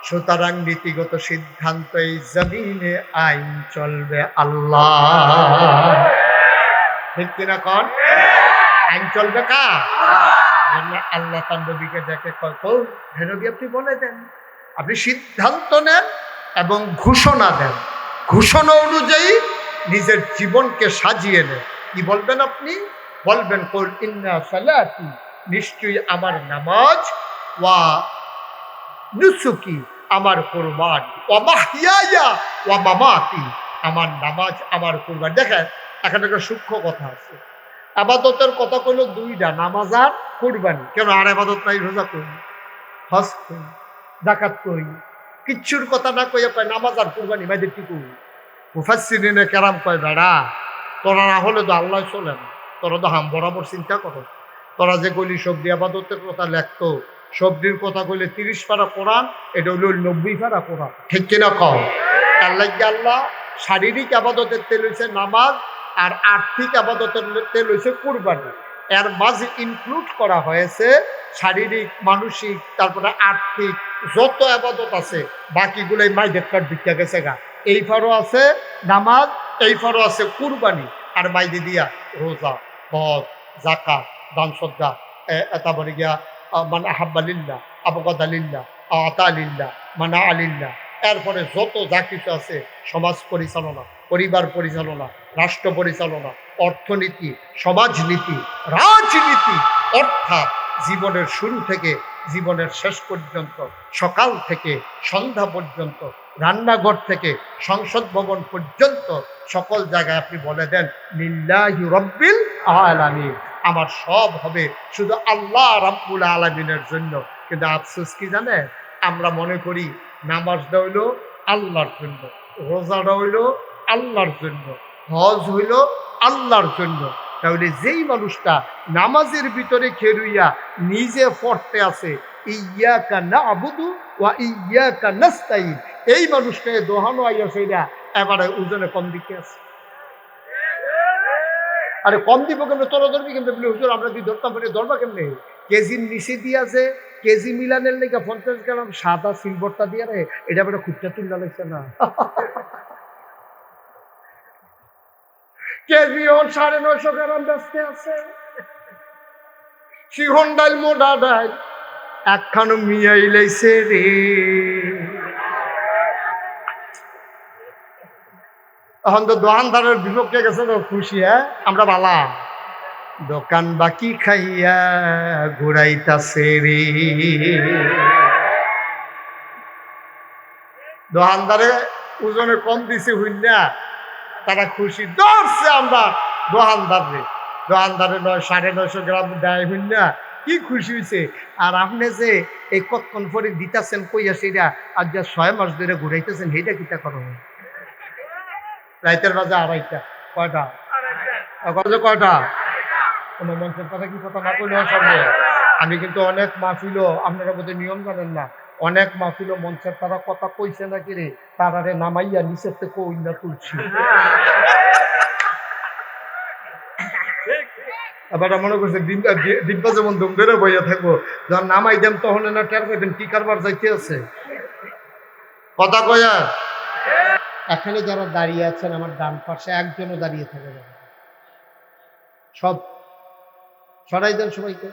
সুতরাং নীতিগত সিদ্ধান্ত, এই জমিনে আইন চলবে আল্লাহ, ঠিক কিনা কন? আইন চলবে কার? আল্লাহ তার নবীকে দেখে কয়, হে নবী আপনি বলে দেন, আপনি সিদ্ধান্ত নেন এবং ঘোষণা দেন, ঘোষণা অনুযায়ী নিজের জীবনকে সাজিয়ে নেন। কি বলবেন আপনি? বলবেন, কুল ইন্না সালাতি, নিশ্চয়ই আমার নামাজ, ওয়া নুসুকি, আমার কুরবানি, ওয়া মাহইয়ায়া ওয়া মামাতি, আমার নামাজ, আমার কুরবানি। দেখেন এখানে একটা সূক্ষ্ম কথা আছে। আবাদতের কথা কইল দুইটা, নামাজ আর কুরবানি। কেন আর আবাদত নাই? রোজা কই, হজ কই, যাকাত কই, কিচ্ছুর কথা না কইয়া কয় নামাজ আর কুরবানি, মাইদের কি কই? মুফাসসিরিনে কেরাম কয়, বেড়া তোরা না হলে তো আল্লাহ চলে না, তোরা তো হাম বরাবর চিন্তা করো। তোরা যে কইলি সবজি আবাদতের কথা লেখতো, সবজির কথা কইলে 30 পারা কোরআন, এটা হইল 90 পারা কোরআন, ঠিক কিনা কও? তার লাগে আল্লাহ শারীরিক আবাদতের তেল হইছে নামাজ, আর আর্থিক আবাদতের তেল হইছে কুরবানি। এর মাঝে ইনক্লুড করা হয়েছে শারীরিক, মানসিক, তারপরে আর্থিক যত আবাদত আছে, বাকিগুলোই মাইদের কার্ড ভিক্ষা গেছে গা। এই ফারও আছে নামাজ, এই ফারও আছে কুরবানি, আর মাইদি দিয়া রোজা, হজ, যাকাত, দান সদ্গা, তারপরে গিয়া মানে আহাব্বালিল্লাহ, আবগাদালিল্লাহ, আতালিল্লাহ, মানা আলিল্লাহ। এরপরে যত যা কিছু আছে, সমাজ পরিচালনা, পরিবার পরিচালনা, রাষ্ট্র পরিচালনা, অর্থনীতি, সমাজনীতি, রাজনীতি, অর্থাৎ জীবনের শুরু থেকে জীবনের শেষ পর্যন্ত, সকাল থেকে সন্ধ্যা পর্যন্ত, রান্নাঘর থেকে সংসদ ভবন পর্যন্ত সকল জায়গায় আপনি বলে দেন, লিল্লাহি রাব্বিল আলামিন, আমার সব হবে শুধু আল্লাহ রাব্বুল আলামিনের জন্য। কিন্তু আফসোস কি জানে, আমরা মনে করি নামাজটা হইল আল্লাহর জন্য, রোজাটা হইল আল্লাহর জন্য, হজ হইল আল্লাহর জন্য। তাহলে যেই মানুষটা নামাজের ভিতরে খেরুইয়া নিজে পড়তে আছে, ইয়্যাকা না'বুদু ওয়া ইয়্যাকা নাস্তাইন, এই মানুষটাকে দোহানো আইয়াছে, এটা এবারে ওজনে কম দিকে আছে। আরে কম দিব কেমনে? তোরা ধরবি কেমনে? বলে হুজুর আমরা কি ধরতাম, বলে ধরবা কেমনে? কেজির নিচে দিয়েছে, কেজি মিলানের লেগে 50 গ্রাম সাদা সিলভারটা দিয়ে রে, এটা বেটা খুঁজটা তুললা লাগছে না। কেজি ওর 950 গ্রাম বেচতে আছে। সিহন ডাইল, মোটা ডাইল একখানো মিয়াই লাইছে রে। এখন তো দোকানদারের বিপক্ষে গেছে তো খুশি, হ্যাঁ আমরা বালা। দোকান বাকি খাইয়া ঘুরাইতাছে রে। দোকানদারে ওজনে কম দিছে হইনা, তারা খুশি, ধরছে আমরা দোকানদারে। দোকানদারে 950 গ্রাম দেয় হইনা, কি খুশি হয়েছে। আর আপনি যে এই কতক্ষণ পরে দিতেছেন কইয়া, সেটা আর যা 6 মাস ধরে ঘুরাইতেছেন, সেইটা কিতা করো? রাইতের বাজে 2:30। কয়টা? কয়টা? কোনো মঞ্চের কথা কি কথা না করলে সঙ্গে। আমি কিন্তু অনেক মাহফিলও, আপনারা বোধহয় নিয়ম জানেন না, অনেক মাহফিলও মঞ্চের তারা কথা কইছে নাকি রে, তারারে নামাইয়া নিচের থেকে ওইনা তুলছি। এবার মনে করছে ডিব্বা যেমন দম ধরে বইয়া থাকবো, যখন নামাই দেন তখন না টের পাইবেন কি কারবার যাইতে আছে। কথা কয়া এখানে যারা দাঁড়িয়ে আছেন আমার ডান পাশে একজনও দাঁড়িয়ে থাকা যাবে না। সব সরাই দেন সবাইকে,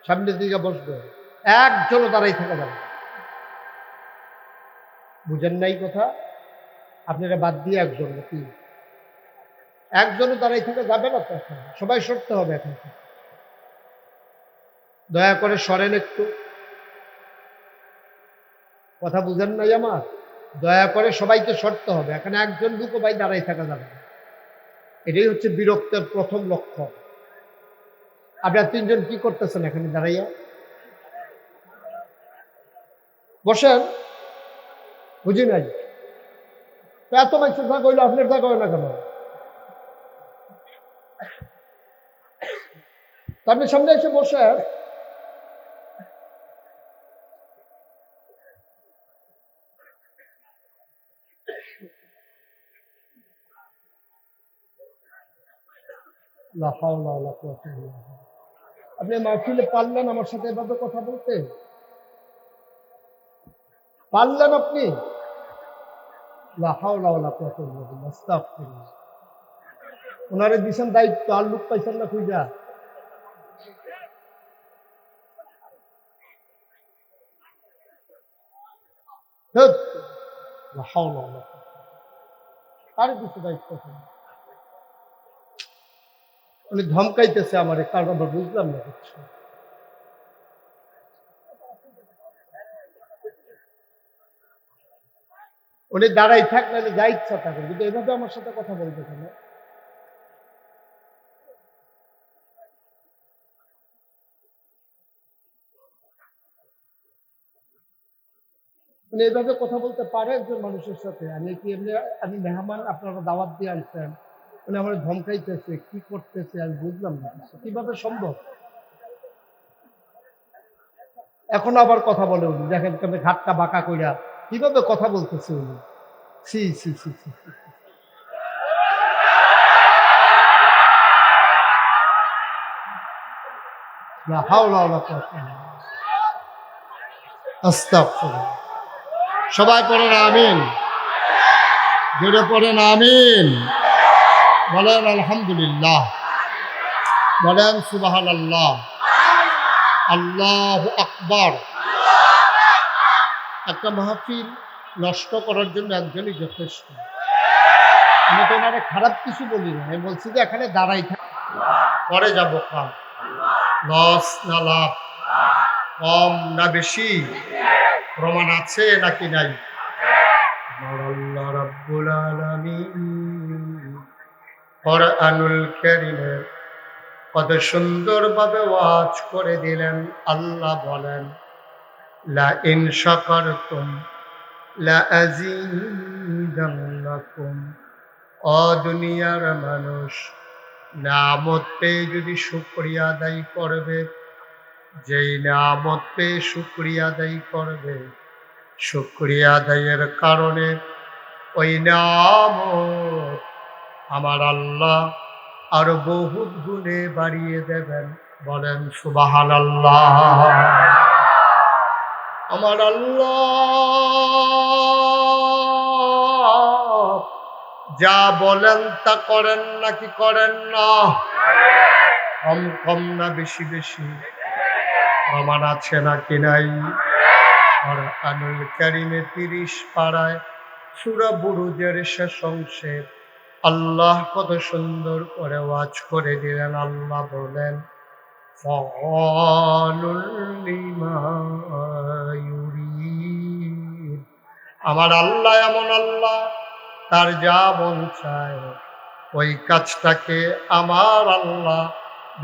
সামনের দিকে বসবে, একজনও দাঁড়াই থাকা যাবে না। বুঝেন নাই কথা? আপনারা বাদ দিয়ে একজন নাকি একজনও দাঁড়াই থাকা যাবে না তো, এখন সবাই সরতে হবে এখন থেকে। দয়া করে সরেন একটু, কথা বুঝেন নাই আমার? দয়া করে সবাইকে সরতে হবে, এখানে একজন দুটো ভাই দাঁড়াই থাকা যাবে না। এটাই হচ্ছে বিরক্তের প্রথম লক্ষ্য। আপনারা তিনজন কি করতেছেন এখানে দাঁড়াইয়া? বসেন, বুঝি নাই তো, এত মানুষের জায়গা হইলো আপনার জায়গা হয় না কেন? আপনি সামনে এসে বসেন। লা হাওলা ওয়ালা কুওয়াতা ইল্লা বিল্লাহ। আপনি মাহফিলে পারলেন আমার সাথে এভাবে কথা বলতে? পারলেন আপনি? লা হাওলা ওয়ালা কুওয়াতা ইল্লা বিল্লাহ, আস্তাগফিরুল্লাহ। ওনারে দিছেন দায়িত্ব, আর লোক পাইছেন না খুঁজা? ধ্যাৎ, লা হাওলা ওয়ালা কুওয়াতা। কারে দিছে দায়িত্ব? উনি ধমকাইতেছে আমারে, কারণ আমরা বুঝলাম না কিছু। উনি দাঁড়াই থাক, নাহলে যা ইচ্ছা থাকে, কিন্তু এভাবে আমার সাথে কথা বলবে কেন? উনি এভাবে কথা বলতে পারে একজন মানুষের সাথে? আমি কি এমনি, আমি মেহমান, আপনারা দাওয়াত দিয়ে আনছেন, উনি আমার ধমকাইতেছে, কি করতেছে আমি বুঝলাম না কিছু। কিভাবে সম্ভব? এখন আবার কথা বলে উনি, দেখেন কেমন ঘাটটা বাঁকা কইরা কিভাবে কথা বলতেছে উনি। সি সি সি সি সি। লা হাওলা ওয়ালা কুওয়াতা ইল্লা বিল্লাহ। আস্তাগফিরুল্লাহ। সবাই পড়েন আমিন, জোরে পড়েন আমিন, বলেন আলহামদুলিল্লাহ, বলেন সুবহানাল্লাহ, আল্লাহু আকবার। একটা মাহফিল নষ্ট করার জন্য একজনই যথেষ্ট। আমি তো ওনারে খারাপ কিছু বলি না, আমি বলছি যে এখানে দাঁড়াই থাক, পরে যাবো কাম। লস না লাভ, কম না বেশি, প্রমাণ আছে নাকি নাই? আমার আল্লাহ রাব্বুল আলামিন কোরআনুল কারীমে কত সুন্দরভাবে ওয়াজ করে দিলেন। আল্লাহ বলেন, লা ইন শাকারতুম লা আযীদান্নাকুম। ও দুনিয়ার মানুষ, নিয়ামত পেয়ে যদি শুকরিয়া আদায় করবে, যেই নিয়ামত পেয়ে শুকরিয়া আদায় করবে, শুকরিয়া আদায়ের কারণে ওই নিয়ামত আমার আল্লাহ আরো বহুত গুণে বাড়িয়ে দেবেন। বলেন সুবহানাল্লাহ। আমার আল্লাহ যা বলেন তা করেন নাকি করেন না? কম কম না বেশি বেশি, প্রমাণ আছে নাকি নাই? কোরআনুল কারীমে ৩০ পারায় সূরা বুরুজের শেষ অংশে আল্লাহ কত সুন্দর করে ওয়াজ করে দিলেন। আল্লাহ বলেন, ফাআলুল লিমা ইউরিদ। আমার আল্লাহ এমন আল্লাহ, তার যা মন চায় ওই কাজটাকে আমার আল্লাহ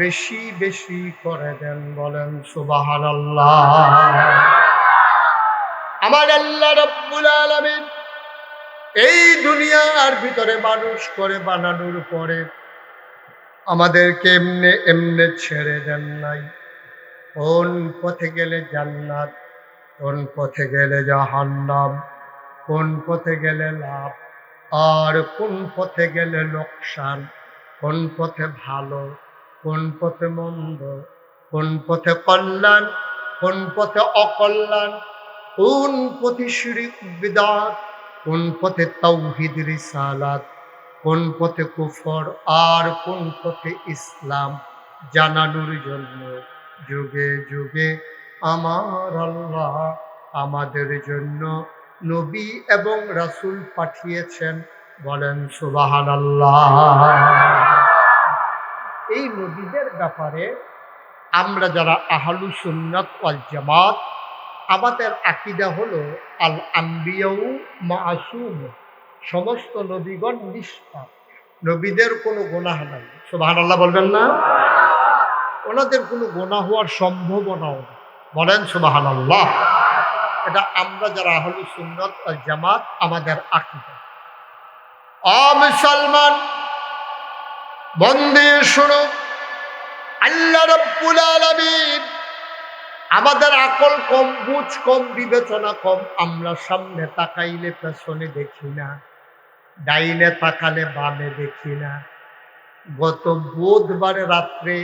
বেশি বেশি করে দেন। বলেন সুবহানাল্লাহ। আমার আল্লাহ রাব্বুল আলামিন এই দুনিয়ার ভিতরে মানুষ করে বানানোর পরে আমাদেরকে এমনে এমনে ছেড়ে দেন নাই। কোন পথে গেলে জান্নাত, কোন পথে গেলে জাহান্নাম, কোন পথে গেলে লাভ, আর কোন পথে গেলে লোকসান, কোন পথে ভালো, কোন পথে মন্দ, কোন পথে কল্যাণ, কোন পথে অকল্যাণ, কোন পথে শিরক বিদআত, কোন পথে তাওহীদ রিসালাত, কোন পথে কুফর আর কোন পথে ইসলাম জানানোর জন্য যুগে যুগে আমার আল্লাহ আমাদের জন্য নবী এবং রাসূল পাঠিয়েছেন। বলেন সুবহানাল্লাহ। এই নবীদের ব্যাপারে আমরা যারা আহলুস সুন্নাত ওয়াল জামাত, আমাদের আকীদা হলো আল আম্বিয়াউ মাসুম, সমস্ত নবীগণ নিষ্পাপ, নবীদের কোনো গুনাহ নাই। সুবহানাল্লাহ বলবেন না? ওনাদের কোনো গুনাহ হওয়ার সম্ভাবনাও নেই। বলেন সুবহানাল্লাহ। এটা আমরা যারা আহলুস সুন্নাত ওয়াল জামাত আমাদের আকীদা। মুসলমান বন্দে শোনো, আল্লাহ রাব্বুল আলামিন আমাদের আকল কম, বুঝ কম, বিবেচনা কম। আমরা সামনে তাকাইলে পেছনে দেখি না, ডাইনে তাকালে বামে দেখি না। গত বুধবারে রাত্রে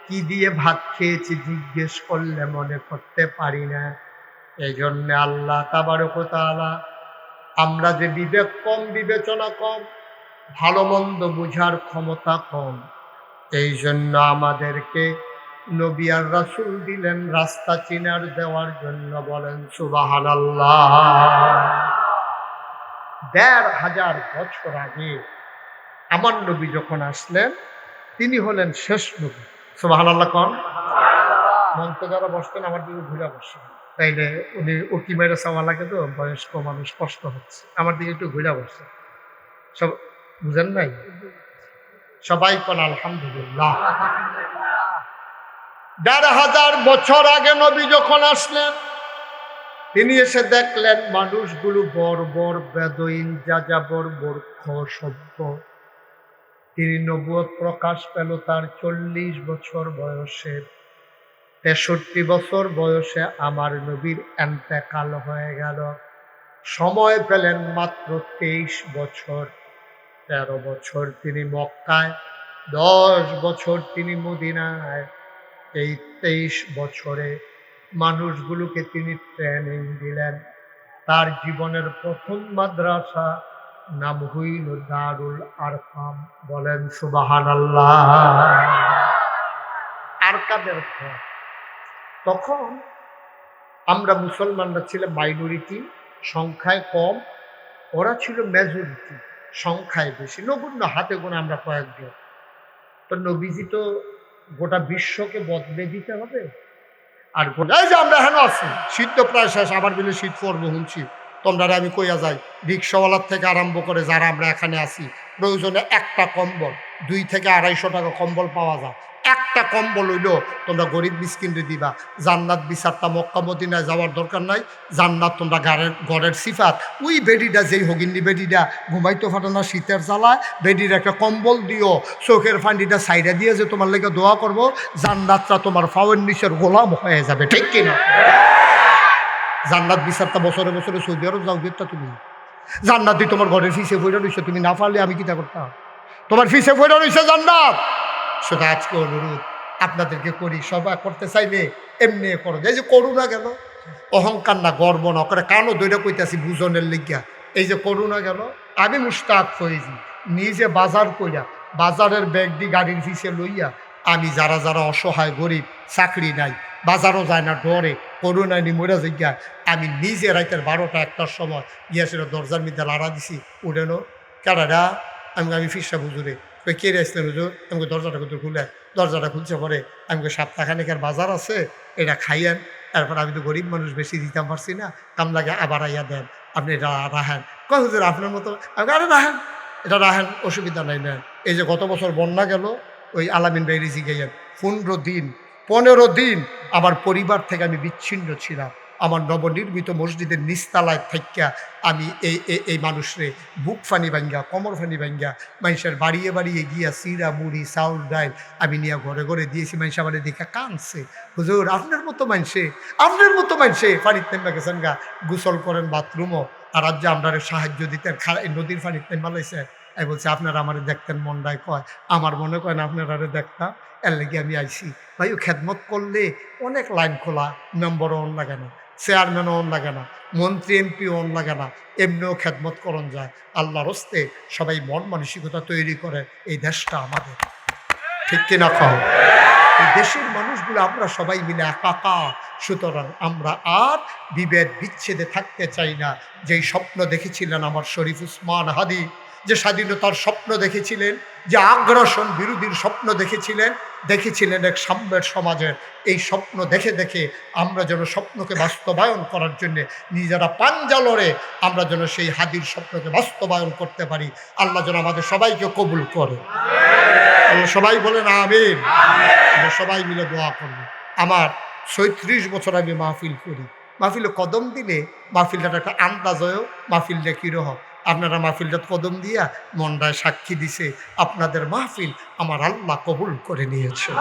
কি দিয়ে ভাত খেয়েছি জিজ্ঞেস করলে মনে করতে পারি না। এই জন্য আল্লাহ তাবারক ওয়া তাআলা, আমরা যে বিবেক কম, বিবেচনা কম, ভালো মন্দ বুঝার ক্ষমতা কম, এই জন্য আমাদেরকে নবী আর রাসূল দিলেন রাস্তা চিনার দেওয়ার জন্য। বলেন সুবহানাল্লাহ। ১৫০০ বছর আগে আমার নবী যখন আসলেন, তিনি হলেন শেষ নবী। সুবহানাল্লাহ কোন? মঞ্চে যারা বসতেন আমার দিকে ঘুরে বসে, তাইলে উনি উকি মেরে চাওয়া লাগে তো, বয়স্ক মানুষ কষ্ট হচ্ছে, আমার দিকে একটু ঘুরে বসে। সব বুঝেন নাই? সবাই কোন আলহামদুলিল্লাহ। ১৫০০ বছর আগে নবী যখন আসলেন, তিনি এসে দেখলেন মানুষগুলো বর্বর, বেদুইন, যাযাবর, মূর্খ, সভ্য। তিনি নবুয়ত প্রকাশ পেল তার ৪০ বছর বয়সে। ৬৩ বছর বয়সে আমার নবীর এন্তেকাল হয়ে গেল। সময় পেলেন মাত্র ২৩ বছর। ১৩ বছর তিনি মক্কায়, ১০ বছর তিনি মদিনায়। এই ২৩ বছরে মানুষগুলোকে তিনি ট্রেনিং দিলেন। তার জীবনের প্রথম মাদ্রাসা নাম হইল দারুল আরকাম। বলেন সুবহানাল্লাহ। আরকামের ঘর। তখন আমরা মুসলমানরা ছিলাম মাইনরিটি, সংখ্যায় কম, ওরা ছিল মেজরিটি, সংখ্যায় বেশি, নগণ্য, হাতে গোনা আমরা কয়েকজন। তো নবীজি তো গোটা বিশ্বকে বদলে দিতে হবে। আর এই যে আমরা হেন আছি, শীত তো প্রায় শেষ, আবার বলে শীত পড়বো শুনছি। তোমরা আমি কইয়া যাই, রিক্সাওয়ালার থেকে আরম্ভ করে যারা আমরা এখানে আছি, প্রয়োজনে একটা কম্বল, ২ থেকে ২৫০ টাকা কম্বল পাওয়া যায়। একটা কম্বল হইল তোমরা গরিব মিসকিনরে দিবা। জান্নাত বিচারটা মক্কা মদিনায় যাওয়ার দরকার নাই। জান্নাত তোমরা ঘরের সিফাত। ওই বেডিটা যেই হগিন্নি বেডিটা ঘুমাইতে পারে না শীতের জ্বালায়, বেডির একটা কম্বল দিও, চোখের ফান্ডিটা সাইডে দিয়ে যে তোমার লেগে দোয়া করবো, জান্নাতটা তোমার ফাওয়ের নিচের গোলাম হয়ে যাবে। ঠিক কিনা? জান্নাত বিচারটা বছরে বছরে সৌদি আরব যাও দেখতা তুমি। জান্নাতই তোমার ঘরের ফিসে ফইরা রইছে, তুমি না পারলে আমি কিটা করতাম? তোমার ফিসে ফইরা রইছে জান্নাত। সেটা আজকে অনুরোধ আপনাদেরকে করি, সবাই করতে চাইলে এমনি করো। এই যে করুণা গেল, অহংকার না, গর্ব না করে, কানও দইটা কইতাছি বুঝনের লিগিয়া। এই যে করুণা গেল, আমি মুস্তাক হয়েছি নিজে বাজার কইরা, বাজারের ব্যাগ দি গাড়ির ফিসে লইয়া, আমি যারা যারা অসহায় গরিব, চাকরি নাই, বাজারও যায় না, ডরে করুণায় নি মরা জিজ্ঞা, আমি নিজে রাইতের ১২টা ১টার সময় গিয়া সেটা দরজার মধ্যে লাড়া দিছি। উঠেনো কেডাডা? আমি ফিসা বুঝুরে কই কে আসলেন হুজুর? আমাকে দরজাটা কিন্তু খুলে, দরজাটা খুলছে পরে আমাকে সপ্তাহখানেকের বাজার আছে, এটা খাইয়েন। তারপর আমি তো গরিব মানুষ, বেশি দিতাম পারছি না, কাম লাগে আবার আইয়া দেন, আপনি এটা রাহেন। কয় হুজুর আপনার মতো? আমি আরে রাহেন, এটা রাহেন, অসুবিধা নাই নেন। এই যে গত বছর বন্যা গেল, ওই আলামিন ভাই রিজি গাইয়েন, ১৫ দিন আমার পরিবার থেকে আমি বিচ্ছিন্ন ছিলাম। আমার নবনির্মিত মসজিদের নিস্তালায় থাকিয়া আমি এই মানুষরে বুক ফানি ভাঙ্গা, কমর ফানি ভাঙ্গা, মানুষের বাড়িয়ে বাড়িয়ে গিয়া চিরা মুড়ি চাউল ডাইল আমি নিয়ে ঘরে ঘরে দিয়েছি। মানুষ আমার দেখে কাঁদছে, হুজুর আপনার মতো মানুষে পানির নেমে গেছেন গা, গোসল করেন বাথরুমও, আর আজ যে আমরা সাহায্য দিতেন, নদীর পানির নেমে লাইছে। আমি বলছি আপনারা আমার দেখতেন, মনটায় কয়, আমার মনে কয় না আপনারা দেখতাম, এর লেগে আমি আইসি। ভাই ও খেদমত করলে অনেক লাইন খোলা, মেম্বারও অন লাগে না, চেয়ারম্যানও অন লাগে না, মন্ত্রী এমপি অন লাগে না, এমনিও খেদমত করণ যায়। আল্লাহর হস্তে সবাই মন মানসিকতা তৈরি করে, এই দেশটা আমাদের, ঠিক কিনা খাও? এই দেশের মানুষগুলো আমরা সবাই মিলে একাকার। সুতরাং আমরা আর বিভেদ বিচ্ছেদে থাকতে চাই না। যেই স্বপ্ন দেখেছিলেন আমার শরীফ উসমান হাদি, যে স্বাধীনতার স্বপ্ন দেখেছিলেন, যে আগ্রাসন বিরোধীর স্বপ্ন দেখেছিলেন এক সাম্যের সমাজের, এই স্বপ্ন দেখে দেখে আমরা যেন স্বপ্নকে বাস্তবায়ন করার জন্য নিজেরা পাঞ্জা লড়ে আমরা যেন সেই হাদির স্বপ্নকে বাস্তবায়ন করতে পারি। আল্লাহ যেন আমাদের সবাইকে কবুল করে। সবাই বলেন আমিন। আমরা সবাই মিলে দোয়া করব। আমার ৩৬ বছর আমি মাহফিল করি, মাহফিলে কদম দিলে মাহফিলটার একটা আন্দাজ হয়েও মাহফিলটা কীরকম। আপনারা মাহফিলটা কদম দিয়া মনটায় সাক্ষী দিছে আপনাদের মাহফিল আমার আল্লাহ কবুল করে নিয়েছে।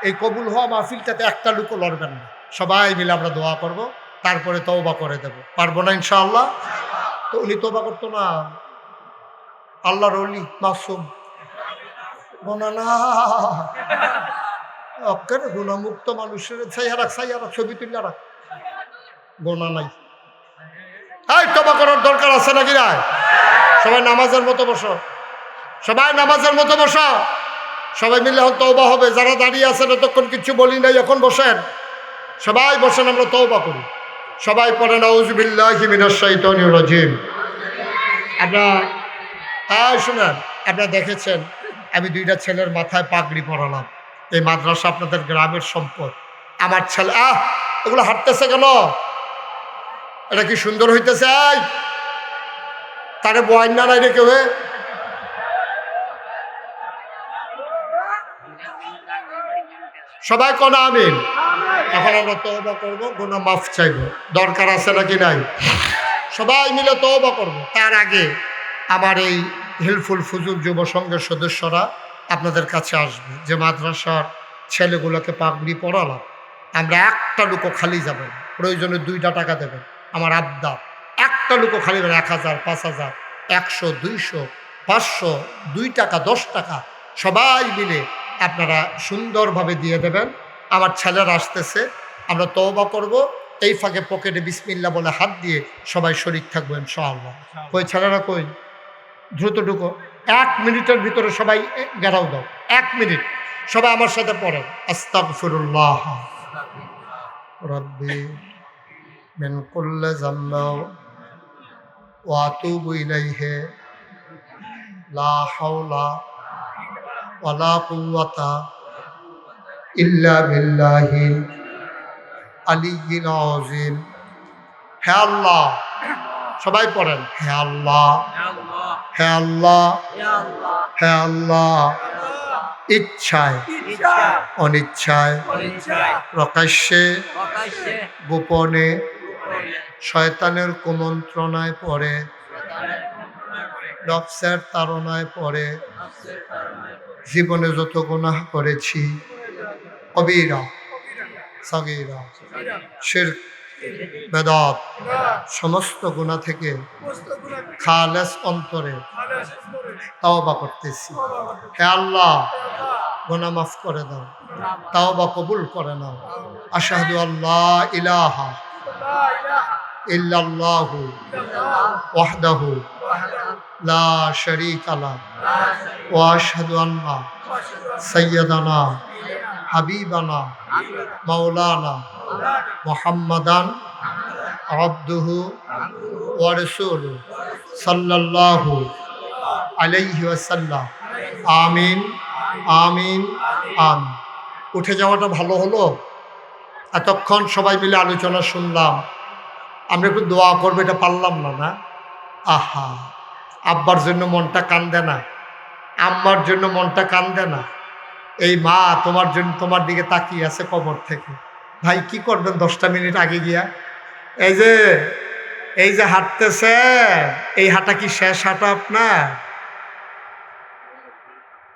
এই কবুল হওয়া মাহফিলটাতে একটা লুকও লড়বেন না, সবাই মিলে আমরা দোয়া করব, তারপরে তওবা করে দেব। পারবো না ইনশাআল্লাহ? তো উনি তওবা করতো না, আল্লাহর ওলি মাসুম, গোনা না অক্ষরে গুণামুক্ত মানুষের ছাইয়া ছবি তুলে রাখ, গোনা নাই। এই তওবা করার দরকার আছে নাকি না? সবাই নামাজের মতো বসো, সবাই নামাজের মতো বসো, সবাই মিলে এখন তওবা হবে। যারা দাঁড়িয়ে আছেন এতক্ষণ কিছু বলি নাই, এখন বসেন, সবাই বসেন, আমরা তওবা করি। সবাই পড়েন আউযু বিল্লাহি মিনাশ শাইতানির রাজিম। আপনারা শুনেন, আপনারা দেখেছেন আমি 2টা ছেলের মাথায় পাগড়ি পরালাম। এই মাদ্রাসা আপনাদের গ্রামের সম্পদ। আমার ছেলে এগুলো হাঁটতেছে কেন? এটা কি সুন্দর হইতেছে? তারে বয়ান্না নাই রে কেউ? সবাই কোন আমিন। এখন আমরা তওবা করবো, গুনাহ মাফ চাইবো, দরকার আছে নাকি নাই? সবাই মিলে তওবা করব। তার আগে আমার এই হেল্পফুল ফুজুল যুব সংঘের সদস্যরা আপনাদের কাছে আসবে। যে মাদ্রাসার ছেলেগুলোকে পাগড়ি পরালাম, আমরা একটা লুকো খালি যাবেন, প্রয়োজনে 2টা টাকা দেবেন। আমার আবদার, একটা লুকো খালি যাবেন, 1000, 5000, 100, 200, 500, 2 টাকা, 10 টাকা সবাই মিলে আপনারা সুন্দরভাবে দিয়ে দেবেন। আমার ছেলেরা আসতেছে, আমরা তওবা করব। এই ফাঁকে পকেটে বিসমিল্লাহ বলে হাত দিয়ে সবাই শরীক থাকবো ইনশাআল্লাহ। কই ছেলেরা কই? দ্রুত ঢুকো, 1 মিনিটের ভিতরে সবাই গেরাও দাও। 1 মিনিট সবাই আমার সাথে পড়েন। আস্তাগফিরুল্লাহ রাব্বি মিন কুল্লি যামবি ওয়া আতুবু ইলাইহি লা হাওলা ওয়ালা কুওয়াতা ইল্লা বিল্লাহিল আলিয়্যিল আযীম। হে আল্লাহ, সবাই পড়েন, হে আল্লাহ, হে আল্লাহ, হে আল্লাহ, ইচ্ছায় অনিচ্ছায় প্রকাশ্যে গোপনে শয়তানের কুমন্ত্রণায় পড়ে, নফসের তাড়নায় পড়ে জীবনে যত গুনাহ করেছি, কবিরা সাগীরা শিরক বেদাত সমস্ত গুনাহ থেকে খালেস অন্তরে তাওবা করতেছি। হে আল্লাহ, গুনাহ মাফ করে দাও, তাওবা কবুল করে নাও। আশহাদু আল্লা ইলাহা ইল্লাল্লাহু ওয়াহদাহু লা শারীকা লাহু ওয়া আশহাদু আন্না সাইয়্যিদানা হাবিবানা মাওলানা মুহাম্মাদান আবদুহু ওয়া রাসূলুহু সাল্লাল্লাহু আলাইহি ওয়াসাল্লাম। আমিন আমিন আমিন। উঠে যাওয়াটা ভালো হলো। এতক্ষণ সবাই মিলে আলোচনা শুনলাম, আমরা একটু দোয়া করবো, এটা পারলাম না। না আহা, আব্বার জন্য মনটা কান্দে না? আম্মার জন্য মনটা কান্দে না? এই মা তোমার জন্য, তোমার দিকে তাকিয়ে আছে কবর থেকে। ভাই কি করবেন 10টা মিনিট আগে গিয়া? এই যে হাঁটতেছে, এই হাঁটা কি শেষ হাঁটা আপনার?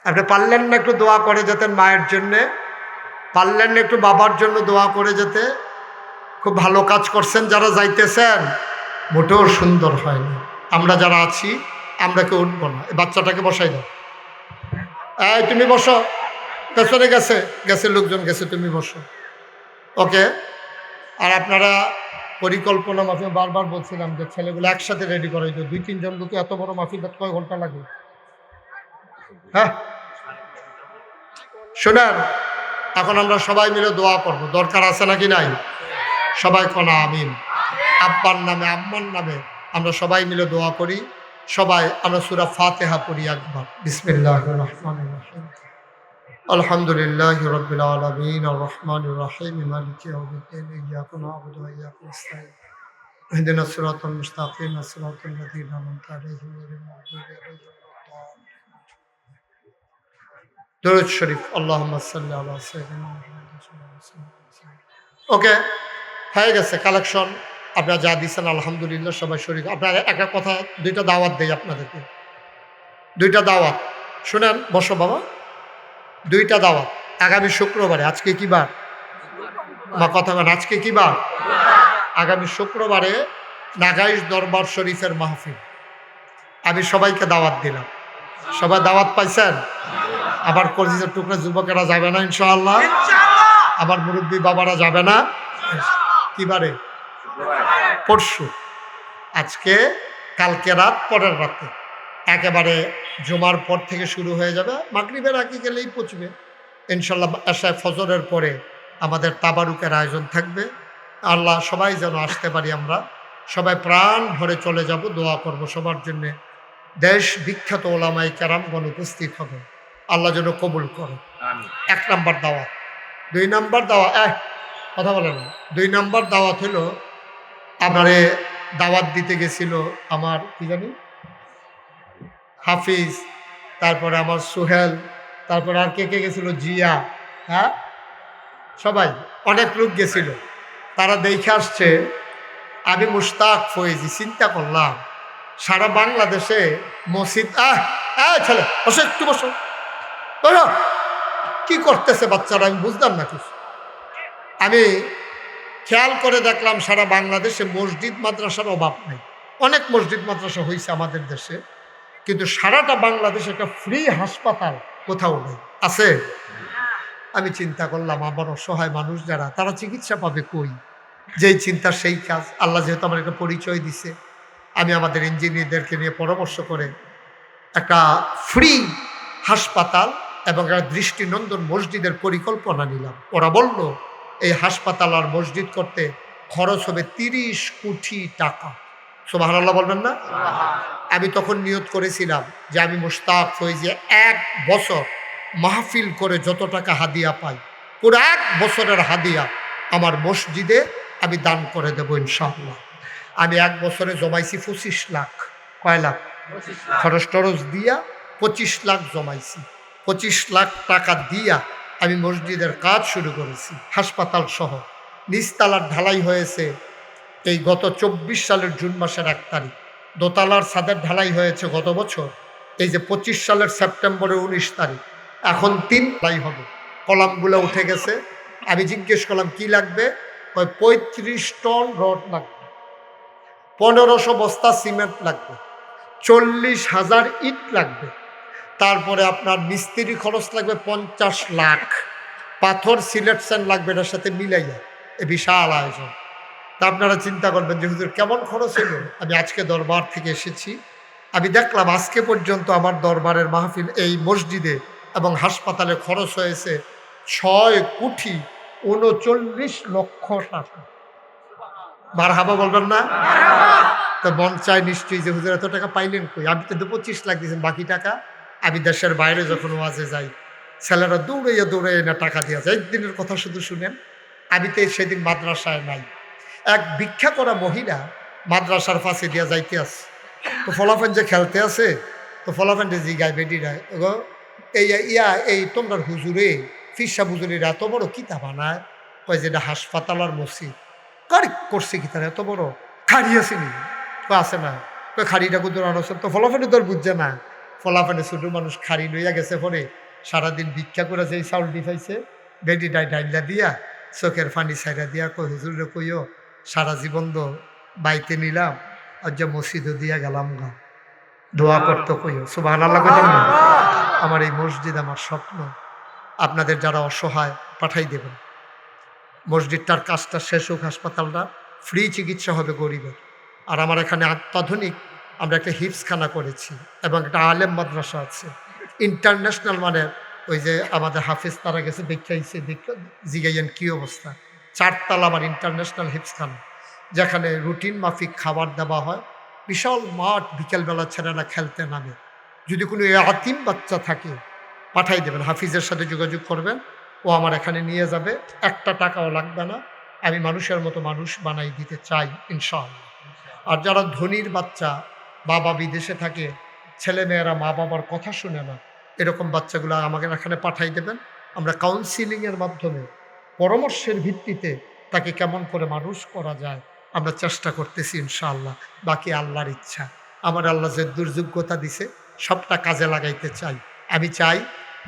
আপনি পারলেন না একটু দোয়া করে যেতেন মায়ের জন্যে? পারলেন না একটু বাবার জন্য দোয়া করে যেতে? খুব ভালো কাজ করছেন যারা যাইতেছেন, মোটেও সুন্দর হয়নি। আমরা যারা আছি আমরা কেউ উঠবো না। এই বাচ্চাটাকে বসাই দাও। এই তুমি বসো, পেছনে গেছে লোকজন গেছে, তুমি বসো। ওকে। আর আপনারা পরিকল্পনা মাফিক বারবার বলছিলাম যে ছেলেগুলো একসাথে রেডি করা হইতো, 2-3 জন লোকে এত বড় মাহফিল কয় ঘন্টা লাগে? হ্যাঁ শোনেন, এখন আমরা সবাই মিলে দোয়া করব, দরকার আছে নাকি নাই? সবাই কোনা আমিন। আব্বার নামে আম্মার নামে আমরা সবাই মিলে দোয়া করি। সবাই আমরা সূরা ফাতিহা পড়ি একবার। বিসমিল্লাহির রহমানির রহিম। আলহামদুলিল্লাহি রাব্বিল আলামিন আর রহমানির রহিম মালিকি ইয়াউমিদ্দিন ইয়্যাকা না'বুদু ওয়া ইয়্যাকা নাস্তাঈন ইহদিনাস সিরাতাল মুস্তাকিম সিরাতাল লাযীনা আন'আমতা আলাইহিম গায়রিল মাগদুবি আলাইহিম ওয়ালাদ-দাল্লিন। দরুদ শরীফ। আল্লাহুম্মা সাল্লি আলা সাইয়্যিদিনা মুহাম্মাদিন সাল্লাল্লাহু আলাইহি ওয়াসাল্লাম। ওকে, হয়ে গেছে কালেকশন। আপনারা যা দিচ্ছেন আলহামদুলিল্লাহ, সবাই শরীর। আপনারা একটা কথা, 2টা দাওয়াত দেই আপনাদেরকে, 2টা দাওয়াত শুনেন। বসো বাবা। 2টা দাওয়াত আগামী শুক্রবারে। আজকে কি বার? মা কথা বলেন, আজকে কি বার? আগামী শুক্রবারে নাগাইশ দরবার শরীফের মাহফিল। আমি সবাইকে দাওয়াত দিলাম। সবাই দাওয়াত পাইছেন? আবার কলিজার টুকরা যুবকেরা যাবে না ইনশাআল্লাহ? আবার মুরব্বী বাবারা যাবে না? কি বারে? পরশু। আজকে, কালকে রাত, পরের রাতে একেবারে জুমার পর থেকে শুরু হয়ে যাবে। মাগরিবের আগে গেলেই পৌঁছবে ইনশাল্লাহ। এশায় ফজরের পরে আমাদের তাবারুকের আয়োজন থাকবে। আল্লাহ সবাই যেন আসতে পারি। আমরা সবাই প্রাণ ভরে চলে যাব, দোয়া করব সবার জন্যে। দেশ বিখ্যাত ওলামায়ে কেরামগণ উপস্থিত হবে, আল্লাহ যেন কবুল করে। 1 নাম্বার দাওয়াত। 2 নাম্বার দাওয়াত, কথা বলে না। 2 নাম্বার দাওয়াত হলো, আমারে দাওয়াত দিতে গেছিল আমার কি জানি হাফিজ, তারপরে আমার সোহেল, তারপরে আর কে কে গেছিল, জিয়া, হ্যাঁ সবাই, অনেক লোক গেছিল। তারা দেখে আসছে আমি মুশতাক ফয়েজি। চিন্তা করলাম সারা বাংলাদেশে মসজিদ। ছেলে বসো, একটু বসো। কি করতেছে বাচ্চারা আমি বুঝলাম না কিছু। আমি খেয়াল করে দেখলাম সারা বাংলাদেশে মসজিদ মাদ্রাসার অভাব নেই। অনেক মসজিদ মাদ্রাসা হয়েছে আমাদের দেশে, কিন্তু সারাটা বাংলাদেশে একটা ফ্রি হাসপাতাল কোথাও নেই। আছে? আমি চিন্তা করলাম আমার অসহায় মানুষ যারা, তারা চিকিৎসা পাবে কই? যেই চিন্তা সেই কাজ। আল্লাহ যেহেতু আমার একটা পরিচয় দিছে, আমি আমাদের ইঞ্জিনিয়ারদেরকে নিয়ে পরামর্শ করে একটা ফ্রি হাসপাতাল এবং একটা দৃষ্টিনন্দন মসজিদের পরিকল্পনা নিলাম। ওরা বলল এই হাসপাতাল আর মসজিদ করতে খরচ হবে 30 কোটি টাকা। সুবহানাল্লাহ বলবেন না? আমি তখন নিয়ত করেছিলাম যে আমি মুশতাক ফয়েজি 1 বছর মাহফিল করে যত টাকা হাদিয়া পাই, পুরো 1 বছরের হাদিয়া আমার মসজিদে আমি দান করে দেবো ইনশাআল্লাহ। আমি 1 বছরে জমাইছি 25 লাখ। কয় লাখ? খরচ টরচ দিয়া 25 লাখ জমাইছি। 25 লাখ টাকা দিয়া আমি মসজিদের কাজ শুরু করেছি, হাসপাতাল সহ। নিচতলার ঢালাই হয়েছে এই গত 24 সালের জুন মাসের 1 তারিখ। দোতলার ছাদের ঢালাই হয়েছে গত বছর, এই যে 25 সালের সেপ্টেম্বরের 19 তারিখ। এখন 3 ঢালাই হবে। কলামগুলো উঠে গেছে। আমি জিজ্ঞেস করলাম কি লাগবে? 35 টন রড লাগবে, 1500 বস্তা সিমেন্ট লাগবে, 40,000 ইট লাগবে, তারপরে আপনার মিস্ত্রি খরচ লাগবে 50 লাখ, পাথর সিলেকশন লাগবে এটার সাথে মিলাইয়া। এ বিশাল আয়োজন। তা আপনারা চিন্তা করবেন যে হুজুর কেমন খরচ হলো। আমি আজকে দরবার থেকে এসেছি, আমি দেখলাম আজকে পর্যন্ত আমার দরবারের মাহফিল এই মসজিদে এবং হাসপাতালে খরচ হয়েছে 6 কোটি 39 লক্ষ টাকা। মারহাবা বলবেন না? তো মন চায় নিশ্চয়ই যে হুজুর এত টাকা পাইলেন কই? আমি তো 25 লাখ দিয়েছেন, বাকি টাকা আমি দেশের বাইরে যখন ওয়াজে যাই ছেলেরা দৌড়াইয়া না টাকা দিয়ে যায়। একদিনের কথা শুধু শুনেন, আমি তো সেদিন মাদ্রাসায় নাই। এক ভিক্ষা করা মহিলা মাদ্রাসার পাশে দিয়া যাইতে আছে, তো ফলাফেন যে খেলতে আছে, তো ফলাফেন যে জিগায় বেডিরায় এই তোমরা হুজুরে ফিসা হুজুরিরা এত বড় কিতা বানায়? কয় যেটা হাসপাতাল আর মসজিদ। গাড়ি করছে কি তার এত বড় খাড়ি আসেনি? আছে না? খাড়িটা কুদুর আনছেন। তো ফলাফেনে তোর বুঝছে না, ফলাফেনে ছোট মানুষ খাড়ি লইয়া গেছে। পরে সারাদিন ভিক্ষা করে যে চাউল দি পাইছে, বেডি ডাইলা দিয়া চোখের পানি ছাইরা দিয়া কই হুজুরে কইও সারা জীবন তো বাইতে নিলাম, আর যে মসজিদও দিয়া গেলাম গা, দোয়া করতে কইও। সুবহানাল্লাহ কইতাম না? আমার এই মসজিদ আমার স্বপ্ন। আপনাদের যারা অসহায় পাঠাই দেবেন। মসজিদটার কাজটা শেষ হোক, হাসপাতালটা ফ্রি চিকিৎসা হবে গরিবের। আর আমার এখানে অত্যাধুনিক আমরা একটা হিফজখানা করেছি এবং একটা আলেম মাদ্রাসা আছে ইন্টারন্যাশনাল মানের। ওই যে আমাদের হাফিজ তারা গেছে দেখাইছে, জিগাইয়েন কী অবস্থা। 4 তলা আমার ইন্টারন্যাশনাল হিফজখানা, যেখানে রুটিন মাফিক খাবার দেওয়া হয়। বিশাল মাঠ, বিকেলবেলা ছেলেরা খেলতে নামে। যদি কোনো আতিম বাচ্চা থাকে পাঠাই দেবেন, হাফিজের সাথে যোগাযোগ করবেন, ও আমার এখানে নিয়ে যাবে, একটা টাকাও লাগবে না। আমি মানুষের মতো মানুষ বানাই দিতে চাই ইনশাআল্লাহ। আর যারা ধনীর বাচ্চা, বাবা বিদেশে থাকে, ছেলেমেয়েরা মা বাবার কথা শুনে না, এরকম বাচ্চাগুলো আমাকে এখানে পাঠাই দেবেন। আমরা কাউন্সিলিংয়ের মাধ্যমে পরামর্শের ভিত্তিতে তাকে কেমন করে মানুষ করা যায় আমরা চেষ্টা করতেছি ইনশাআল্লাহ। বাকি আল্লাহর ইচ্ছা। আমার আল্লাহ যে দুর্যোগ্যতা দিছে সবটা কাজে লাগাইতে চাই। আমি চাই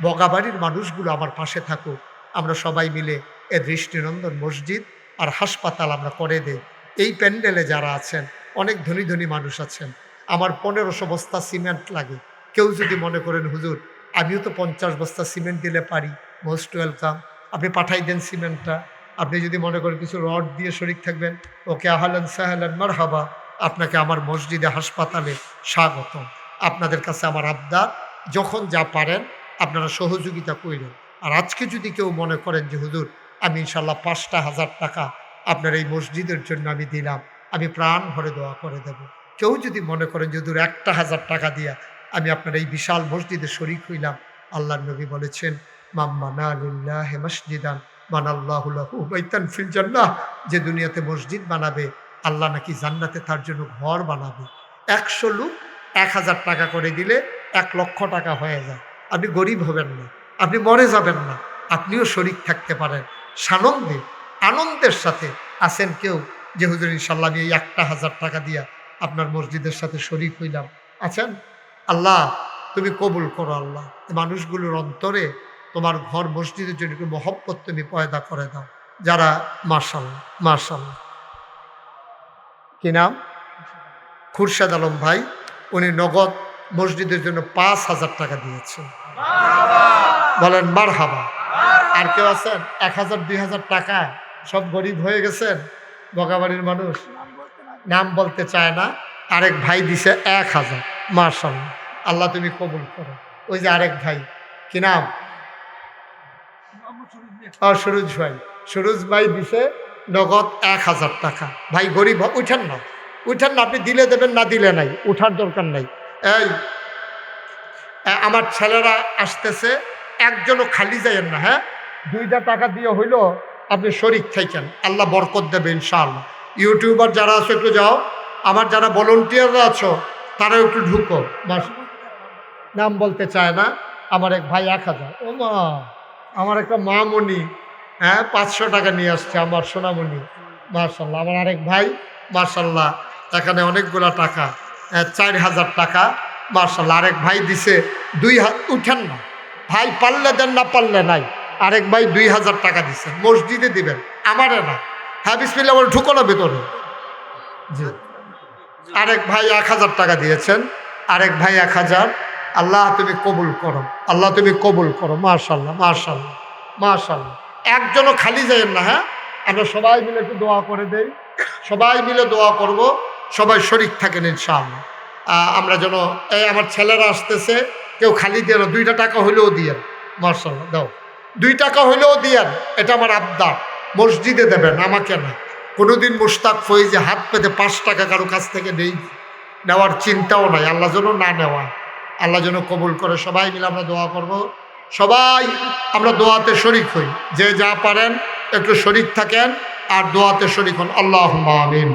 বগাবাড়ির মানুষগুলো আমার পাশে থাকুক। আমরা সবাই মিলে এ দৃষ্টিনন্দন মসজিদ আর হাসপাতাল আমরা করে দেই। এই প্যান্ডেলে যারা আছেন অনেক ধনী ধনী মানুষ আছেন। আমার 1500 বস্তা সিমেন্ট লাগে। কেউ যদি মনে করেন হুজুর আমিও তো 50 বস্তা সিমেন্ট দিলে পারি, মোস্ট ওয়েলকাম। আপনি পাঠাই দেন সিমেন্টটা। আপনি যদি মনে করেন কিছু রড দিয়ে শরিক থাকবেন, ওকে আহলান সাহলান মারহাবা, আপনাকে আমার মসজিদে হাসপাতালে স্বাগতম। আপনাদের কাছে আমার আবদার, যখন যা পারেন আপনারা সহযোগিতা করবেন। আর আজকে যদি কেউ মনে করেন যে হুজুর আমি ইনশাল্লাহ 5,000 টাকা আপনার এই মসজিদের জন্য আমি দিলাম, আমি প্রাণ ভরে দোয়া করে দেব। কেউ যদি মনে করেন যে হুজুর 1,000 টাকা দিয়া আমি আপনার এই বিশাল মসজিদে শরিক হইলাম, আল্লাহর নবী বলেছেন মাম্মানা লিল্লাহি মসজিদান বানাল্লাহু লাহু বাইতান ফিল জান্নাহ, যে দুনিয়াতে মসজিদ বানাবে আল্লাহ নাকি জান্নাতে তার জন্য ঘর বানাবে। 100 লোক 1,000 টাকা করে দিলে 1,00,000 টাকা হয়ে যায়। আপনি গরিব হবেন না, আপনি মরে যাবেন না, আপনিও শরিক থাকতে পারেন সানন্দে, আনন্দের সাথে। আসেন কেউ যে হুজুর ইনশাল্লাহ আমি এই 1,000 টাকা দিয়া আপনার মসজিদের সাথে শরিক হইলাম, আছেন? আল্লাহ তুমি কবুল করো। আল্লাহ মানুষগুলোর অন্তরে তোমার ঘর মসজিদের জন্য একটু মহব্বত তুমি পয়দা করে দাও। যারা মাশাআল্লাহ মাশাআল্লাহ, কি নাম? খুরশেদ আলম ভাই, উনি নগদ মসজিদের জন্য 5,000 টাকা দিয়েছেন। বলেন মারহাবা। আর কেউ আছেন 1,000 2,000 টাকা? সব গরিব হয়ে গেছেন বগাবাড়ির মানুষ, নাম বলতে চায় না। আরেক ভাই দিছে 1,000। মাশাআল্লাহ, আল্লাহ তুমি কবুল করো। ওই যে আরেক ভাই, কি নাম? সুরুজ ভাই। সুরুজ ভাই দিছে নগদ 1,000 টাকা। ভাই গরিব, উঠেন না, উঠেন না, আপনি দিলে দেবেন, না দিলে নাই, উঠার দরকার নাই। এই আমার ছেলেরা আসতেছে, একজনও খালি যাইয়েন না, হ্যাঁ? 2টা টাকা দিয়ে হইল আপনি শরিক থাকেন, আল্লাহ বরকত দেবে ইনশাআল্লাহ। ইউটিউবার যারা আছো একটু যাও, আমার যারা ভলেন্টিয়াররা আছো তারাও একটু ঢুকো। নাম বলতে চায় না। আমার এক ভাই 1,000। ও মা, আমার একটা মামনি, হ্যাঁ, 500 টাকা নিয়ে আসছে, আমার সোনামণি। মাশাল্লাহ। আমার আরেক ভাই মাশাল্লাহ এখানে অনেকগুলা টাকা, 4,000 টাকা। মাশাল্লাহ। আরেক ভাই দিছে 2,000। উঠেন না ভাই, পারলে দেন, না পারলে নাই। আরেক ভাই 2,000 টাকা দিছে, মসজিদে দিবেন, আমারে না। হ্যাঁ বিসমিল্লাহ বলে ঢুকো না ভেতরে। জি। আরেক ভাই 1,000 টাকা দিয়েছেন, আরেক ভাই 1,000। আল্লাহ তুমি কবুল করো, আল্লাহ তুমি কবুল করো। মাশাল্লাহ মাশাল্লাহ মাশাল্লাহ। একজনও খালি যাইয়েন না, হ্যাঁ? আমরা সবাই মিলে একটু দোয়া করে দেই, সবাই মিলে দোয়া করব, সবাই শরিক থাকেন ইনশাআল্লাহ। আমরা যেন, এই আমার ছেলেরা আসতেছে, কেউ খালি দিয়ে না, 2টা টাকা হইলেও দিয়েন। মাশাল্লাহ, দাও, 2 টাকা হইলেও দিয়েন, এটা আমার আবদার। মসজিদে দেবেন, আমাকে না। কোনোদিন মুশতাক ফয়েজে হাত পেতে 5 টাকা কারো কাছ থেকে নেওয়ার চিন্তাও নাই। আল্লাহ যেন না নেওয়া, আল্লাহ যেন কবুল করে। সবাই মিলে আমরা দোয়া করব, সবাই আমরা দোয়াতে শরিক হই। যে যা পারেন একটু শরিক থাকেন আর দোয়াতে শরিক হন। আল্লাহুম্মা আমিন।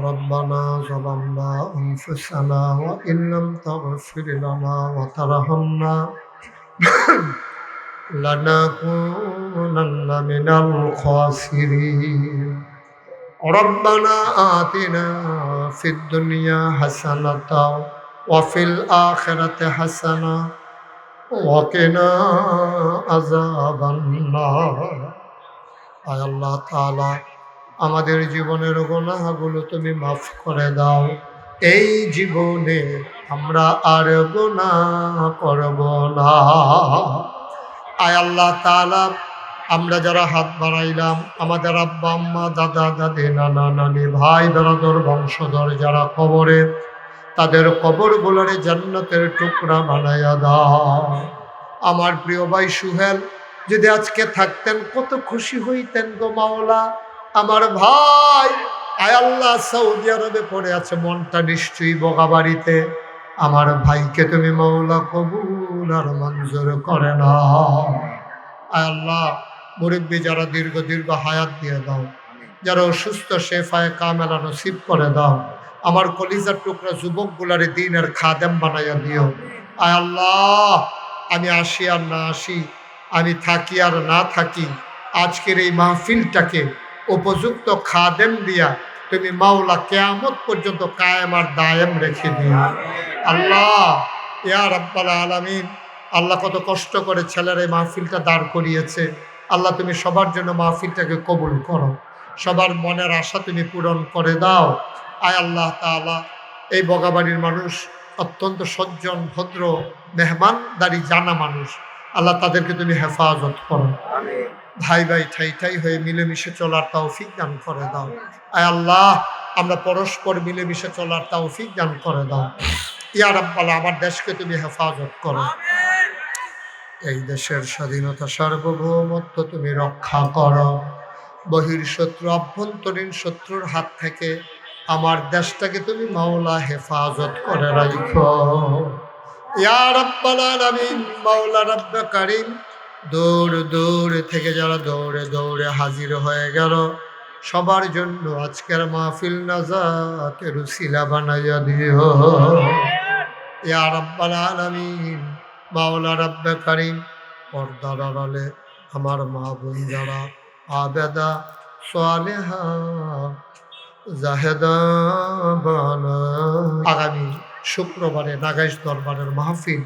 রব্বানা যালামনা আনফুসানা ওয়া ইন লাম তাগফির লানা ওয়া তারহামনা লানাকুনান্না মিনাল খাসিরিন। রব্বানা আতিনা ফিদ দুনিয়া হাসানাতাও ওয়া ফিল আখিরাতি হাসানা ওয়া কিনা আযাবান নার। আয় আল্লাহ তাআলা, আমাদের জীবনের গুনাহগুলো তুমি মাফ করে দাও। এই জীবনে আমরা আর গুনাহ করব না। আয় আল্লাহ তাআলা, আমরা যারা হাত বাড়াইলাম, আমাদের আব্বা আম্মা দাদা দাদি নানা নানি ভাই বেরাদর বংশধর যারা কবরে, তাদের কবরগুলোরে জান্নাতের টুকরা বানাইয়া দাও। আমার প্রিয় ভাই সুহেল যদি আজকে থাকতেন কত খুশি হইতেন গো মাওলা। আমার ভাই আয় আল্লাহ সৌদি আরবে পড়ে আছে, মনটা নিশ্চয়ই বগাবাড়িতে। আমার ভাইকে তুমি মাওলা কবুল আর মঞ্জুর করে না। আয় আল্লাহ মুরব্বী যারা দীর্ঘ দীর্ঘ হায়াত দিয়ে দাও, যারা অসুস্থ শেফায়ে কামেলা নসিব করে দাও। আমার কলিজার টুকরা যুবকগুলারে দিনের খাদেম বানাইয়া দিও। আয় আল্লাহ আমি আসি আর না আসি, আমি থাকি আর না থাকি, আজকের এই মাহফিলটাকে উপযুক্ত খাদেম দিয়া তুমি মাওলা কিয়ামত পর্যন্ত কায়েম আর দায়েম রেখে দিও। আল্লাহ ইয়া রাব্বাল আলামিন, আল্লাহ কত কষ্ট করে ছেলের এই মাহফিলটা দাঁড় করিয়েছে। আল্লাহ তুমি সবার জন্য মাহফিলটাকে কবুল করো, সবার মনের আশা তুমি পূরণ করে দাও। আয় আল্লাহ তাআলা এই বগাবাড়ির মানুষ অত্যন্ত সজ্জন ভদ্র মেহমানদারি জানা মানুষ, আল্লাহ তাদেরকে তুমি হেফাজত করো। ভাই ভাই ঠাই ঠাই হয়ে মিলেমিশে চলার তৌফিক দান করে দাও। আয় আল্লাহ আমরা পরস্পর মিলেমিশে চলার তৌফিক দান করে দাও। ইয়া রাব্বাল আমার দেশকে তুমি হেফাজত করো, এই দেশের স্বাধীনতা সার্বভৌমত্ব তুমি রক্ষা করো। বহির্শত্রু অভ্যন্তরীণ শত্রুর হাত থেকে আমার দেশটাকে তুমি মাওলা হেফাজত করে রাখো। ইয়া রাব্বাল আলামিন মাওলা রাব্বে কারীম, দূর দূর থেকে যারা দৌড়ে দৌড়ে হাজির হয়ে গেল সবার জন্য আজকের মাহফিল নাজাতের উসিলা বানাইয়া দিও। ইয়া রাব্বাল আলামিন মাওলা রাব্বে কারীম, পর্দার আড়ালে আমার মা বোন যারা আবেদা সালেহা জাহেদা বানা, আগামী শুক্রবারে নাগাইশ দরবারের মাহফিল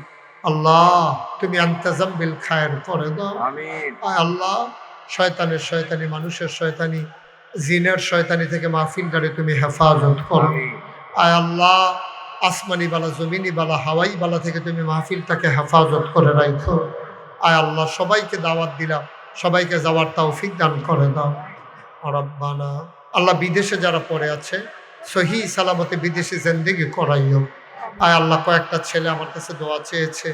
আল্লাহ তুমি আন্তজাম বিল খায়ের করে দাও। আয় আল্লাহ শয়তানের শয়তানি, মানুষের শয়তানি, জিনের শয়তানি থেকে মাহফিলটারে তুমি হেফাজত করো। আয় আল্লাহ আসমানি বালা, জমিনি বালা, হাওয়াই বালা থেকে তুমি মাহফিলটাকে হেফাজত করে রাখো। আয় আল্লাহ সবাইকে দাওয়াত দিলাম, সবাইকে যাওয়ার তৌফিক দান করে দাও। রব্বানা আল্লাহ বিদেশে যারা পড়ে আছে সহি সালামতে বিদেশি জিন্দেগি করাইও। আয় আল্লাহ কয়েকটা ছেলে আমার কাছে দোয়া চেয়েছে,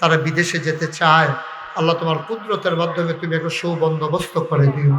তারা বিদেশে যেতে চায়, আল্লাহ তোমার কুদরতের মাধ্যমে তুমি একটা সুবন্দোবস্ত করে দিও।